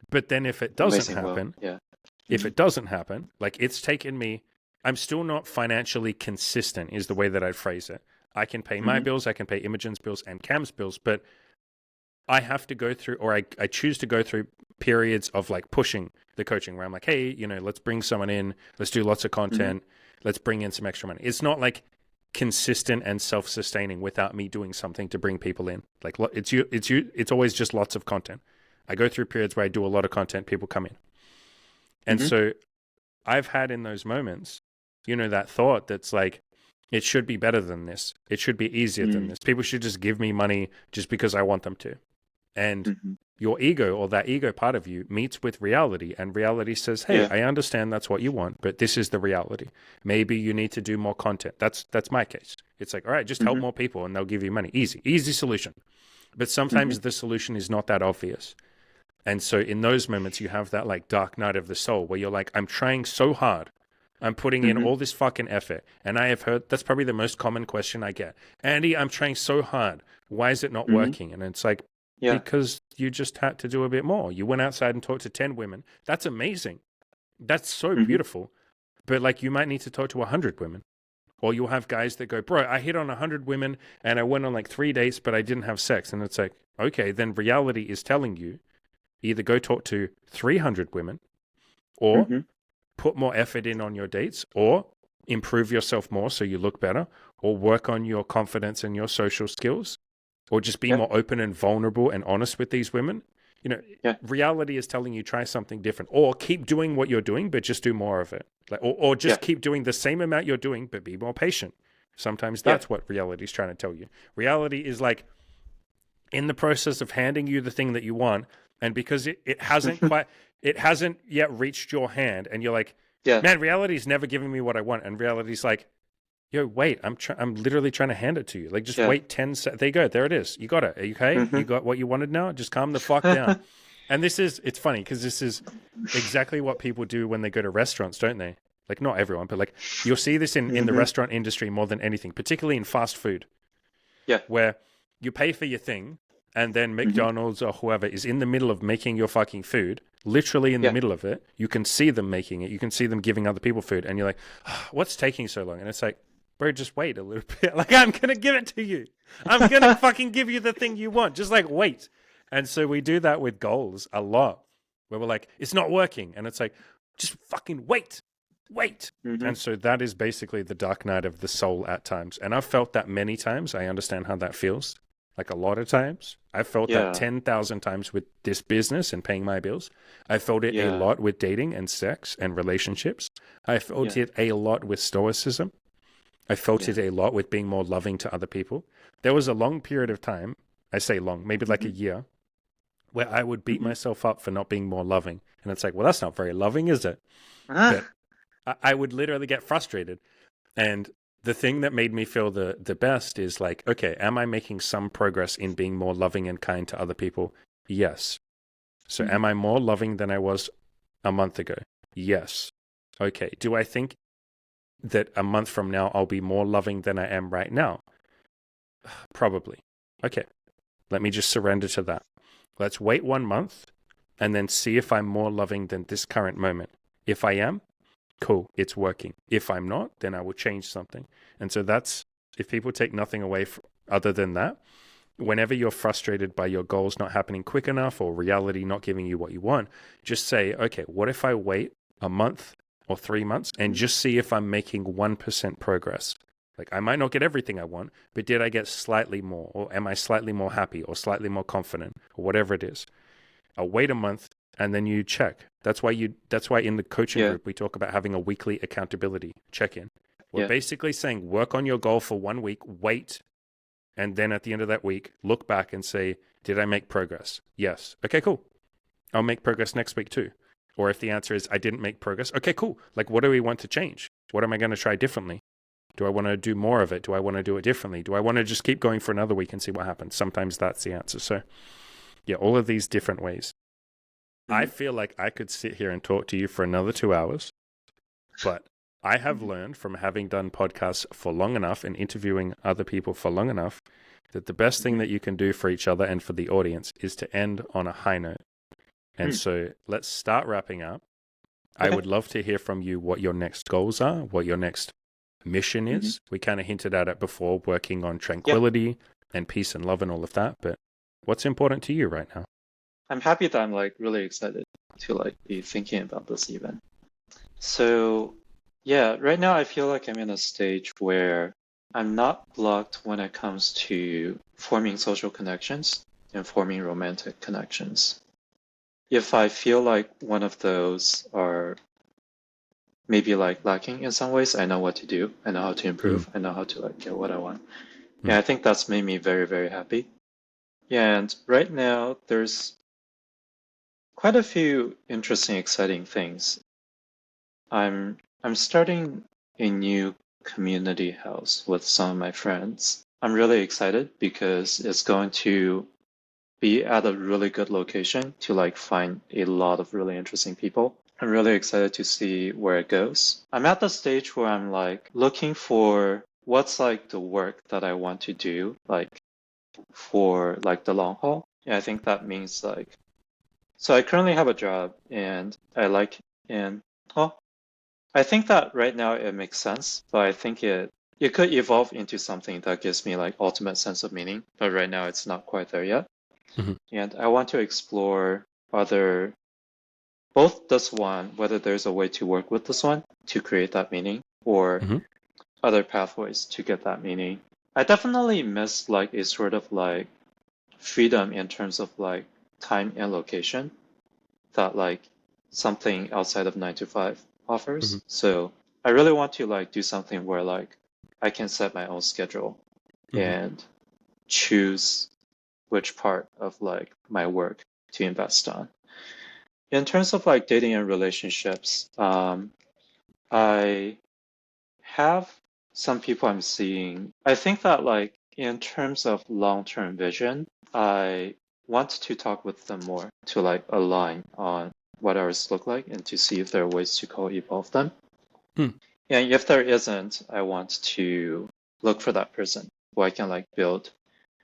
But then if it doesn't Amazing will. happen, Yeah. if Mm-hmm. it doesn't happen, like it's taken me, I'm still not financially consistent, is the way that I'd phrase it. I can pay my Mm-hmm. bills, I can pay Imogen's bills and Cam's bills, but I have to go through, or I choose to go through periods of like pushing the coaching where I'm like, hey, let's bring someone in, let's do lots of content, let's bring in some extra money. It's not like consistent and self-sustaining without me doing something to bring people in. Like it's always just lots of content. I go through periods where I do a lot of content, people come in. And Mm-hmm. so I've had in those moments, that thought that's like, it should be better than this. It should be easier than this. People should just give me money just because I want them to. And Mm-hmm. your ego, or that ego part of you, meets with reality, and reality says, hey, Yeah. I understand that's what you want, but this is the reality. Maybe you need to do more content. That's my case. It's like, all right, just help Mm-hmm. more people and they'll give you money. Easy solution. But sometimes the solution is not that obvious. And so in those moments, you have that like dark night of the soul where you're like, I'm trying so hard. I'm putting in Mm-hmm. all this fucking effort. And I have heard, that's probably the most common question I get. Andy, I'm trying so hard. Why is it not Mm-hmm. working? And it's like, Yeah. because you just had to do a bit more. You went outside and talked to 10 women. That's amazing. That's so Mm-hmm. beautiful. But like, you might need to talk to 100 women. Or you'll have guys that go, bro, I hit on 100 women and I went on like 3 dates, but I didn't have sex. And it's like, okay, then reality is telling you either go talk to 300 women or Mm-hmm. put more effort in on your dates, or improve yourself more so you look better, or work on your confidence and your social skills, or just be Yeah. more open and vulnerable and honest with these women. Yeah. Reality is telling you try something different, or keep doing what you're doing, but just do more of it. Like, or just Yeah. keep doing the same amount you're doing, but be more patient. Sometimes Yeah. that's what reality is trying to tell you. Reality is like in the process of handing you the thing that you want, and because it hasn't yet reached your hand, and you're like, Yeah. man, reality's never giving me what I want, and reality's like, yo, wait, I'm literally trying to hand it to you. Like, just Yeah. wait 10 seconds. There you go. There it is. You got it. Are you okay? Mm-hmm. You got what you wanted now? Just calm the fuck down. And it's funny because this is exactly what people do when they go to restaurants, don't they? Like, not everyone, but like, you'll see this in the Mhm. restaurant industry more than anything, particularly in fast food. Yeah. Where you pay for your thing, and then McDonald's or whoever is in the middle of making your fucking food, literally in the Yeah. middle of it. You can see them making it. You can see them giving other people food. And you're like, what's taking so long? And it's like, bro, just wait a little bit. Like, I'm going to give it to you. I'm going to fucking give you the thing you want. Just like, wait. And so we do that with goals a lot, where we're like, it's not working. And it's like, just fucking wait. Mhm. And so that is basically the dark night of the soul at times. And I've felt that many times. I understand how that feels. like a lot of times. I felt that Yeah. 10,000 times with this business and paying my bills. I felt it a Yeah. lot with dating and sex and relationships. I felt Yeah. it a lot with stoicism. I felt Yeah. it a lot with being more loving to other people. There was a long period of time, I say long, maybe like a Hmm. year, where I would beat Hmm. myself up for not being more loving. And it's like, well, that's not very loving, is it? But Ah. I would literally get frustrated. And the thing that made me feel the best is like, okay, am I making some progress in being more loving and kind to other people? Yes. So Mhm. am I more loving than I was a month ago? Yes. Okay. Do I think that a month from now I'll be more loving than I am right now? Probably. Okay. Let me just surrender to that. Let's wait 1 month and then see if I'm more loving than this current moment. If I am, cool, it's working. If I'm not, then I will change something. And so that's, if people take nothing away other than that, whenever you're frustrated by your goals not happening quick enough or reality not giving you what you want, just say, okay, what if I wait a month or 3 months and Mhm. just see if I'm making 1% progress? Like, I might not get everything I want, but did I get slightly more? Or am I slightly more happy or slightly more confident or whatever it is? I'll wait a month and then you check. That's why in the coaching Yeah. group we talk about having a weekly accountability check-in. We're Yeah. basically saying work on your goal for 1 week, wait, and then at the end of that week, look back and say, did I make progress? Yes. Okay, cool. I'll make progress next week too. Or if the answer is I didn't make progress, okay, cool. Like, what do we want to change? What am I going to try differently? Do I want to do more of it? Do I want to do it differently? Do I want to just keep going for another week and see what happens? Sometimes that's the answer. So, yeah, all of these different ways. I Mhm. feel like I could sit here and talk to you for another 2 hours, but I have Mhm. learned from having done podcasts for long enough and interviewing other people for long enough that the best thing Mhm. that you can do for each other and for the audience is to end on a high note. And Mm. so let's start wrapping up. I Okay. would love to hear from you what your next goals are, what your next mission Mhm. is. We kind of hinted at it before, working on Yeah. tranquility and peace and love and all of that. But what's important to you right now? I'm happy that I'm like really excited to like be thinking about this event. So, yeah, right now I feel like I'm in a stage where I'm not blocked when it comes to forming social connections and forming romantic connections. If I feel like one of those are maybe like lacking in some ways, I know what to do. I know how to Mm, improve. I know how to like get what I want. mm, Yeah, I think that's made me very, very happy. Yeah, and right now there's quite a few interesting, exciting things. I'm starting a new community house with some of my friends. I'm really excited because it's going to be at a really good location to like find a lot of really interesting people. I'm really excited to see where it goes. I'm at the stage where I'm like looking for what's like the work that I want to do, like for like the long haul. Yeah, I think that means like so I currently have a job and I like and well, I think that right now it makes sense, but I think it could evolve into something that gives me like ultimate sense of meaning, but right now it's not quite there yet. mhm, And I want to explore other both this one, whether there's a way to work with this one to create that meaning, or mhm, other pathways to get that meaning. I definitely miss like a sort of like freedom in terms of like time and location that like something outside of 9 to 5 mhm, offers. So I really want to like do something where like I can set my own schedule mhm, and choose which part of like my work to invest on. In terms of like dating and relationships, I have some people I'm seeing. I think that like in terms of long-term vision, I want to talk with them more to like align on what ours look like and to see if there are ways to co-evolve them. mm, And if there isn't, I want to look for that person who I can like build,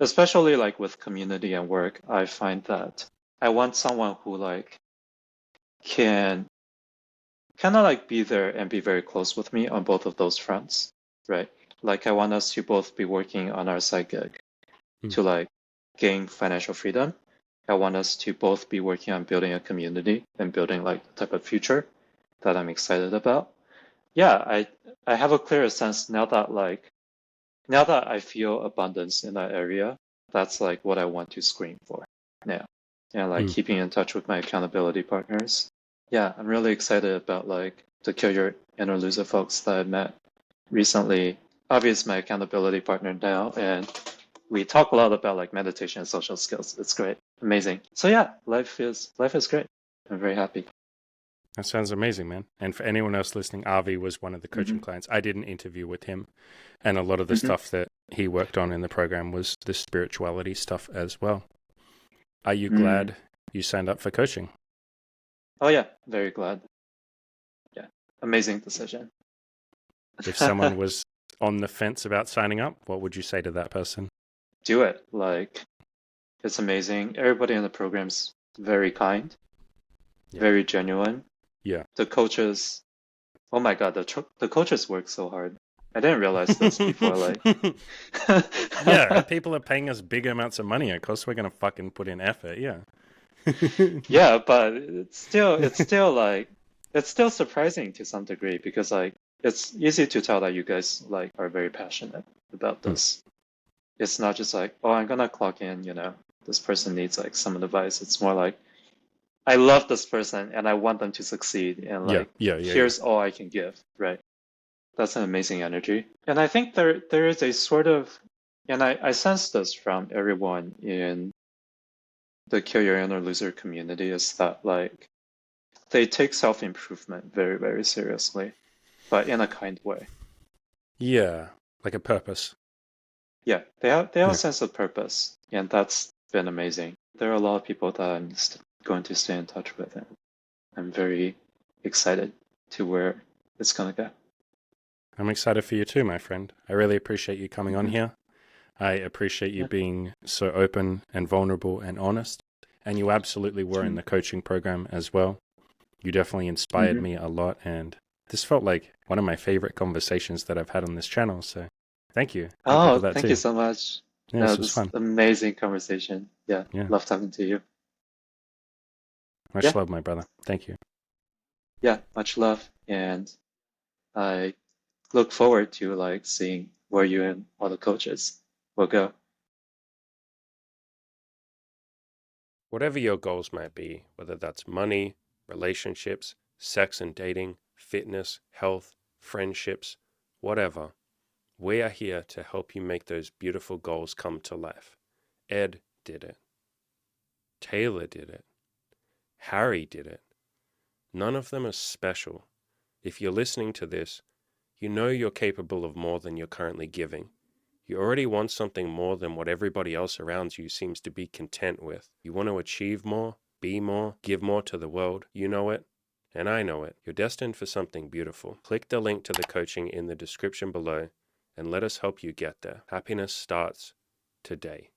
especially like with community and work. I find that I want someone who like can kind of like be there and be very close with me on both of those fronts, right? Like I want us to both be working on our side gig mm. to like gain financial freedom. I want us to both be working on building a community and building like the type of future that I'm excited about. Yeah, I have a clearer sense now that like now that I feel abundance in that area, that's like what I want to scream for now. And like Mm. keeping in touch with my accountability partners. Yeah, I'm really excited about like the Kill Your Inner Loser folks that I met recently. Avi is my accountability partner now, and we talk a lot about like meditation and social skills. It's great, amazing. So yeah, life is great. I'm very happy. That sounds amazing, man. And for anyone else listening, Avi was one of the coaching Hmm. clients. I did an interview with him, and a lot of the Hmm. stuff that he worked on in the program was the spirituality stuff as well. Are you Mm. glad you signed up for coaching? Oh yeah, very glad. Yeah, amazing decision. If someone was on the fence about signing up, what would you say to that person? Do it. Like it's amazing. Everybody in the program's very kind, Yeah. very genuine. Yeah. The coaches, oh my God, the coaches work so hard. I didn't realize this before, like. Yeah, people are paying us big amounts of money. Of course, we're going to fucking put in effort. Yeah. Yeah, but it's still like it's still surprising to some degree because like it's easy to tell that you guys like are very passionate about Hmm. this. It's not just like, oh, I'm gonna clock in, this person needs like some advice. It's more like I love this person and I want them to succeed and Yeah. like Yeah. Yeah. Yeah. here's all I can give, right? That's an amazing energy. And I think there is a sort of and I sense this from everyone in the Kill Your Inner Loser community is that like they take self-improvement very, very seriously, but in a kind way. Yeah. Like a purpose. Yeah, they have a Yeah. sense of purpose, and that's been amazing. There are a lot of people that I'm going to stay in touch with, and I'm very excited to where it's gonna go. I'm excited for you too, my friend. I really appreciate you coming on Hmm. here. I appreciate you Yeah. being so open and vulnerable and honest. And you absolutely were in the coaching program as well. You definitely inspired Hmm. me a lot. And this felt like one of my favorite conversations that I've had on this channel. So thank you. Thank you for Oh, that thank you too. so much. Yeah, No, this was this fun. amazing conversation. Yeah, Yeah. love talking to you. Much Yeah, love, my brother. Thank you. yeah, much love, and I look forward to like seeing where you and all the coaches will go. Whatever your goals might be, whether that's money, relationships, sex and dating, fitness, health, friendships, whatever, we are here to help you make those beautiful goals come to life. Ed did it. Taylor did it. Harry did it. None of them are special. If you're listening to this, you know you're capable of more than you're currently giving. You already want something more than what everybody else around you seems to be content with. You want to achieve more, be more, give more to the world. You know it, and I know it. You're destined for something beautiful. Click the link to the coaching in the description below and let us help you get there. Happiness starts today.